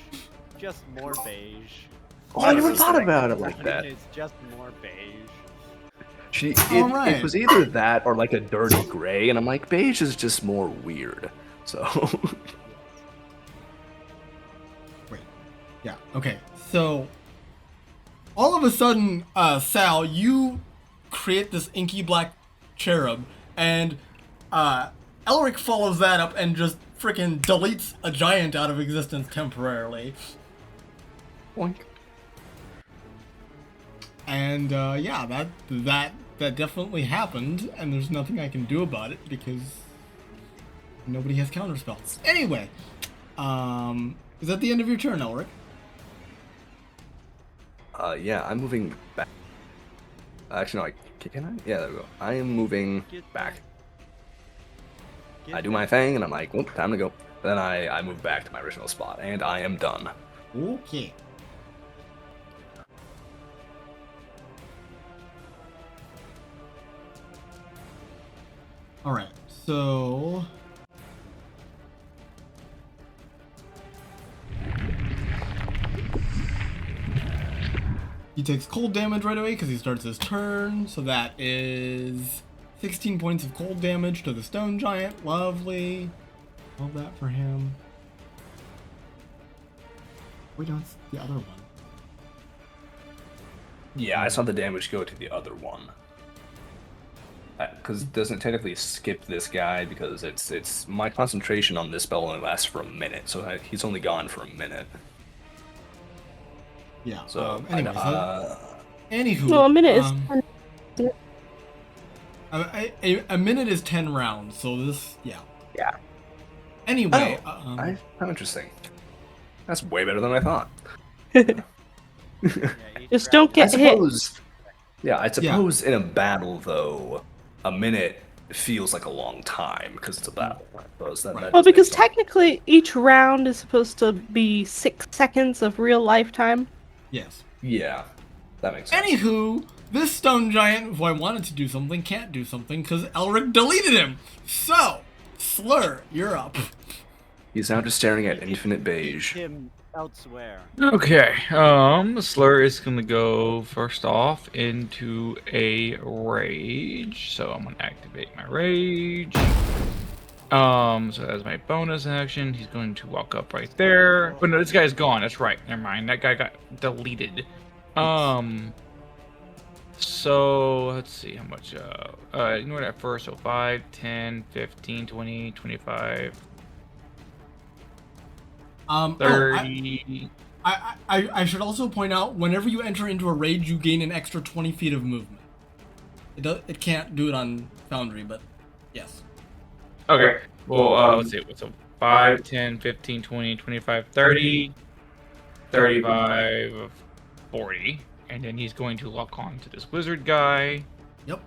Just more beige. Oh, I never thought about it like that. It's just more beige. It was either that or like a dirty gray, and I'm like, beige is just more weird. So Wait. Yeah. Okay. So all of a sudden, Sal, you create this inky black cherub, and Elerich follows that up and just freaking deletes a giant out of existence temporarily. Boink. And yeah, that definitely happened, and there's nothing I can do about it because nobody has counterspells. Anyway, is that the end of your turn, Elerich? Yeah, I'm moving back. Actually, no, can I? Yeah, there we go. I am moving back. I do my thing, and I'm like, whoop, time to go. Then I move back to my original spot, and I am done. Okay. Alright, so... He takes cold damage right away because he starts his turn, so that is 16 points of cold damage to the stone giant. Lovely. Love that for him. Wait, no, it's the other one. Yeah, I saw the damage go to the other one. Because it doesn't technically skip this guy because it's my concentration on this spell only lasts for a minute, so he's only gone for a minute. Yeah. So Anyways, anywho. Well, a minute is 10. A minute is 10 rounds, so this, yeah. Yeah. Anyway, How interesting. That's way better than I thought. Just don't get hit. I suppose in a battle though, a minute feels like a long time because it's a battle. I suppose that Right. Well, does make because sense. technically each round is supposed to be 6 seconds of real lifetime. yes. Yeah, that makes sense. Anywho, this stone giant, who I wanted to do something, can't do something because Elerich deleted him. So, Slur, you're up. He's now just staring at infinite beige. Him elsewhere. Okay, Slur is gonna go first off into a rage, so I'm gonna activate my rage. So as my bonus action, he's going to walk up right there. But no, this guy's gone. That's right. Never mind. That guy got deleted. So let's see how much. Ignore that first. So 5, 10, 15, 20, 25, 30. I should also point out, whenever you enter into a rage, you gain an extra 20 feet of movement. It can't do it on Foundry, but yes. Okay. Well, let's see. So 5, 10, 15, 20, 25, 30, 35, 40. And then he's going to lock on to this wizard guy. Yep.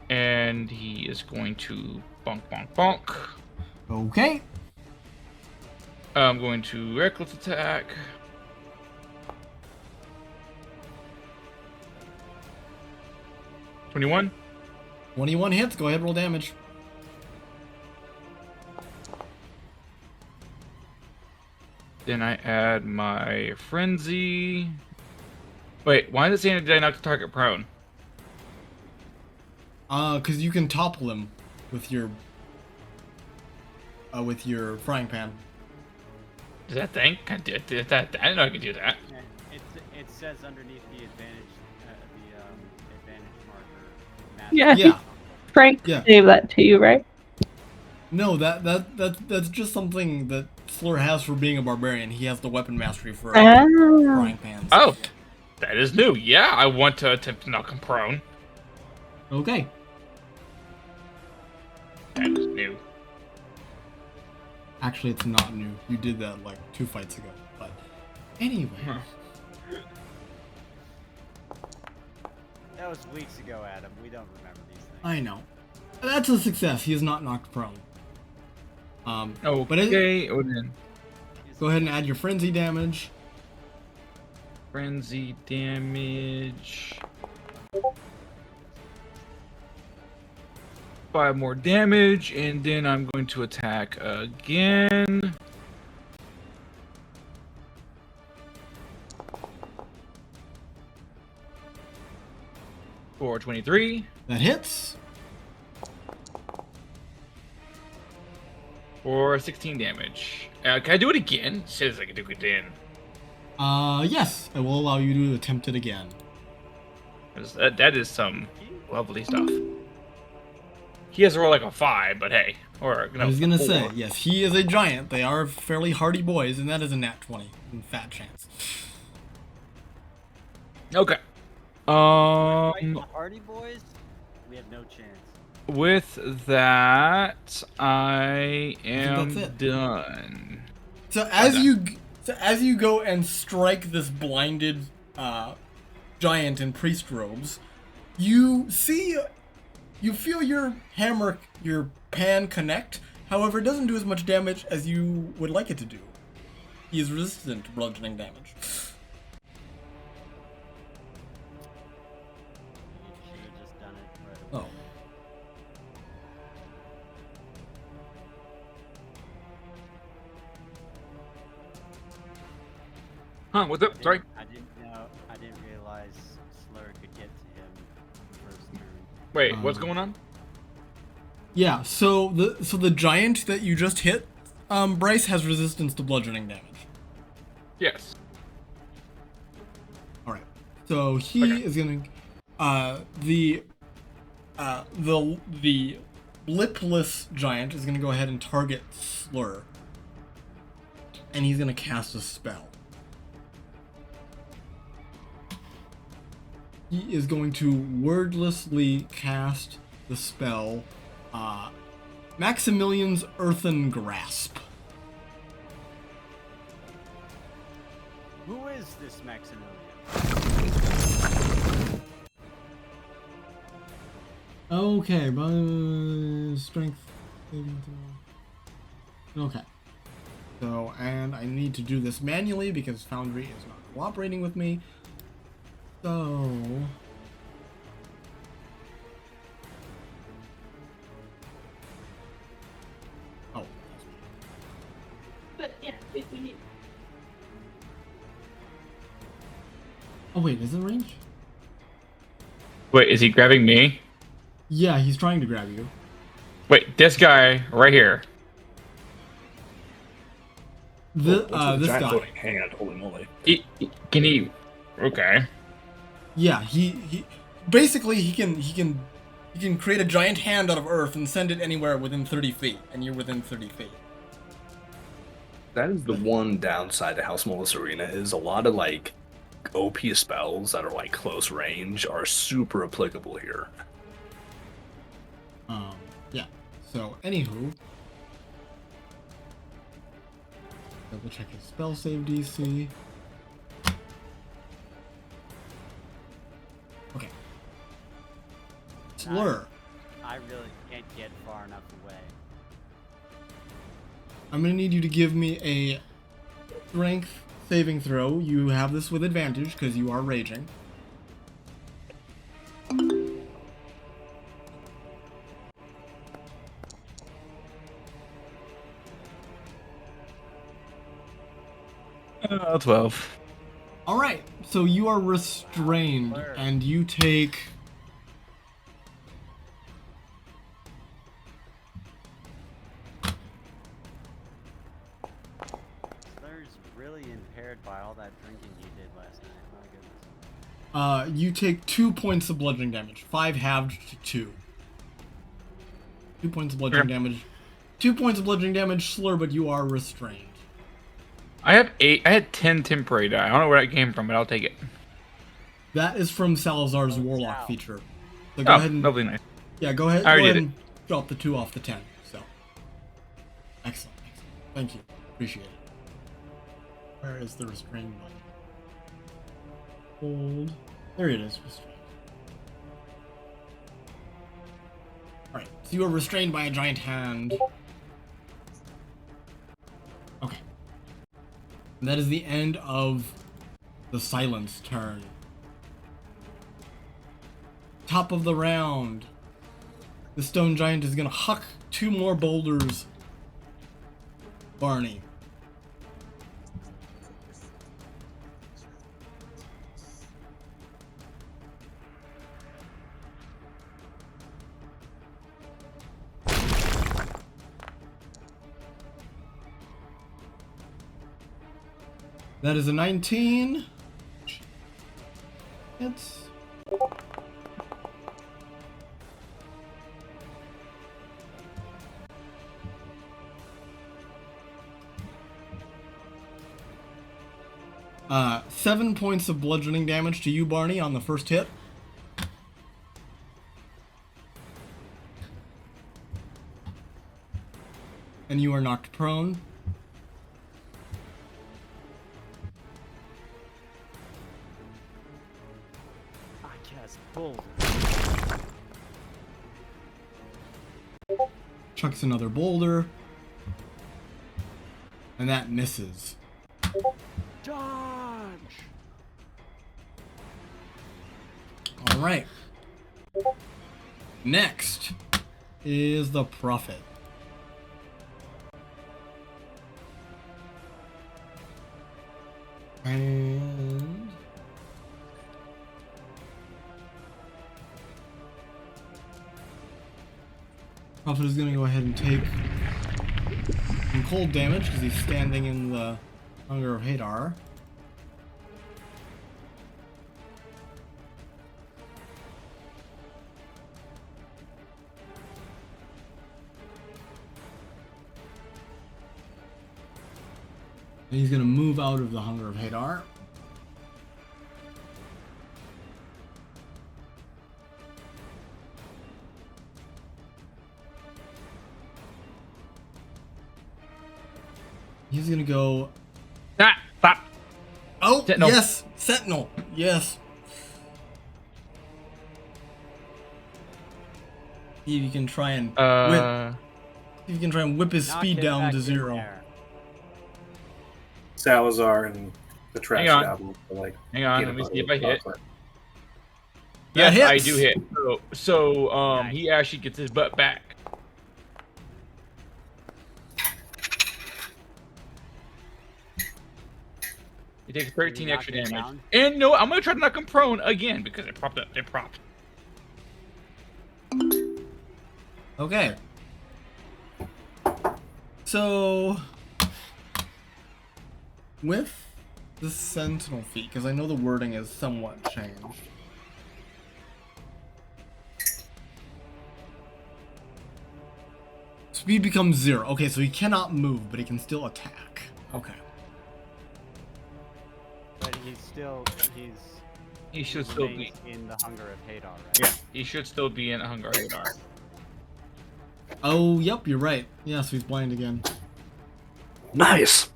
And he is going to bonk, bonk, bonk. Okay. I'm going to reckless attack. $21. 21 hits. Go ahead, roll damage. Then I add my frenzy. Wait, why is it saying did I knock the target prone? Because you can topple him. with your frying pan. Does that thing? I did that. I didn't know I could do that. It says underneath the advantage marker. Yeah. Yeah. Frank Yeah. gave that to you, right? No, that's just something that Slur has for being a barbarian. He has the weapon mastery for Oh. frying pans. Oh, that is new. Yeah, I want to attempt to knock him prone. Okay. That is new. Actually, it's not new. You did that like 2 fights ago. But anyway. Huh. That was weeks ago, Adam. We don't remember these things. I know. That's a success. He is not knocked prone. Oh, but okay. Odin. go ahead and add your frenzy damage. Frenzy damage. 5 more damage, and then I'm going to attack again. For 23. That hits. For 16 damage. Can I do it again? Says I can do it again. Yes, I will allow you to attempt it again. 'Cause that is some lovely stuff. He has to roll like a 5, but hey. Or, I was gonna 4. say, yes, he is a giant. They are fairly hardy boys, and that is a nat 20. Fat chance. Okay. Fighting the Hardy Boys? We have no chance. With that, I am that's it. done. So as you go and strike this blinded giant in priest robes, you feel your hammer, your pan connect. However, it doesn't do as much damage as you would like it to do. He is resistant to bludgeoning damage. Should have just done it right Oh. away. Huh, what's up? Sorry. I didn't realize Slur could get to him first turn. Wait, what's going on? Yeah, so the giant that you just hit, Bryce, has resistance to bludgeoning damage. Yes. Alright. So he Okay. is gonna the lipless giant is gonna go ahead and target Slur. And he's gonna cast a spell. He is going to wordlessly cast the spell Maximilian's Earthen Grasp. Who is this Maximilian? Okay, but strength. Okay. So, and I need to do this manually because Foundry is not cooperating with me. So. Oh. But yeah, if we need. Oh wait, is it range? Wait, is he grabbing me? Yeah, he's trying to grab you. Wait, this guy right here. This Giant guy. floating hand, holy moly. Can he? Okay. Yeah, he basically he can create a giant hand out of earth and send it anywhere within 30 feet, and you're within 30 feet. That is the one downside to how small this arena is. A lot of like OP spells that are like close range are super applicable here. Yeah. So, anywho, double check his spell save DC. Okay. Slur. I really can't get far enough away. I'm gonna need you to give me a strength saving throw. You have this with advantage because you are raging. Oh, 12. All right. So you are restrained, and you take You take 2 points of bludgeoning damage. 5 halved to 2. 2 points of bludgeoning damage. 2 points of bludgeoning damage, Slur, but you are restrained. I have 8. I had 10 temporary die. I don't know where that came from, but I'll take it. That is from Salazar's Warlock feature. So go ahead and lovely, nice. yeah, go ahead. I already Go ahead did and drop the 2 off the 10. So excellent. Thank you. Appreciate it. Where is the restrained button? Hold. There it is. Restrained. Alright, so you are restrained by a giant hand. Okay. And that is the end of the silence turn. Top of the round. The stone giant is gonna huck 2 more boulders. Barney. That is a 19. It's 7 points of bludgeoning damage to you, Barney, on the first hit. And you are knocked prone. I cast boulder. Chucks another boulder. And that misses. Dodge! Alright. Next is the Prophet. And Prophet is going to go ahead and take some cold damage because he's standing in the Hunger of Hadar. And he's going to move out of the Hunger of Hadar. He's going to go... Ah, stop. Oh, Sentinel. yes! Sentinel! Yes! See if you can try and whip. See if you can try and whip his Knock speed him down back to in 0. there. Salazar and the trash on. album. Like, Hang on, get let me above see if the I hit. chocolate. That Yes, I hits. do hit. So he actually gets his butt back. He takes 13 knock extra him damage. down? And no, I'm gonna try to knock him prone again because it propped up. It propped. Okay. So, with the Sentinel feat, because I know the wording is somewhat changed. Speed becomes 0. Okay, so he cannot move, but he can still attack. Okay. But he's He should still be. remains in the Hunger of Hadar, right? Yeah, he should still be in a Hunger Radar. Oh, yep, you're right. Yeah, so he's blind again. Nice.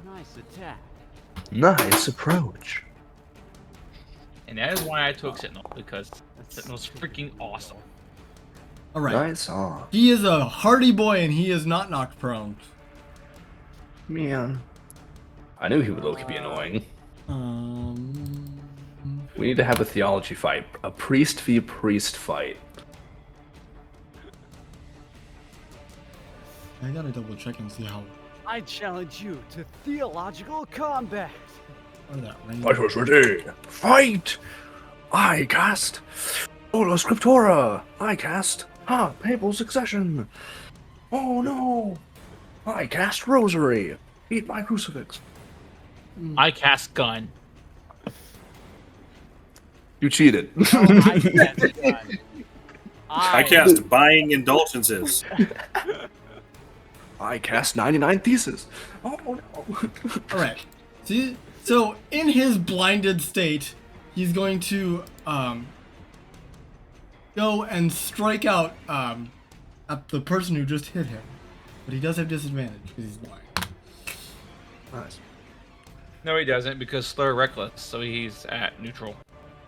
Nice attack. Nice approach. And that is why I took Sentinel, because Sentinel's freaking awesome. Alright. Nice on. He is a hardy boy and he is not knocked prone. Man. I knew he would low-key be annoying. We need to have a theology fight. A priest v priest fight. I gotta double check and see how I challenge you to theological combat. far that range. I was ready. Fight! I cast Sola Scriptura. I cast Papal Succession. Oh no! I cast Rosary. Eat my crucifix. I cast gun. You cheated. No, I cast gun. I cast buying indulgences. I cast 99 Thesis. Oh no. All right. See, so in his blinded state, he's going to go and strike out at the person who just hit him, but he does have disadvantage because he's blind. Nice. No, he doesn't because Slur reckless, so he's at neutral.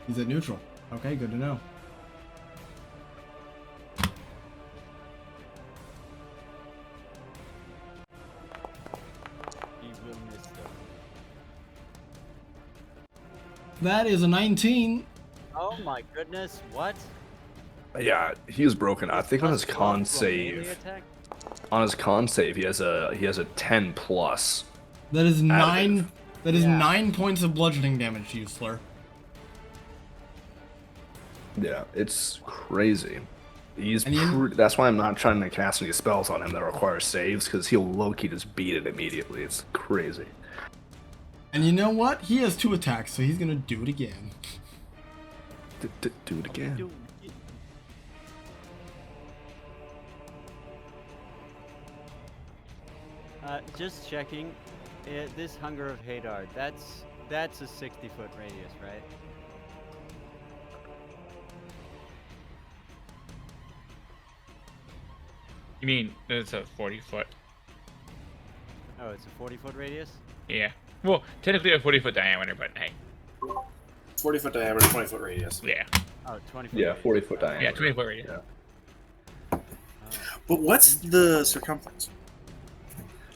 He's at neutral. Okay, good to know. He will miss them. That is a 19. Oh my goodness! What? Yeah, he is broken. I think on his Plus con 12 to a melee save. attack? On his con save, he has a 10 plus. That is 9. Additive. That is Yeah. 9 points of bludgeoning damage to you, Slur. Yeah, it's crazy. He's And that's why I'm not trying to cast any spells on him that require saves, because he'll low-key just beat it immediately. It's crazy. And you know what? He has 2 attacks, so he's gonna do it again. Do it again. Dude, just checking. This Hunger of Hadar, that's a 60-foot radius, right? You mean it's a 40-foot? Oh, it's a 40-foot radius? Yeah. Well, technically a 40-foot diameter, but hey. 40-foot diameter, 20-foot radius. Yeah. Oh, 20-foot Yeah, radius. 40-foot diameter. Yeah, 20-foot radius. Yeah. But what's the circumference?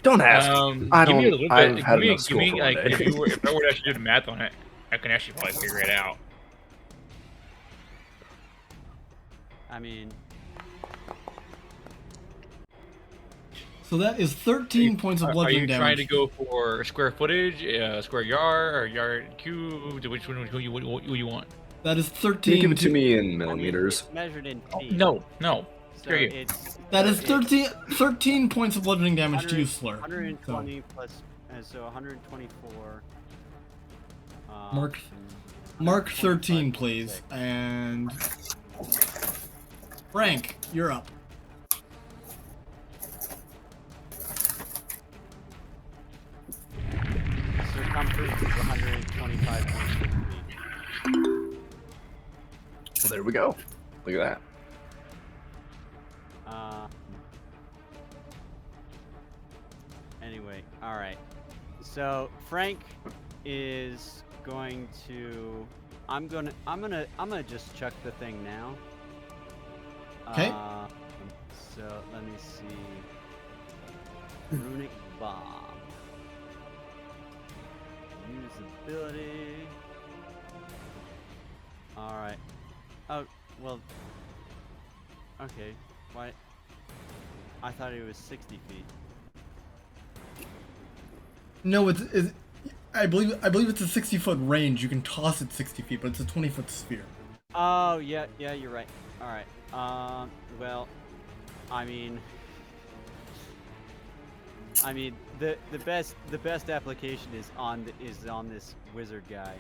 Don't ask. I give me a don't. little I've bit. had Give me, enough school for one like, day. if I were to actually do the math on it, I can actually probably figure it out. I mean, So that is 13 points of Are bludgeoning you damage. trying to go for square footage, square yard, or yard cube? Which one? Who you want? That is Can you 13. give it to me in I mean, millimeters? it's measured in feet. No. So Here you go. it's That is it's 13 points of bludgeoning damage to you, 100 Slur. 120 plus, so 124. Mark- and Mark 125 13, plus please. 6. And Frank, you're up. Circumference is 125.6 feet. Well, there we go. Look at that. Anyway, all right. So Frank is going to. I'm gonna just chuck the thing now. Okay. So let me see. Runic bomb. Usability. All right. Oh well. Okay. Why? I thought it was 60 feet. No, it's I believe it's a 60-foot range. You can toss it 60 feet, but it's a 20-foot sphere. Oh yeah, you're right. All right. Well, I mean, the best application is on this wizard guy,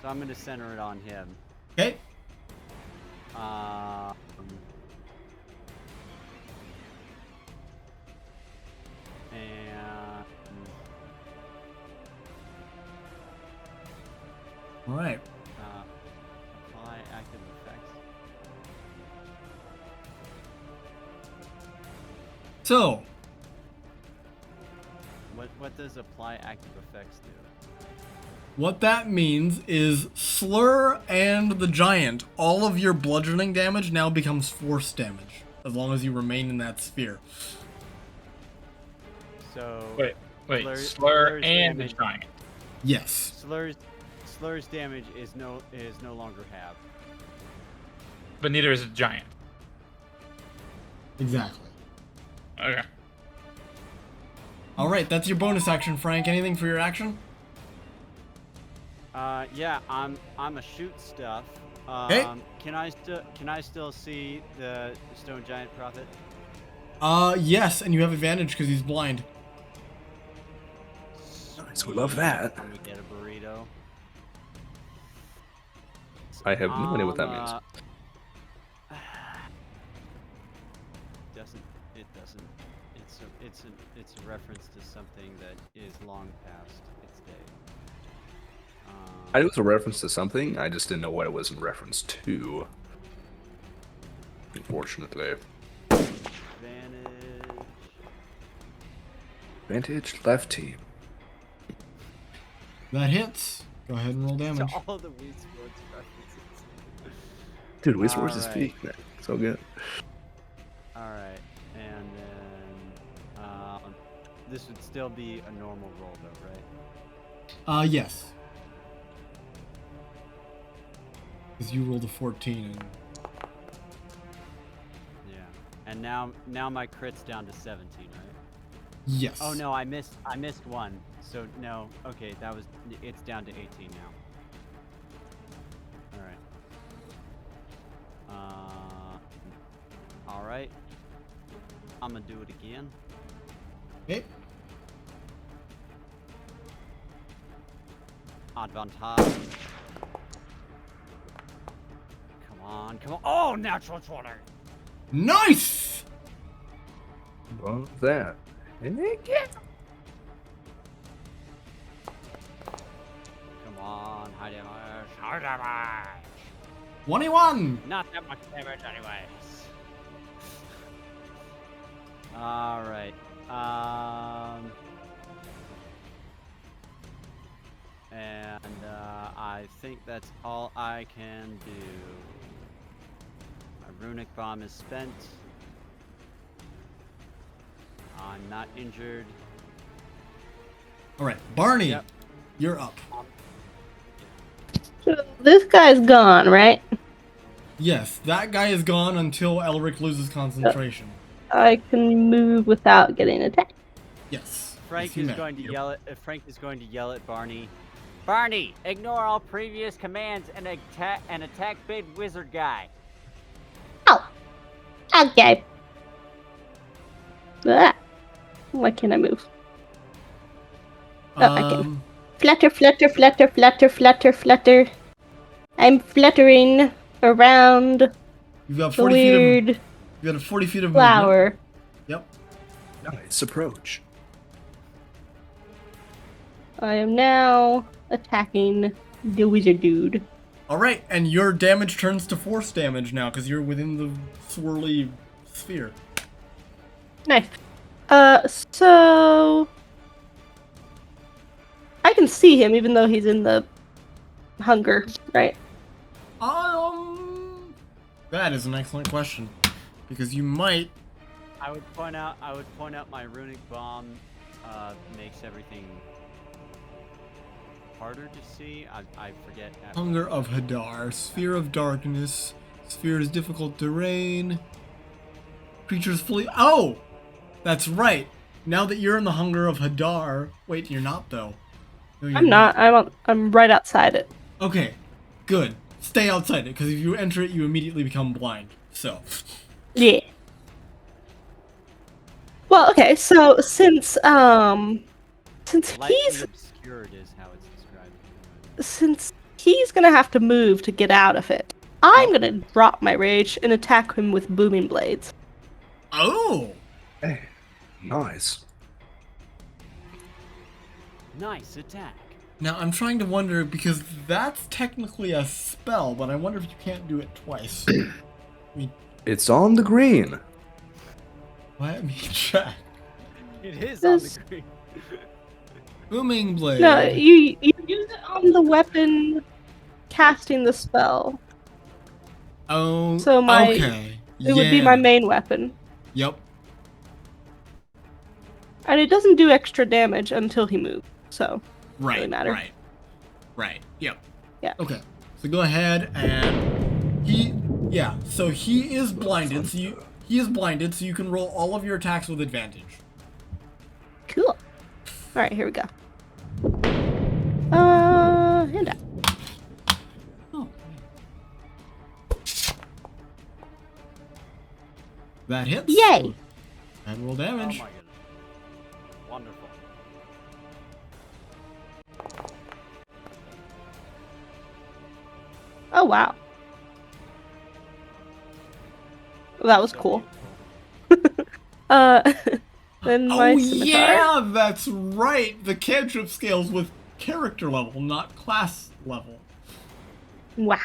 so I'm gonna center it on him. Okay. And All right. apply active effects. So, What does apply active effects do? what that means is Slur and the Giant, all of your bludgeoning damage now becomes force damage, as long as you remain in that sphere. So Wait. Slur's Slur and the damage- giant. Yes. Slur's damage is no longer halved. But neither is a giant. Exactly. Okay. All right, that's your bonus action, Frank. Anything for your action? Yeah, I'm a shoot stuff. Okay. Can I still see the stone giant prophet? Yes, and you have advantage because he's blind. Sweet. Nice, we love that. When we get a burrito. I have no idea what that means. Doesn't. It's a reference to something that is long past its day. I knew it was a reference to something. I just didn't know what it was in reference to. Unfortunately. Advantage left team. That hits. Go ahead and roll damage. To all the Wii Sports references. Dude, Wii Sports is Alright. peak, man. So good. Alright, and then this would still be a normal roll though, right? Yes. Because you rolled a 14 and Yeah. And now my crit's down to 17, right? yes. Oh no, I missed one. So no, okay, it's down to 18 now. Alright. I'm gonna do it again. Okay. Advantage. Come on. Oh, natural 20! Nice! Love that. Come on, high damage. 21! Not that much damage anyways. Alright. And I think that's all I can do. My runic bomb is spent. I'm not injured. Alright, Barney, Yep. you're up. So this guy's gone, right? Yes, that guy is gone until Elerich loses concentration. I can move without getting attacked. Yes. Frank yes, you is may. going to yell at Barney. Barney, ignore all previous commands and attack big wizard guy. Oh, okay. Ah. Why can't I move? Oh, I can. Flutter, flutter, flutter, flutter, flutter, flutter. I'm fluttering around You've got the 40 feet weird of you got 40 feet of movement. flower. Yep. Nice approach. I am now attacking the wizard dude. Alright, and your damage turns to force damage now because you're within the swirly sphere. Nice. So I can see him even though he's in the hunger, right? That is an excellent question. Because you might I would point out my runic bomb makes everything harder to see. I forget. Hunger of Hadar, Sphere of Darkness, Sphere is difficult terrain. Creatures fully Oh! That's right. Now that you're in the Hunger of Hadar. Wait, you're not though. No, you're I'm not. I'm right outside it. Okay. Good. Stay outside it, because if you enter it you immediately become blind. So Yeah. Well, okay, so since Lightly he's obscured is how it's described. since he's gonna have to move to get out of it, I'm gonna drop my rage and attack him with booming blades. Oh! Hey, nice. Nice attack. Now I'm trying to wonder, because that's technically a spell, but I wonder if you can't do it twice. It's on the green. Let me check. It is on the This- green. Booming blade. No, you use it on the weapon casting the spell. Oh, So my- okay. It would be my main weapon. Yep. And it doesn't do extra damage until he moves, so Right. really matter. Right. Right. Yep. Yeah. Okay. So go ahead and so he is blinded. He is blinded, so you can roll all of your attacks with advantage. Cool. Alright, here we go. Hand out. Oh. That hits. Yay! And roll Oh damage. my goodness. Wonderful. Oh wow. That was cool. Then my Oh scimitar. yeah, that's right. The cantrip scales with character level, not class level. Wow.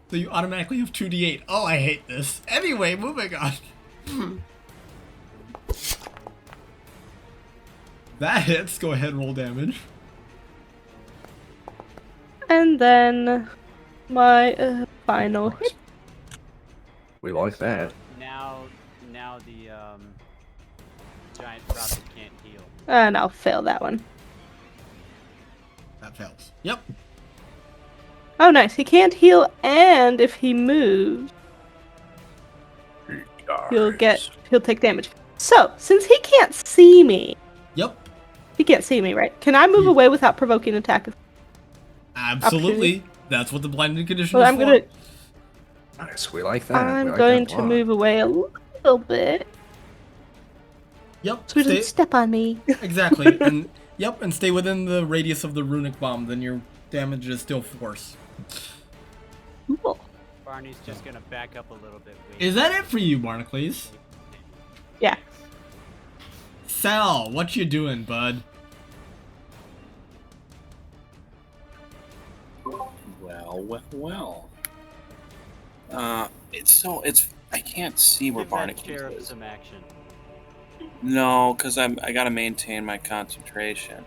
So you automatically have 2d8. Oh, I hate this. Anyway, moving on. That hits. Go ahead, roll damage. And then my final hit. We like that. Now the giant prophet can't heal. And I'll fail that one. That fails. Yep. Oh, nice. He can't heal, and if he moves, he'll take damage. So, since he can't see me, Yep. he can't see me, right? Can I move away without provoking attack? Absolutely. That's what the blinding condition Well, is I'm for. gonna. Nice. We like that. I'm We like going that a to lot. move away a little bit, Yep. so he doesn't step on me. Exactly. And yep, and stay within the radius of the runic bomb, then your damage is still force. Cool. Barney's just gonna back up a little bit. Wait. Is that it for you, Barnacles? Yeah. Sal, what you doing, bud? Well. It's I can't see where Give that Barnacles cherub is. some action. No, because I gotta maintain my concentration.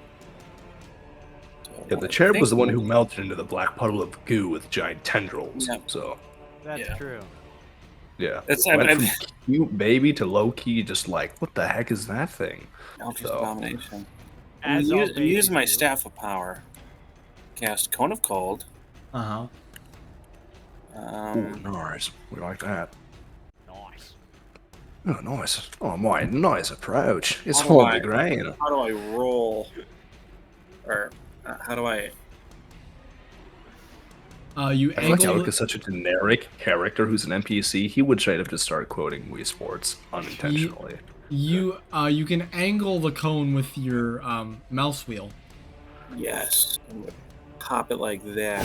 Yeah, the cherub was the one who melted into the black puddle of goo with giant tendrils. Yeah. So, That's Yeah. true. yeah. It's Went from cute baby to low key, just like, what the heck is that thing? Eldritch So- Abomination. As I'm all using my babies do. staff of power. Cast Cone of Cold. Uh-huh. Ooh, nice. We like that. Nice. Oh, nice. Oh, my nice approach. It's How do all I- the grain. How do I roll? Or how do I? You I feel like angle Alec is such a generic character who's an NPC. He would straight up just start quoting Wii Sports unintentionally. you can angle the cone with your mouse wheel. Yes. I'm gonna pop it like that.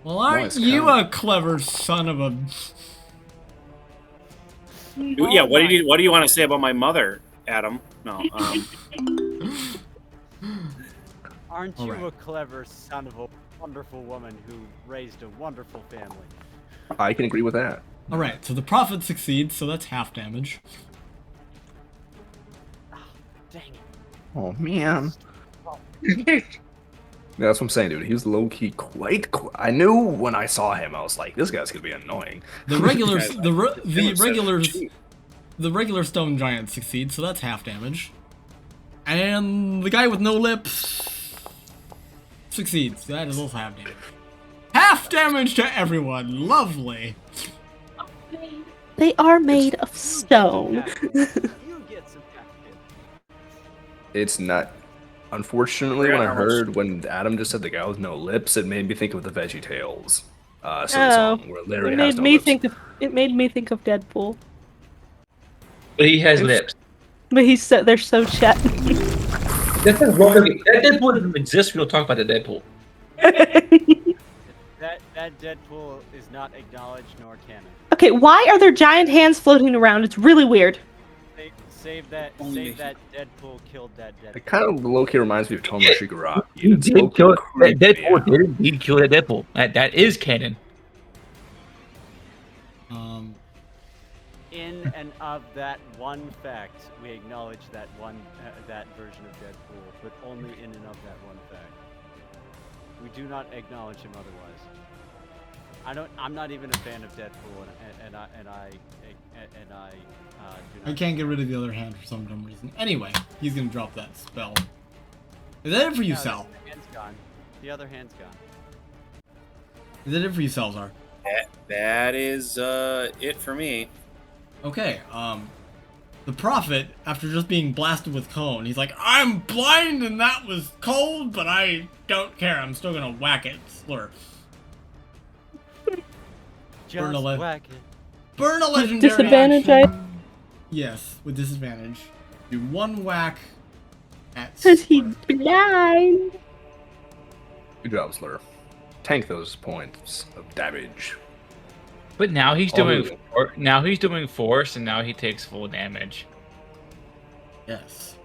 Well, aren't Nice you cone. a clever son of a... Yeah. What do you want to say about my mother, Adam? No. Aren't All you right. a clever son of a wonderful woman who raised a wonderful family? I can agree with that. All right, so the prophet succeeds, so that's half damage. Dang it. Oh, man. Yeah, that's what I'm saying, dude. He was low key quite. I knew when I saw him, I was like, this guy's gonna be annoying. The regular, Guys, the regular stone giant succeeds, so that's half damage. And the guy with no lips succeeds. That is also half damage. Half damage to everyone. Lovely. They are made of stone. You get some action. It's not. Unfortunately, when Yeah, I how much- heard when Adam just said the guy with no lips, it made me think of the Veggie Tales Oh, song where Larry It has made no me lips. think of. It made me think of Deadpool. But he has lips. But they're so chat. That Deadpool doesn't exist. We don't talk about the Deadpool. That Deadpool is not acknowledged nor canon. Okay, why are there giant hands floating around? It's really weird. Save that Deadpool killed that Deadpool. It kind of low key reminds me of Tomo Shigaraki. He It's did low-key kill that creepy, Deadpool. yeah. Did indeed kill that Deadpool. That is canon. In and of that one fact, we acknowledge that that version of Deadpool, but only in and of that one fact. We do not acknowledge him otherwise. I'm not even a fan of Deadpool, and I do not. I can't get rid of the other hand for some dumb reason. Anyway, he's gonna drop that spell. Is that it for you, No, Sal? the hand's gone. The other hand's gone. Is that it for you, Salzar? That is it for me. Okay, the prophet, after just being blasted with cone, he's like, I'm blind and that was cold, but I don't care. I'm still gonna whack it. Slurp. Just a le- whack it. Burn a legendary Disadvantage, action. Yes, with disadvantage. Do one whack at Cause he's Slurp. blind. Good job, Slur. Tank those points of damage. But now he's Oh, doing now he's doing force, and now he takes full damage. Yes.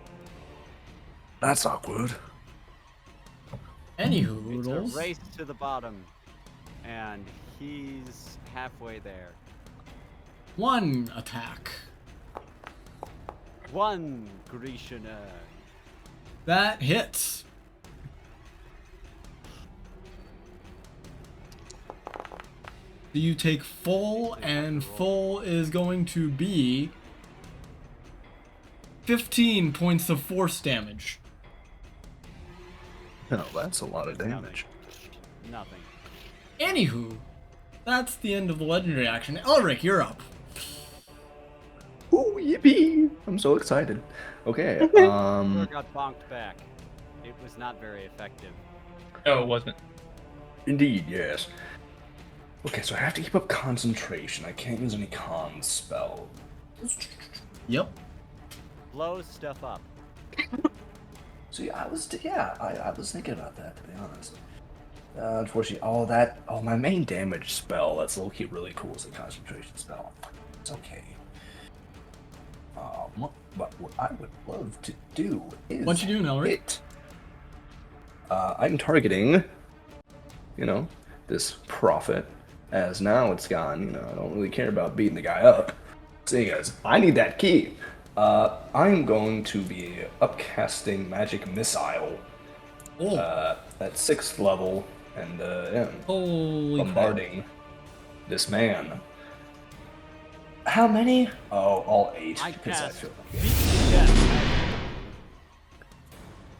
That's awkward. Anywho, It's a Oodles. race to the bottom, and he's halfway there. 1 attack. 1 Grecian. That hits. So you take full, and full is going to be 15 points of force damage. No, that's a lot of damage. Nothing. Anywho, that's the end of the legendary action. Elerich, you're up. Ooh, yippee! I'm so excited. Okay, Fleur got bonked back. It was not very effective. No, it wasn't. indeed, yes. Okay, so I have to keep up concentration. I can't use any con spell. Yep. Blows stuff up. See, I was thinking about that, to be honest. Unfortunately, my main damage spell, that's low-key really cool, is a concentration spell. It's okay. But what I would love to do is... What you doing, Elerich? hit. I'm targeting, this prophet, as now it's gone, I don't really care about beating the guy up. Seeing as I need that key. I'm going to be upcasting Magic Missile at 6th level and Holy bombarding this man. How many? Oh, all 8. I because cast feel Beat to Death.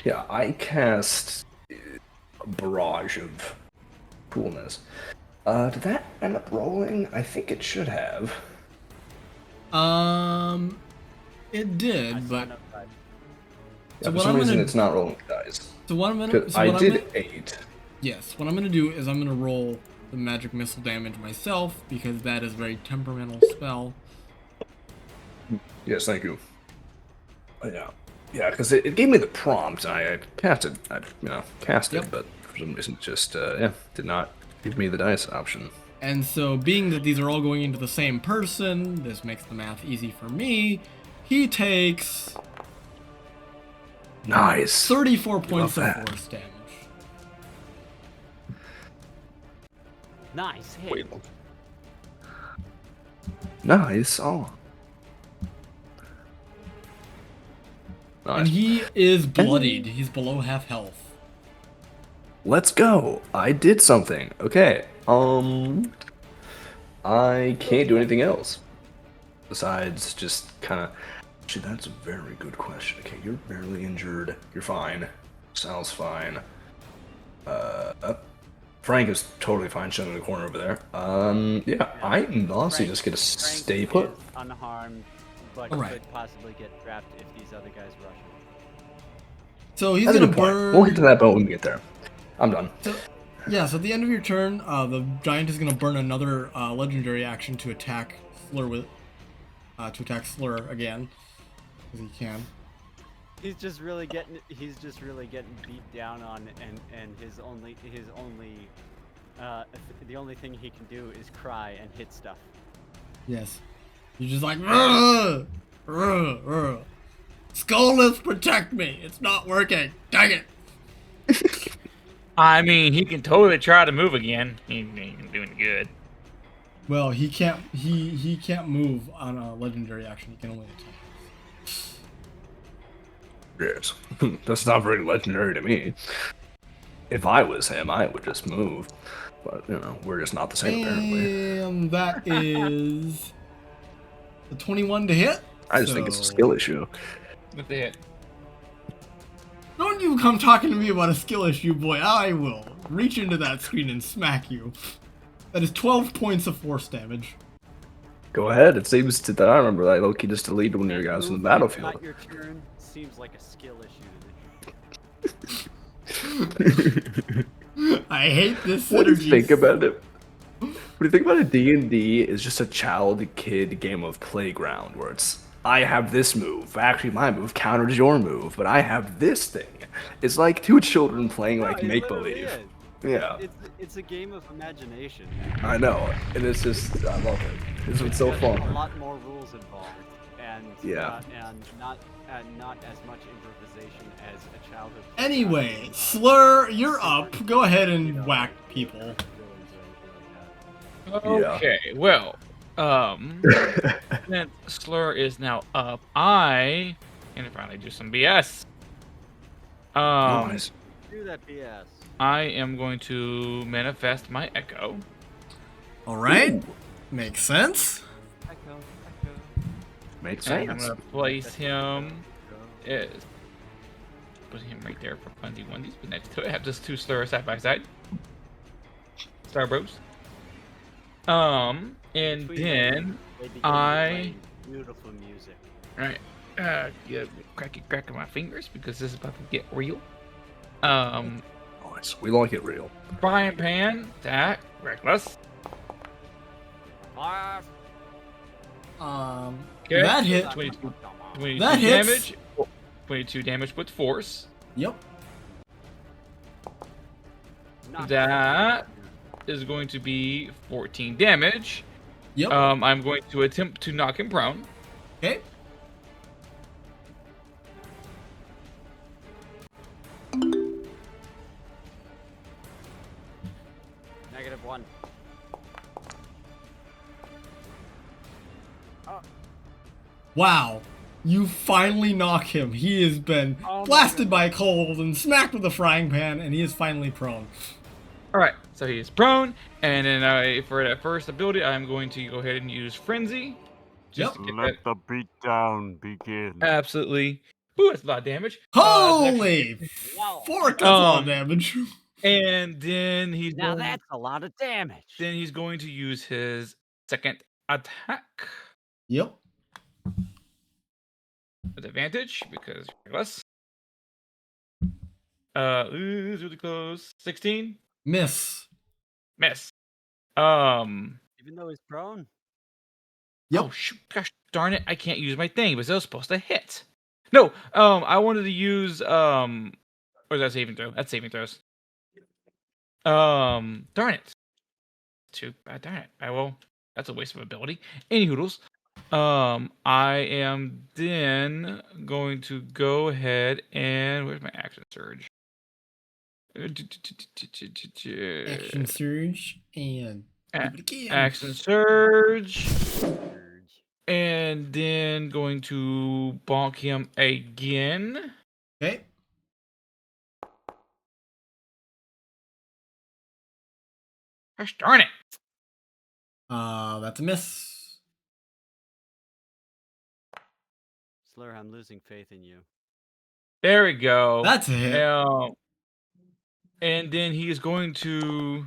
Yeah, I cast a barrage of coolness. Did that end up rolling? I think it should have. It did, I but saw no side. Yeah, So for what some I'm reason gonna- it's not rolling dice. so what I'm gonna 'Cause so I what I'm did gonna, 8. yes, what I'm gonna do is I'm gonna roll the magic missile damage myself because that is a very temperamental spell. Yes, thank you. Yeah, because it gave me the prompt, and I cast it. Cast Yep. it, but for some reason it just did not give me the dice option. And so, being that these are all going into the same person, this makes the math easy for me. He takes Nice. 34 points of that. force damage. Nice hit. Wait. Nice. Oh. And Nice. he is bloodied. He's below half health. Let's go. I did something. Okay. I can't do anything else besides just kind of. Actually, that's a very good question. Okay, you're barely injured. You're fine. Sal's fine. Frank is totally fine, chilling in the corner over there. Yeah, I'm honestly just gonna Frank stay put. is unharmed, but Alright. could possibly get trapped if these other guys rush him. So he's That's a gonna good point. burn. We'll get to that boat when we get there. I'm done. So, yeah, so at the end of your turn, the giant is gonna burn another legendary action to attack Slur again, because he can. He's just really getting beat down on, and the only thing he can do is cry and hit stuff. Yes. You're just like, "Rrr, rrr, rrr. Skullness, protect me! It's not working! Dang it!" I mean, he can totally try to move again. He ain't doing good. Well, he can't. He can't move on a legendary action. He can only attack. Yes. That's not very legendary to me. If I was him, I would just move. But, we're just not the same, apparently. And that is the 21 to hit. I just think it's a So- skill issue. With the hit. Don't you come talking to me about a skill issue, boy. I will reach into that screen and smack you. That is 12 points of force damage. Go ahead. It seems that I remember that Loki just deleted one of your guys from the Movement, battlefield. Not your turn seems like a skill issue to me. I hate this What do you synergy. think about it? What do you think about a D&D is just a child-kid game of playground where it's, I have this move. Actually, my move counters your move, but I have this thing. It's like two children playing like No, it literally make-believe. is. Yeah, It's a game of imagination. I know, and it's just I love it. It's been so Just fun. A lot more rules involved, and Yeah. and not as much improvisation as a childhood. Anyway, Slur, you're up. Go ahead and whack people. Okay, well, since Slur is now up, I can finally do some BS. Nice. Do that BS. I am going to manifest my Echo. All right. Ooh. Makes sense. Echo. Makes And I'm sense. gonna place him. Put him right there for fundy onesies. But next to it, have just two Slurs side by side. Star Bros. And Between then them, they begin I. playing beautiful music. Right. Yeah, cracking my fingers because this is about to get real. Nice. We like it real. Frying pan, attack, reckless. Ah, Okay. That hit. 22 That hits. damage. 22 damage with force. Yep. not That is going to be 14 damage. Yep. I'm going to attempt to knock him prone. Okay. -1. Wow. You finally knock him. He has been Oh my blasted by cold and smacked with a frying pan, and he is finally prone. All right, so he is prone, and then for that first ability, I'm going to go ahead and use frenzy. Just to get Let the beatdown begin. absolutely. Ooh, that's a lot of damage. Holy Wow. fork! That's a lot of Um, damage. And then he's Now going, that's a lot of damage. then he's going to use his second attack Yep. with advantage because less. It's really close. 16, Miss. miss. Even though he's prone. Yep. Oh shoot! Gosh darn it! I can't use my thing because I was supposed to hit. No. I wanted to use or is that saving throw? That's saving throws. Darn it. Too bad. Darn it. I will. That's a waste of ability. Any hoodles. I am then going to go ahead and where's my action surge? Action surge and do it again. Action surge. And then going to bonk him again. Okay. Gosh darn it. That's a miss. Slur, I'm losing faith in you. There we go. That's a hit. And then he is going to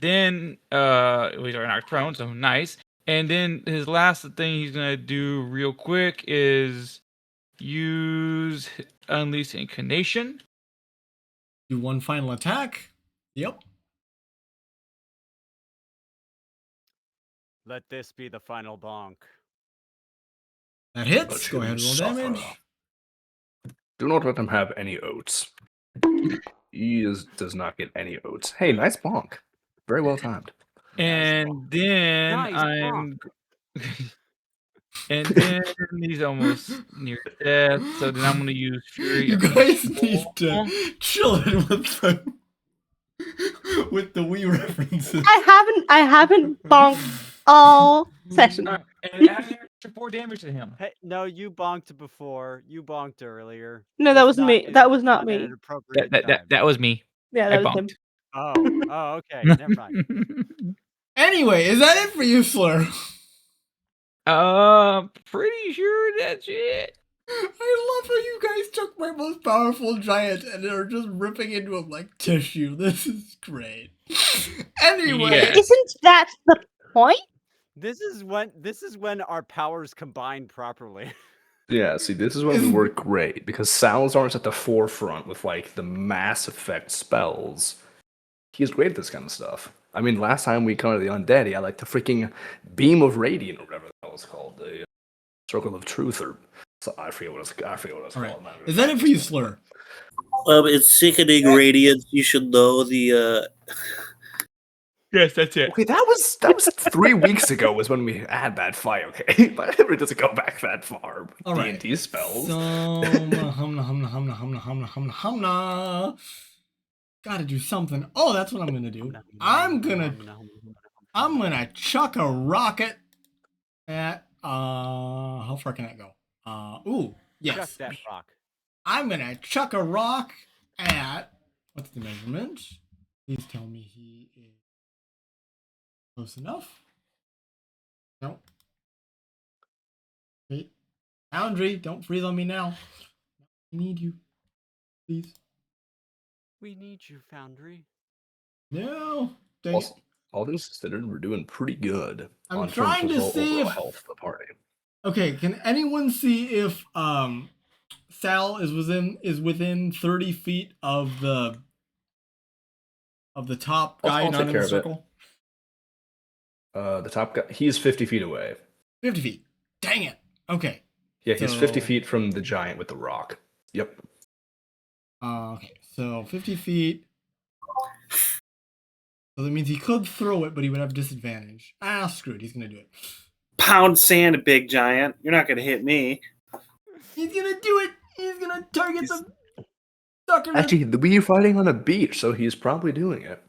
then he's already knocked prone, so nice. And then his last thing he's gonna do real quick is use Unleash Incarnation. Do one final attack. Yep. Let this be the final bonk. That hits. Let Go him ahead, roll suffer. damage. Do not let him have any oats. Does not get any oats. Hey, nice bonk. Very well timed. And then Nice I'm and then he's almost near death, so then I'm gonna use Fury. You of guys the need Soul. to chill it with the Wii references. I haven't bonked all session. And add an extra 4 damage to him. Hey, no, you bonked before. You bonked earlier. No, that It's was not- me. it's That was not at me. an appropriate That time. was me. Yeah, I that was him. bonked. Oh, okay. Never mind. Anyway, is that it for you, Slur? Pretty sure that's it. I love how you guys took my most powerful giant and are just ripping into him like tissue. This is great. Anyway, Yeah. Isn't that the point? This is when our powers combine properly. Yeah, see, this is when we work great because Salazar's at the forefront with like the mass effect spells. He's great at this kind of stuff. I mean, last time we counted the undead, he had like the freaking beam of radiant or whatever that was called, the circle of truth, or so I forget what it's All right. called. Is that it for you, Slur? It's sickening radiance. You should know the. Yes, that's it. Okay, that was 3 weeks ago was when we had that fight. Okay, but it doesn't go back that far. All right. D&D spells. So, humna. Gotta do something. Oh, that's what I'm gonna do. I'm gonna chuck a rocket at how far can that go? Ooh, yes. Chuck that rock. I'm gonna chuck a rock at what's the measurement? Please tell me he is close enough. No. Wait. Foundry, don't freeze on me now. I need you. Please. We need you, Foundry. No. Dang it. All things considered, we're doing pretty good. I'm on terms trying of to see overall if- health of the party. Okay, can anyone see if Sal is within 30 feet of the top guy I'll not take in care the of it. circle? The top guy, he's 50 feet away. 50 feet. Dang it. Okay. Yeah, he's 50 So- feet from the giant with the rock. Yep. Okay, so 50 feet. So that means he could throw it, but he would have disadvantage. Ah, screw it. He's gonna do it. Pound sand, big giant. You're not gonna hit me. He's gonna do it. He's gonna target the sucker. Actually, we are fighting on a beach, so he's probably doing it.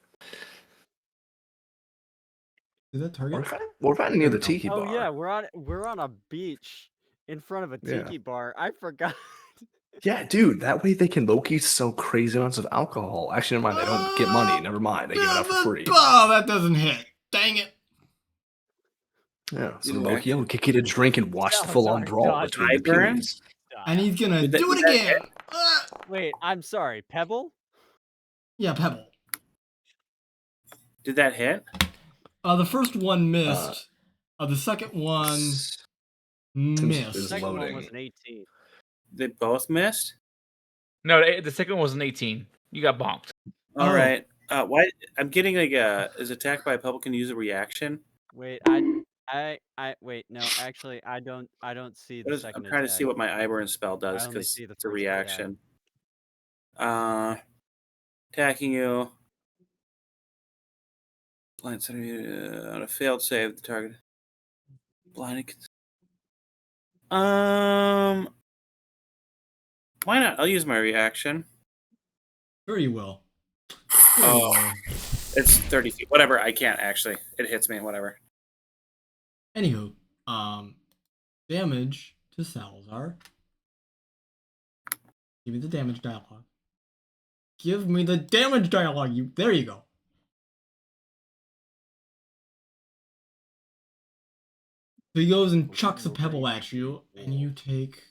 Is that target? We're fighting near the There we tiki Oh bar. yeah, we're on a beach in front of a Yeah. tiki bar. I forgot. Yeah, dude, that way they can low-key sell crazy amounts of alcohol. Actually, never mind, they don't get money. Never mind, they give it out for free. Oh, that doesn't hit. Dang it. Yeah, so Either way. low-key, we'll kick you to drink and watch the Salazar full-on brawl dodged between the Sideburn? peonies. And he's gonna Did that- do it did that again. hit? Wait, I'm sorry, Pebble? Yeah, Pebble. Did that hit? The first one missed. The second one It's missed. The second one loading. was an 18. They both missed. No, the second one was an 18. You got bonked. All Oh. right. Why? I'm getting like is attacked by a pebble can use a reaction. Wait, I wait, no, actually I don't see the What is, second I'm trying to see attack. what my Iburn spell does only because see the it's a first attack. reaction. Attacking you. Blind center on a failed save, the target. Blinded. Why not? I'll use my reaction. Sure you will. Sure you Oh. will. It's 30 feet. Whatever. I can't actually. It hits me. Whatever. Anywho, damage to Salazar. Give me the damage dialogue. Give me the damage dialogue. There you go. So he goes and chucks a pebble at you, and you take.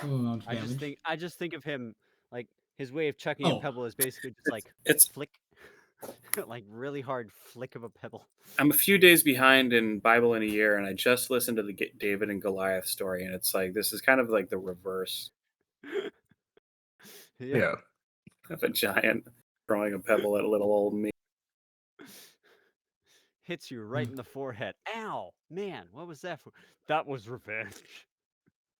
Oh, damage. I just think of him like his way of chucking Oh. a pebble is basically just like It's. flick, like really hard flick of a pebble. I'm a few days behind in Bible in a year, and I just listened to the David and Goliath story, and it's like this is kind of like the reverse Yeah. of a giant throwing a pebble at little old me. Hits you right in the forehead. Ow, man, what was that for? That was revenge.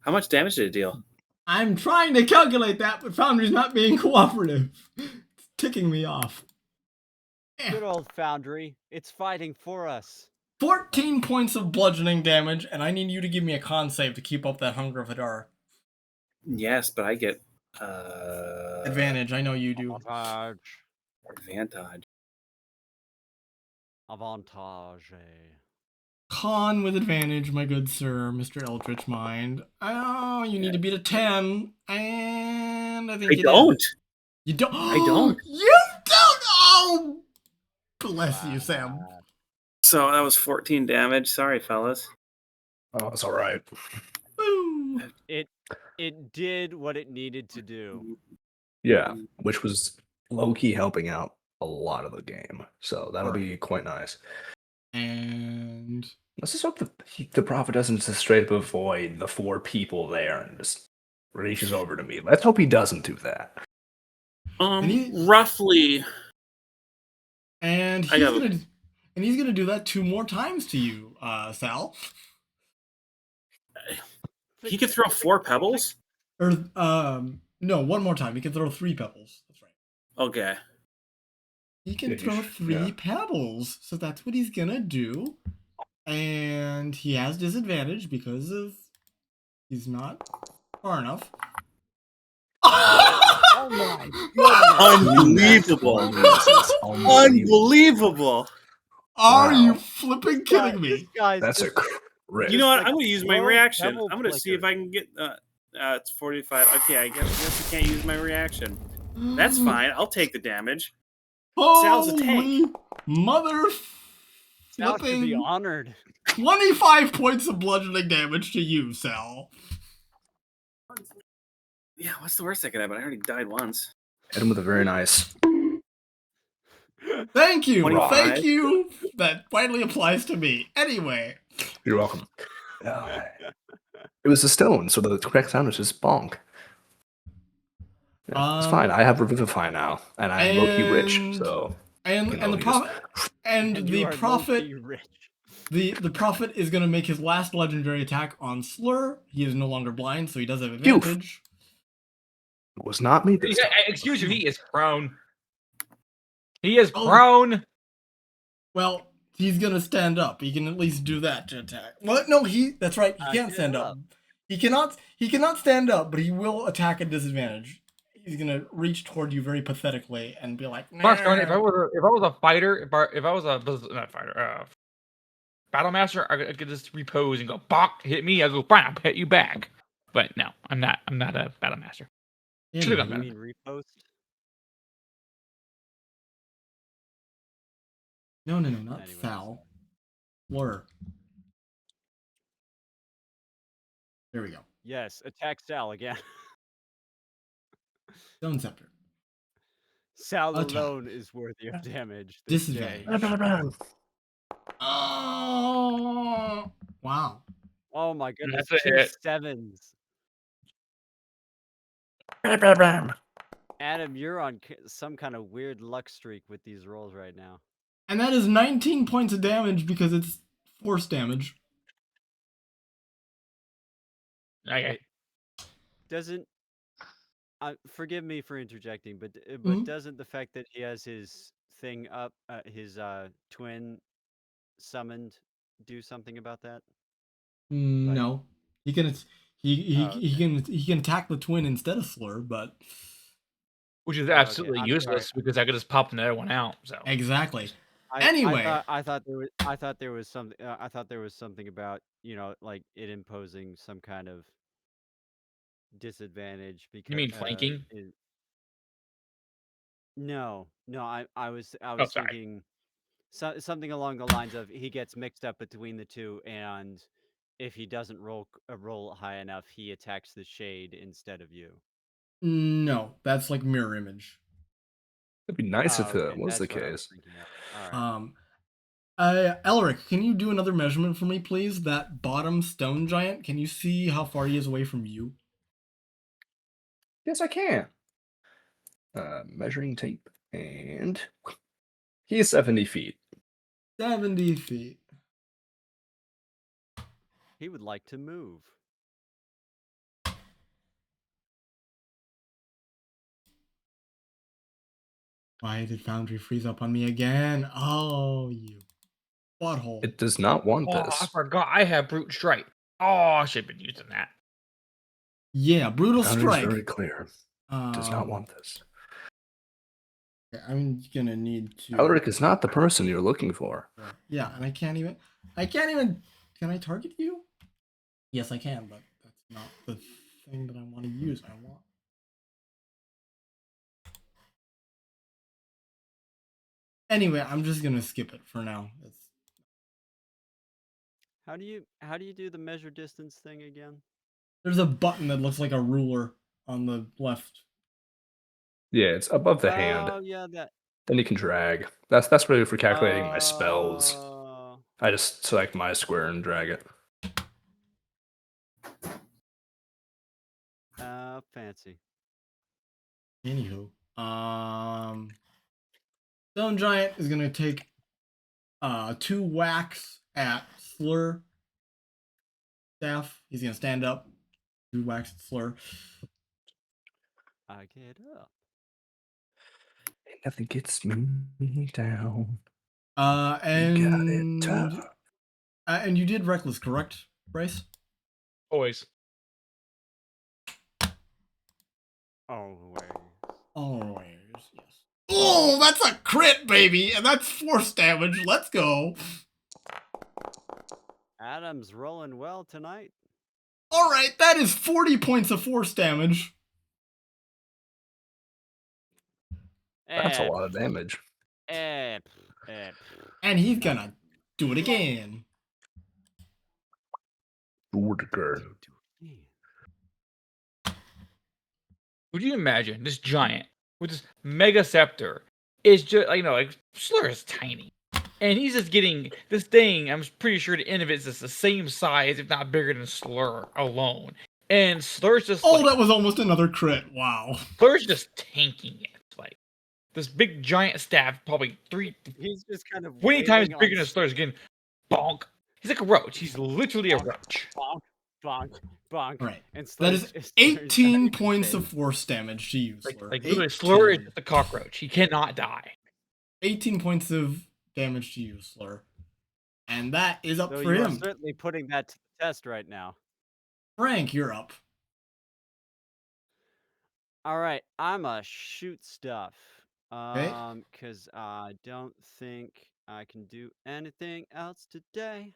How much damage did it deal? I'm trying to calculate that, but Foundry's not being cooperative. It's ticking me off. Good old Foundry. It's fighting for us. 14 points of bludgeoning damage, and I need you to give me a con save to keep up that hunger of Hadar. Yes, but I get Advantage, I know you do. advantage. Avantage. Con with advantage, my good sir, Mr. Eldritch Mind. Oh, you need to beat a 10, and I think I you don't. did. You don't? I don't. You don't? Oh! Bless you, Sam. So that was 14 damage. Sorry, fellas. Oh, it's all right. Woo! It did what it needed to do. Yeah, which was low-key helping out a lot of the game. So that'll Right. be quite nice. And Let's just hope the prophet doesn't just straight up avoid the 4 people there and just reaches over to me. Let's hope he doesn't do that. Roughly. and he's I got- gonna do that 2 more times to you, Sal. He could throw 4 pebbles. Or No, one more time. He can throw 3 pebbles. That's right. Okay. He can Yeah, throw should- 3 yeah. pebbles. So that's what he's gonna do. And he has disadvantage because of he's not far enough. Oh my Unbelievable. Unbelievable. Are you Wow. flipping This guy- kidding me? This guy's That's a just crit. You know what? like I'm going to use my low reaction. pebble I'm going to see if flicker. I can get. It's 45. Okay, I guess I can't use my reaction. That's fine. I'll take the damage. Sal's a tank. Holy mother Sal should be flipping honored. 25 points of bludgeoning damage to you, Sal. Yeah, what's the worst that could happen? I already died once. Hit him with a very nice. Thank you. 25. Thank you. That finally applies to me. Anyway. You're welcome. It was a stone, so the correct sound was just bonk. Yeah, it's fine. I have Revivify now, and I'm low-key rich, so And you and know, the you just- prophet and You the are prophet low-key rich. the prophet is gonna make his last legendary attack on Slur. He is no longer blind, so he does have advantage. it was not me this time. Excuse you, he is prone. He is Oh. prone. Well, he's gonna stand up. He can at least do that to attack. Well, no, that's right. He can't Get stand up. up. He cannot stand up, but he will attack at disadvantage. He's gonna reach toward you very pathetically and be like, Gosh darn it, if I "Nah." was a fighter, if I was a not fighter, battle master, I could just repose and go bonk, hit me. I go fine, I'll hit you back. But no, I'm not a battle master. Should've Anyway, gone You better. mean repost? no, not Anyways. Sal. Slur. There we go. Yes, attack Sal again. Stone Scepter. Sal Attack. alone is worthy of damage. This day. Disadvantage. Oh, wow. Oh my goodness, That's a 2 hit. 7s. Adam, you're on some kind of weird luck streak with these rolls right now. And that is 19 points of damage because it's force damage. Okay. Doesn't forgive me for interjecting, but Mhm. doesn't the fact that he has his thing up, his twin summoned, do something about that? No, he can Oh, he can attack the twin instead of Slur, but Which is okay, absolutely I'm useless because I could just pop another one out. So exactly. I Anyway. I thought there was something. I thought there was something about like it imposing some kind of disadvantage because. you mean flanking? No, I was Oh, sorry. thinking something along the lines of he gets mixed up between the two, and if he doesn't roll high enough, he attacks the shade instead of you. No, that's like mirror image. It'd be nice if Okay, that was the that's what I was case. thinking of. All right. Elerich, can you do another measurement for me, please? That bottom stone giant, can you see how far he is away from you? Yes, I can. Measuring tape, and he is 70 feet. 70 feet. He would like to move. Why did Foundry freeze up on me again? Oh, you butthole. It does not want Oh, I this. forgot I have brute strike. Oh, I should have been using that. Yeah, brutal Foundry's strike. very clear. It does not want this. I'm gonna need to. Elerich is not the person you're looking for. Yeah, and I can't even. Can I target you? Yes, I can, but that's not the thing that I want to use. I want. Anyway, I'm just gonna skip it for now. How do you do the measure distance thing again? There's a button that looks like a ruler on the left. Yeah, it's above the hand. Oh yeah, that. Then you can drag. That's really for calculating my spells. Oh. I just select my square and drag it. Fancy. Anywho, Stone Giant is gonna take 2 whacks at Slur staff. He's gonna stand up, 2 whacks at Slur. I get up. Nothing gets me down. And you did reckless, correct, Bryce? Always. Always. Always, yes. Oh, that's a crit, baby, and that's force damage. Let's go. Adam's rolling well tonight. All right, that is 40 points of force damage. That's a lot of damage. And he's gonna do it again. Would you imagine this giant with this mega scepter is just like Slur is tiny, and he's just getting this thing. I'm pretty sure the end of it is just the same size, if not bigger than Slur alone. And Slur's just that was almost another crit. Wow. Slur's just tanking it. Like this big giant staff, probably He's just kind of 20 times wailing bigger on than Slur's. Again, bonk. He's like a roach. He's literally a roach. bonk, bonk, bonk. All right. And That is Slur's 18 points of force damage to you, Slur. Like literally, Slur is just a cockroach. He cannot die. 18 points of damage to you, Slur. And that is up So for you are him. certainly putting that to the test right now. Frank, you're up. All right, I'ma shoot stuff. Okay. Because I don't think I can do anything else today.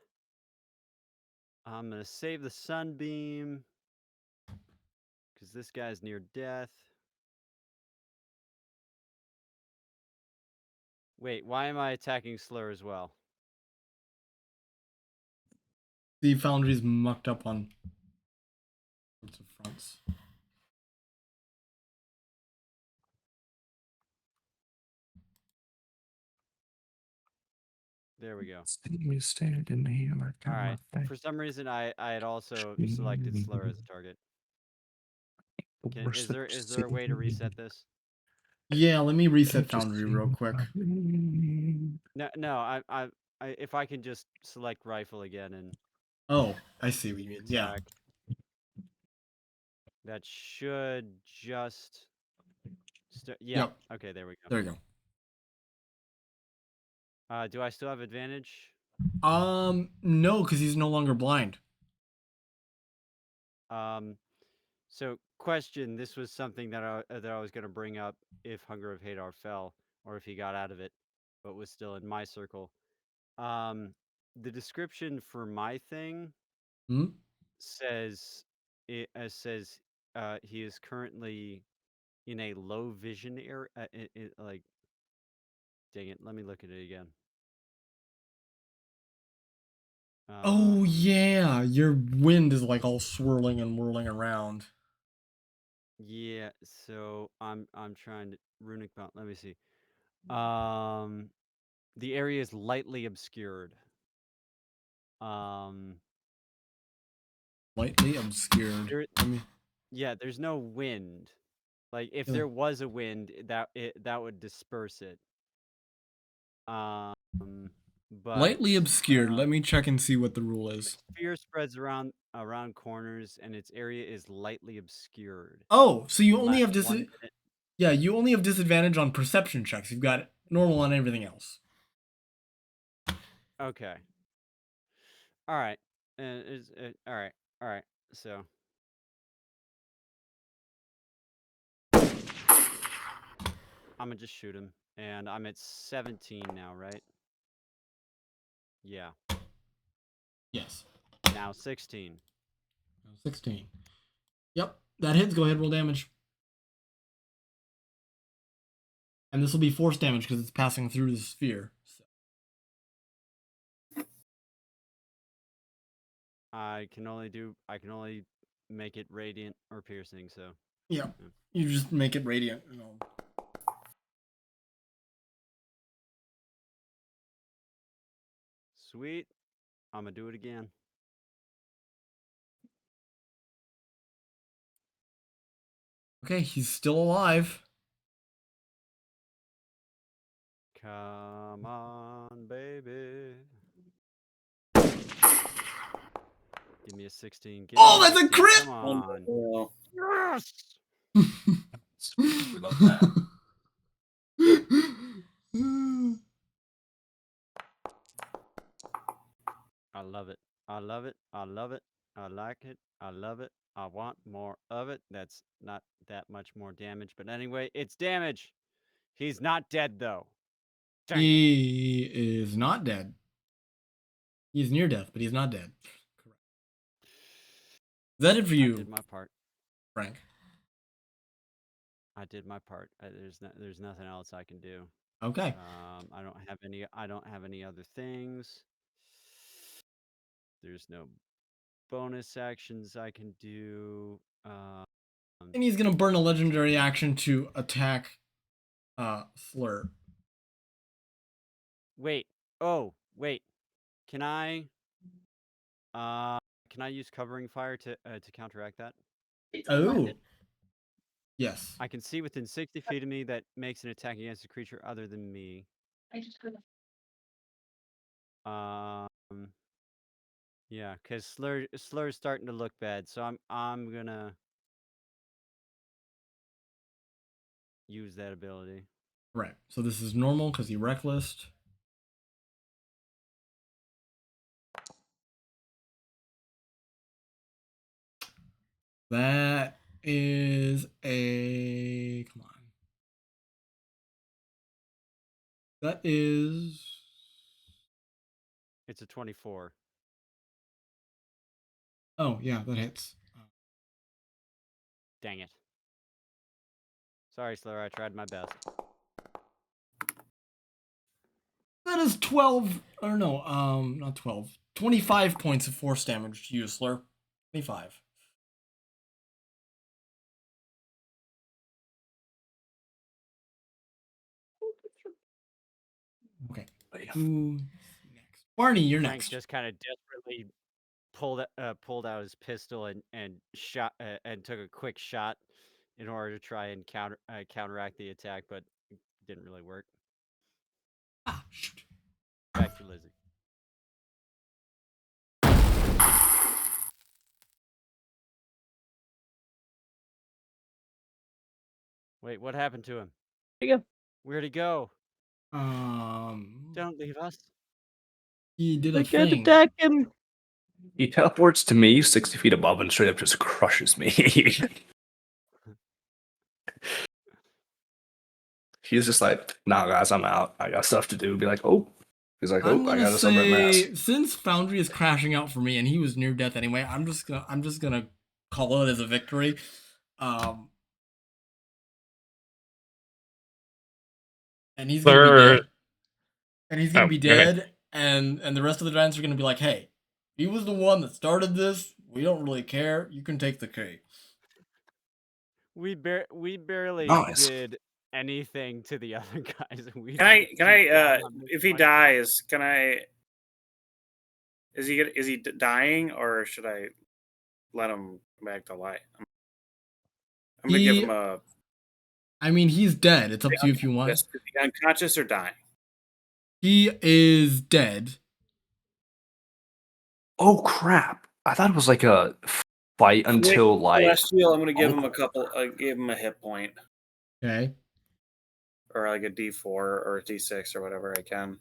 I'm gonna save the sunbeam. Because this guy's near death. Wait, why am I attacking Slur as well? The foundry's mucked up on sorts of fronts. There we go. All All right. For some reason, I had also selected Slur as a target. Is there a way to reset this? Yeah, let me reset foundry real quick. No. I if I can just select rifle again and Oh, I see what you mean. Yeah. attack, that should just. Yeah. Yep. Okay. There we go. There you go. Do I still have advantage? No, because he's no longer blind. So question. This was something that I was gonna bring up if Hunger of Hadar fell, or if he got out of it, but was still in my circle. The description for my thing says he is currently in a low vision area. Like, dang it, let me look at it again. Oh yeah, your wind is like all swirling and whirling around. Yeah, so I'm trying to runic bound. Let me see. The area is lightly obscured. Lightly obscured. Yeah, there's no wind. Like if Yeah. there was a wind, that would disperse it. But Lightly obscured. Let me check and see what the rule is. The sphere spreads around corners, and its area is lightly obscured. Oh, so you only have Yeah, you only have disadvantage on perception checks. You've got normal on everything else. Okay. All right. All right. So. I'm gonna just shoot him, and I'm at 17 now, right? Yeah. Yes. Now 16. 16. Yep, that hits. Go ahead, roll damage. And this will be force damage because it's passing through the sphere. So. I can only make it radiant or piercing, so. Yeah. You just make it radiant. Sweet. I'm gonna do it again. Okay, he's still alive. Come on, baby. Give me a 16. Oh, that's a crit! Come on. Oh, Yes! We love that. I love it. I love it. I love it. I like it. I love it. I want more of it. That's not that much more damage, but anyway, it's damage. He's not dead though. Dang it. He is not dead. He's near death, but he's not dead. Correct. Is that it for I you, did my part. Frank? I did my part. There's nothing else I can do. Okay. I don't have any other things. There's no bonus actions I can do. And he's gonna burn a legendary action to attack Slur. Wait. Oh, wait. Can I use covering fire to counteract that? Oh. Yes. I can see within 60 feet of me that makes an attack against a creature other than me. Yeah, because Slur's starting to look bad, so I'm gonna use that ability. Right. So this is normal because he reckless. That is a come on. That is It's a 24. oh yeah, that hits. Dang it. Sorry, Slur, I tried my best. That is 12 or no, not 12. 25 points of force damage to you, Slur. 25. Okay. Who next? Barney, you're Frank next. just kind of desperately pulled out his pistol and shot and took a quick shot in order to try and counteract the attack, but it didn't really work. Ah, shoot. Back to Lizzie. Wait, what happened to him? There you go. Where'd he go? Don't leave us. He did I a can't thing. attack him. He teleports to me 60 feet above and straight up just crushes me. He's just like, nah, guys, I'm out. I got stuff to do. Be like, oh. He's like, I'm oh, I gonna got a sunburnt mass. say since Foundry is crashing out for me and he was near death anyway, I'm just gonna call it as a victory. And he's gonna be dead. And he's gonna be dead, and the rest of the giants are gonna be like, hey, he was the one that started this. We don't really care. You can take the cake. We barely Nice. did anything to the other guys. Can I if he dies, can I is he dying or should I let him come back to life? I'm gonna give him a I mean, he's dead. It's up to you if you want. Is he unconscious or dying? He is dead. Oh crap! I thought it was like a fight until like. Celestial, I'm gonna give him a couple. Give him a hit point. Okay. Or like a D4 or a D6 or whatever I can.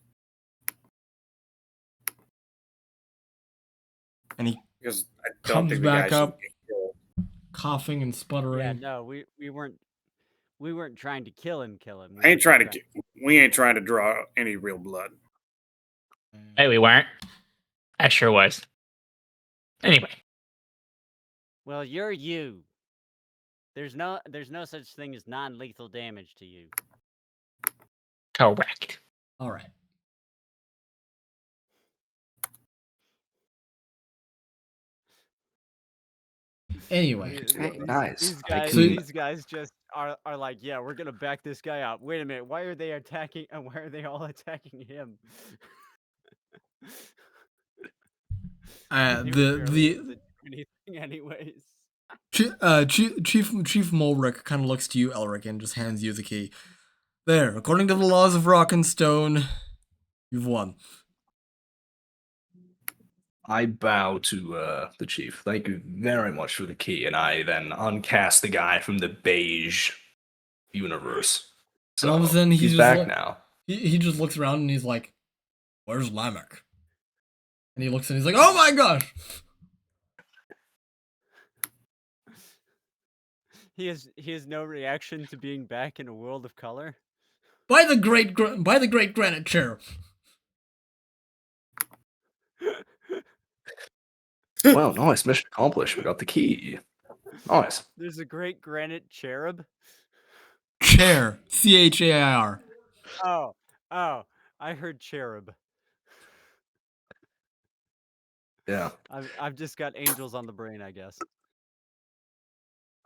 And he because I don't comes think back the guy up, coughing and sputtering. Yeah, no, we weren't trying to kill him. I ain't trying to. We ain't trying to draw any real blood. Hey, we weren't. I sure was. Anyway. Well, you're you. There's no such thing as non-lethal damage to you. Correct. All right. Anyway, Nice. These guys just are like, yeah, we're gonna back this guy up. Wait a minute, why are they attacking? And why are they all attacking him? Anything anyways. Chief Mulrick kind of looks to you, Elerich, and just hands you the key. There, according to the laws of Rock and Stone, you've won. I bow to the chief. Thank you very much for the key, and I then uncast the guy from the beige universe. And all of a So, sudden, he's just back like, now. He just looks around and he's like, "Where's Lamech?" And he looks and he's like, "Oh my gosh!" He has no reaction to being back in a world of color. By the great granite cherub. Well, nice. Mission accomplished. We got the key. Nice. There's a great granite cherub. Chair. CHAIR. Oh, I heard cherub. Yeah. I've just got angels on the brain, I guess.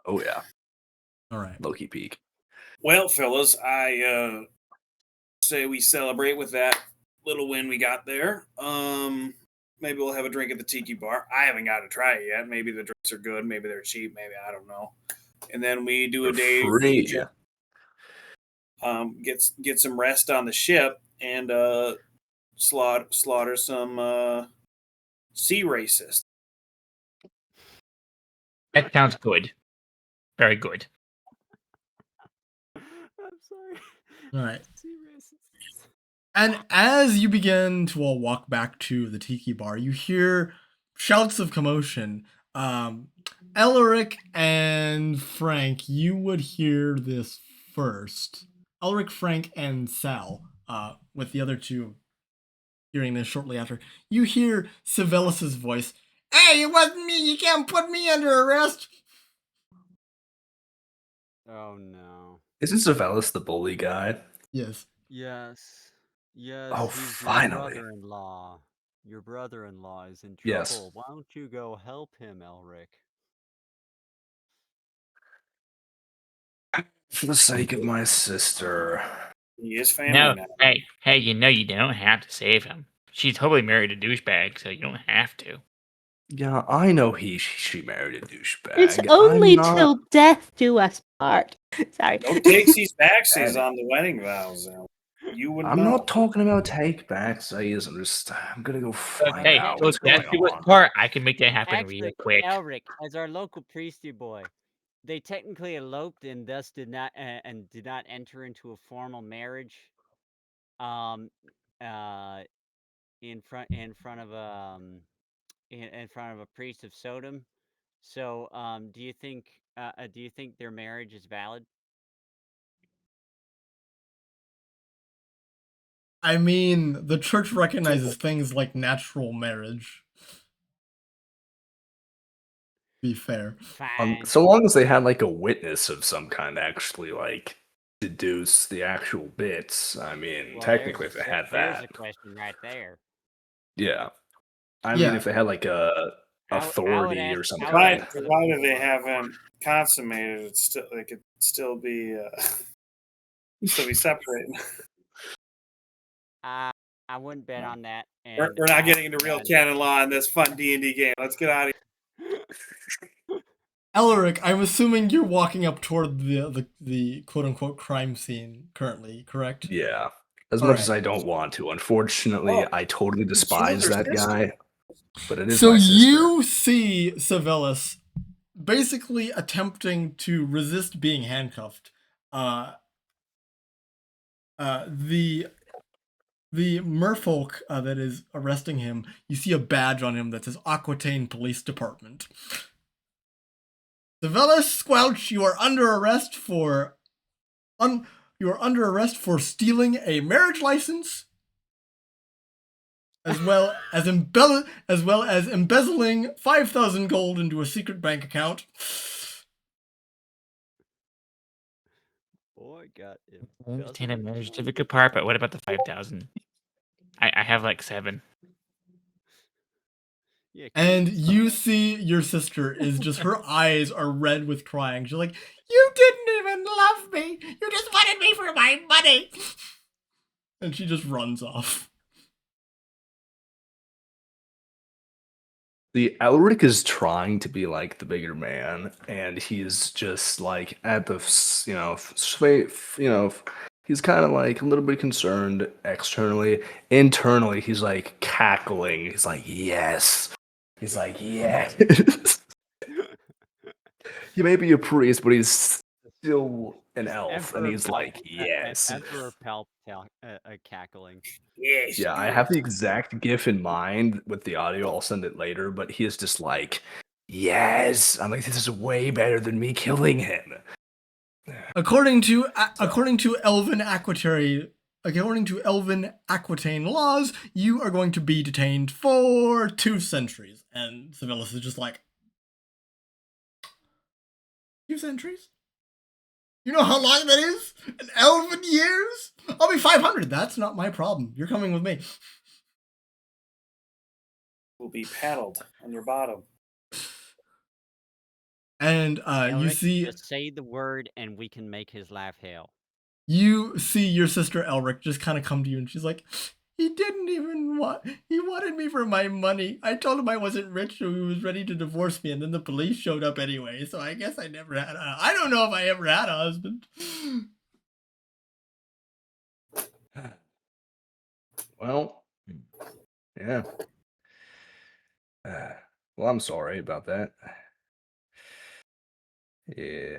Oh, yeah. All right. Low-key peak. Well, fellas, I say we celebrate with that little win we got there. Maybe we'll have a drink at the tiki bar. I haven't got to try it yet. Maybe the drinks are good. Maybe they're cheap. Maybe I don't know. And then we do a day Free. get some rest on the ship and slaughter some sea racists. That sounds good. Very good. I'm sorry. All right. Sea racists. And as you begin to all walk back to the tiki bar, you hear shouts of commotion. Elerich and Frank, you would hear this first. Elerich, Frank, and Sal, with the other two hearing this shortly after. You hear Sevellus' voice. "Hey, it wasn't me. You can't put me under arrest." Oh no. Isn't Sevellus the bully guy? Yes. Yes. Yes. Oh, he's finally. Your brother-in-law. Your brother-in-law is in trouble. Yes. Why don't you go help him, Elerich? For the sake of my sister. He is family No, now. hey, you know you don't have to save him. She's totally married a douchebag, so you don't have to. Yeah, I know she married a douchebag. It's only I'm not... till death do us part. Sorry. No takesies backsies on the wedding vows. You wouldn't I'm know. not talking about take backs. I'm gonna go find Hey, out so what's that's going was on. part. I can make that happen Actually, real quick. Elerich, as our local priesty boy, they technically eloped and thus did not enter into a formal marriage. In front of in front of a priest of Sodom. So, do you think their marriage is valid? I mean, the church recognizes things like natural marriage. Be fair. Fine. So long as they had like a witness of some kind to actually like deduce the actual bits. I mean, Well, technically, if they had there's that, a question right there. yeah. I Yeah. mean, if they had like a I would authority ask- or some I would kind. ask- Provided they haven't consummated, they could still be separated. I wouldn't bet on that. We're And not getting into real canon law in this fun D&D game. Let's get out of here. Elerich, I'm assuming you're walking up toward the quote unquote crime scene currently, correct? Yeah. As All much right. as I don't want to. Unfortunately, Oh, I totally killed despise her that sister. guy. But it is So my sister. you see Sevellus basically attempting to resist being handcuffed. The merfolk that is arresting him, you see a badge on him that says Aquitaine Police Department. Sevellus Squelch, you are under arrest for stealing a marriage license, as well as embezzling 5,000 gold into a secret bank account. boy got it. I understand a marriage certificate part, but what about the 5,000? I have like 7. Yeah, And you see your sister is just, her eyes are red with crying. She's like, "You didn't even love me. You just wanted me for my money." And she just runs off. The Elerich is trying to be like the bigger man, and he's just like at the he's kind of like a little bit concerned externally. Internally, he's like cackling. He's like, yes. He's like, yes. He may be a priest, but he's still an Just elf, and Emperor he's Pelp- like, e- yes. Emperor Pelp cackling. Yes. Yeah, I good. have the exact GIF in mind with the audio. I'll send it later, but he is just like, yes. I'm like, this is way better than me killing him. According to Elven Aquitaine laws, you are going to be detained for 2 centuries. And Sevellus is just like, 2 centuries? You know how long that is? In elven years? I'll be 500. That's not my problem. You're coming with me. Will be paddled on your bottom. And you Elerich, see just say the word and we can make his laugh hail. your sister Elerich just kind of come to you, and she's like, he wanted me for my money. I told him I wasn't rich, so he was ready to divorce me, and then the police showed up anyway, so I guess I never had I don't know if I ever had a husband. Well, yeah. Well, I'm sorry about that. Yeah.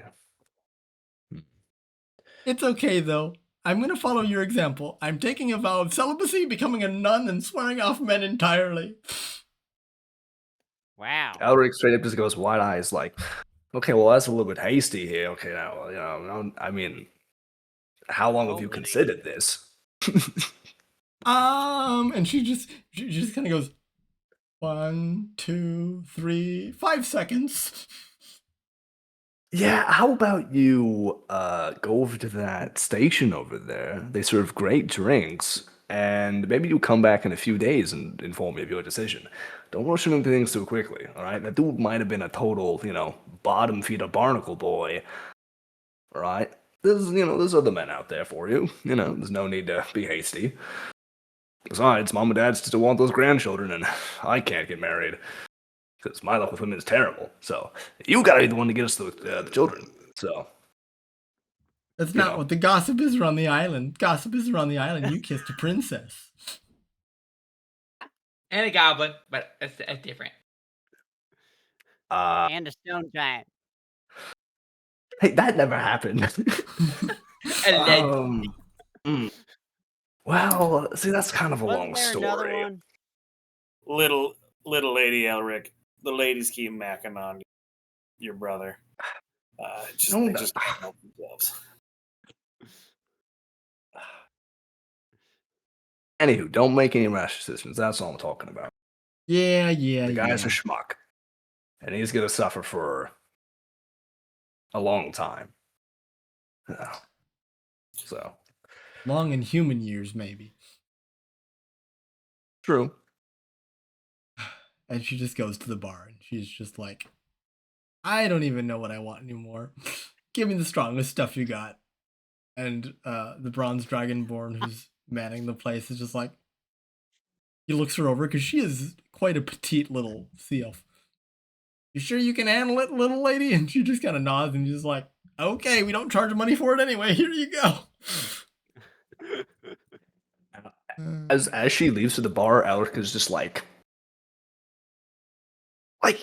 It's okay, though. I'm gonna follow your example. I'm taking a vow of celibacy, becoming a nun, and swearing off men entirely. Wow. Elerich straight up just goes wide eyes, like, okay, well, that's a little bit hasty here. Okay, now, I mean, how long have you Holy- considered this? And she just kind of goes, 1, 2, 3, 5 seconds. Yeah, how about you go over to that station over there? They serve great drinks, and maybe you come back in a few days and inform me of your decision. Don't rush into things too quickly, all right? That dude might have been a total, bottom feeder barnacle boy, all right? There's other men out there for you. There's no need to be hasty. Besides, mom and dad still want those grandchildren, and I can't get married because my luck with women is terrible. So you gotta be the one to get us the children. So That's You not know. what the gossip is around the island. Gossip is around the island. You kissed a princess. And a goblin, but it's different. And a stone giant. hey, that never happened. Allegedly. Well, see, that's kind of a Wasn't long there another story. one? Little lady Elerich, the ladies keep macking on your brother. No, They just can't help themselves. Anywho, don't make any rash decisions. That's all I'm talking about. Yeah. The guy's a schmuck, and he's gonna suffer for a long time. Yeah. So Long in human years, maybe. true. And she just goes to the bar, and she's just like, I don't even know what I want anymore. Give me the strongest stuff you got. And the bronze dragonborn who's manning the place is just like, he looks her over because she is quite a petite little sea elf. You sure you can handle it, little lady? And she just kind of nods and just like, okay, we don't charge money for it anyway. Here you go. As she leaves to the bar, Elerich is just like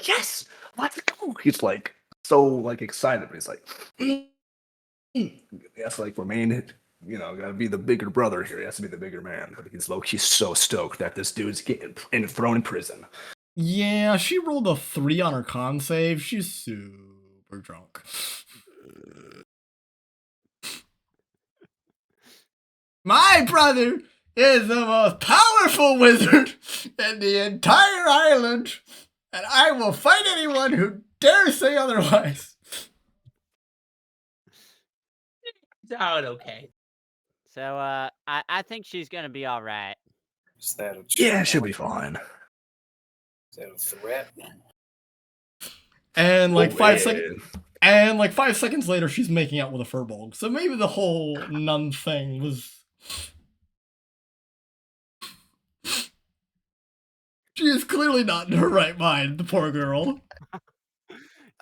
yes, let's go. He's like so excited. He's like, he has to remain, gotta be the bigger brother here. He has to be the bigger man. But he's so stoked that this dude's getting thrown in prison. Yeah, she rolled a 3 on her con save. She's super drunk. My brother is the most powerful wizard in the entire island, and I will fight anyone who dares say otherwise. It's all okay. So, I think she's gonna be all right. Is that a Yeah, she'll be fine. Is that a threat? And like Oh, 5 man. seconds. And like 5 seconds later, she's making out with a furbolg. So maybe the whole nun thing was. She is clearly not in her right mind, the poor girl.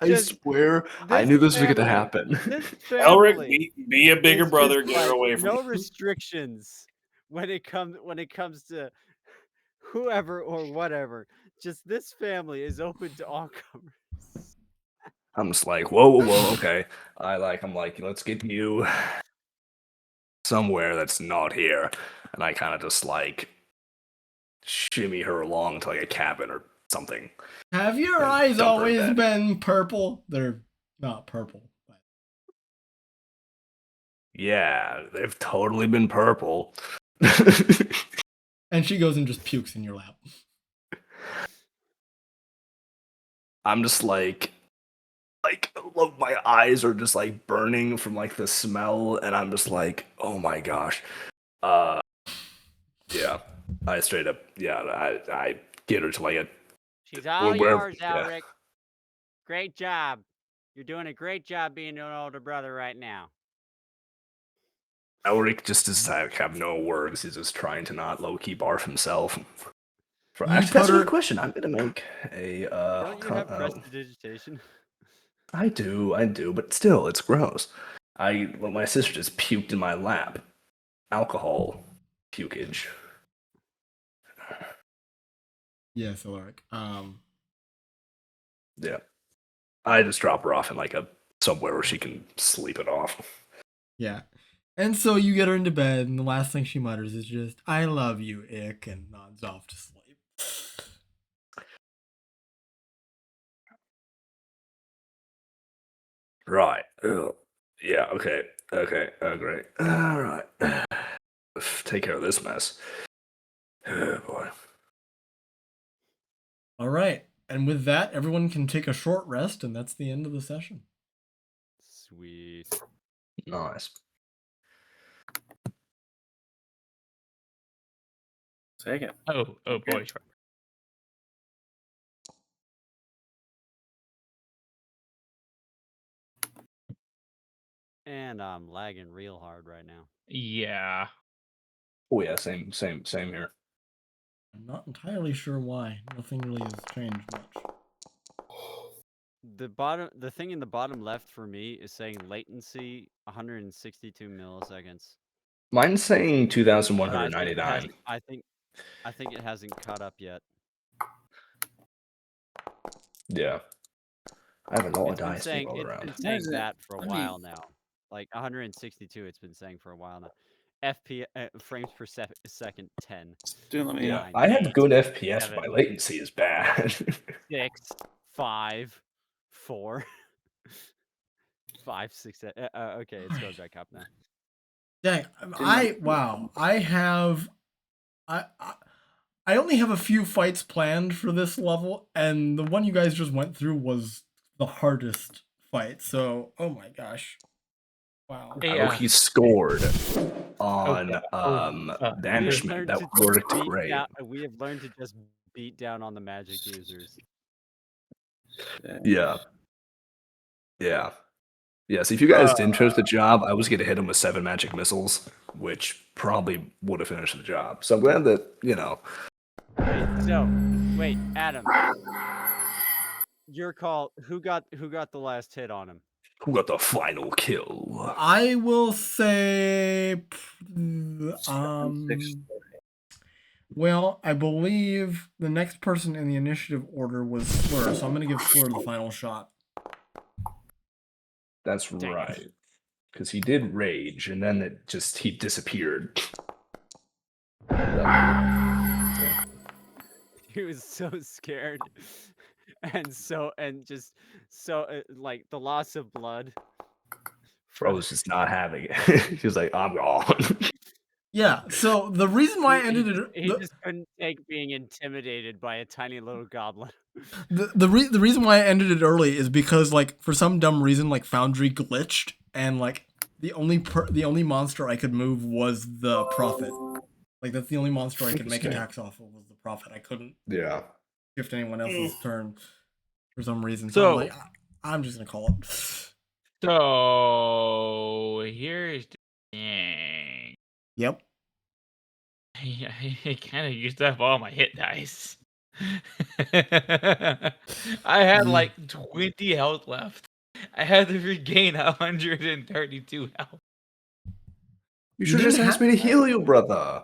I Just- swear, I knew this was going to happen. This Elric, family be a bigger is brother. just Get her away from no me. restrictions when it comes to whoever or whatever. Just this family is open to all comers. I'm just like, whoa, okay. I'm like, let's get you somewhere that's not here. And I kind of just like shimmy her along to like a cabin or something. Have your And eyes dump her in always bed. been purple? They're not purple. But... Yeah, they've totally been purple. And she goes and just pukes in your lap. I'm just like my eyes are just like burning from like the smell, and I'm just like, oh my gosh. Yeah, I straight up, I get her to like a. She's all wherever- yours, yeah. Elerich. Great job. You're doing a great job being an older brother right now. Elerich just does have no words. He's just trying to not low key barf himself. You Actually, put that's a her- good question. I'm gonna make a. Don't you have prestidigitation? I do, but still, it's gross. My sister just puked in my lap. Alcohol, pukage. Yes, Elerich. Yeah, I just drop her off in like somewhere where she can sleep it off. Yeah. And so you get her into bed, and the last thing she mutters is just, I love you, Ick, and nods off to sleep. Right. Ugh. Yeah. Okay. Great. All right. Take care of this mess. Oh boy. All right. And with that, everyone can take a short rest, and that's the end of the session. Sweet. Nice. Take it. Oh boy. And I'm lagging real hard right now. Yeah. Oh yeah. Same here. I'm not entirely sure why. Nothing really has changed much. The thing in the bottom left for me is saying latency 162 milliseconds. Mine's saying But I think it 2,199. hasn't- I think it hasn't caught up yet. Yeah. I have a lot of It's been dice saying, all it's around. been saying is it? that for a Let me- while now. Like 162, it's been saying for a while now. Frames per second 10. Dude, let me. Yeah, Nine, I have eight, good FPS, but my 7, latency is bad. 6, 5, 4, 5, 6. Okay, it's going back up now. Dang, I only have a few fights planned for this level, and the one you guys just went through was the hardest fight. So, oh my gosh, wow. Hey, Oh, he scored on We banishment. That worked great. We have learned to just beat down on the magic users. Yeah. So if you guys didn't finish the job, I was gonna hit him with 7 magic missiles, which probably would have finished the job. So I'm glad that Wait, Adam. Your call. Who got the last hit on him? who got the final kill. I will say, well, I believe the next person in the initiative order was Slur, so I'm gonna give Slur the final shot. That's Dang it. right. Because he did rage, and then he disappeared. He was so scared, and just like the loss of blood. Bro was just not having it. He was like, I'm gone. Yeah, so the reason why I ended it, He just couldn't take being intimidated by a tiny little goblin. the reason why I ended it early is because, like, for some dumb reason, like, Foundry glitched, and like the only monster I could move was the Prophet. Like, that's the only monster I could make Interesting. attacks off of was the Prophet. I couldn't Yeah. shift anyone else's turn for some reason. So- I'm like, I'm just gonna call it. So here's the thing. Yep. I kind of used up all my hit dice. I had like 20 health left. I had to regain 132 health. You should just ask me to heal you, brother.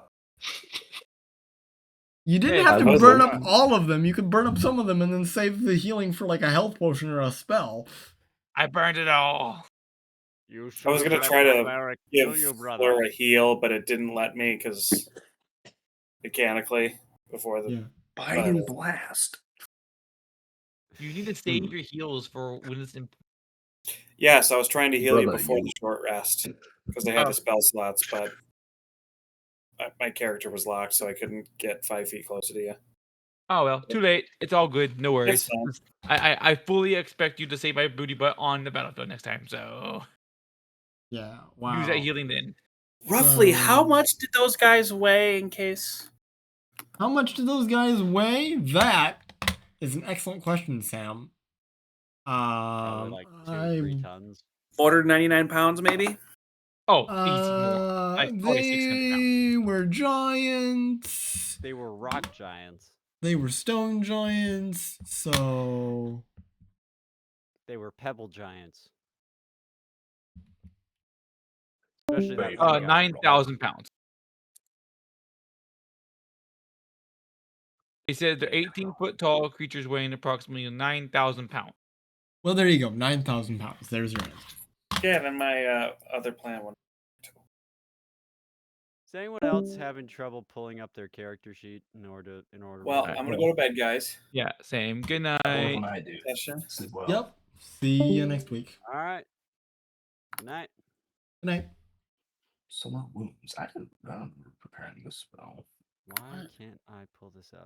You didn't Hey, have to I burn wasn't- up all of them. You could burn up some of them and then save the healing for like a health potion or a spell. I burned it all. You I was should gonna have try let to Elerich give kill you, brother. Fleur a heal, but it didn't let me because mechanically before the Yeah. Biting blast. You need to save your heals for when it's in. Yes, I was trying to heal you Brother, before you- the short rest because they had Oh. the spell slots, but my character was locked, so I couldn't get 5 feet closer to you. Oh well, too late. It's all good. No worries. It's I fully expect you to save my booty butt on the battlefield next time. So Yeah. Wow. use that healing then. Roughly, how So- much did those guys weigh in case? How much do those guys weigh? That is an excellent question, Sam. Probably like 2 or 3 tons. 499 pounds, maybe? Oh, easy more. Probably 600 pounds. They were giants. They were rock giants. They were stone giants. So They were pebble giants. Especially that Wait, one guy. 9,000 pounds. He said they're 18-foot tall creatures weighing approximately 9,000 pounds. well, there you go. 9,000 pounds. There's your answer. Yeah, then my other plan one. Is anyone else having trouble pulling up their character sheet in order? Well, to I'm gonna go to bed, guys. Yeah, same. Good night. When I do. Session. Sleep well. Yep. See you next week. All right. Good night. Good night. Solar wounds. I didn't remember preparing this spell. Why can't I pull this up?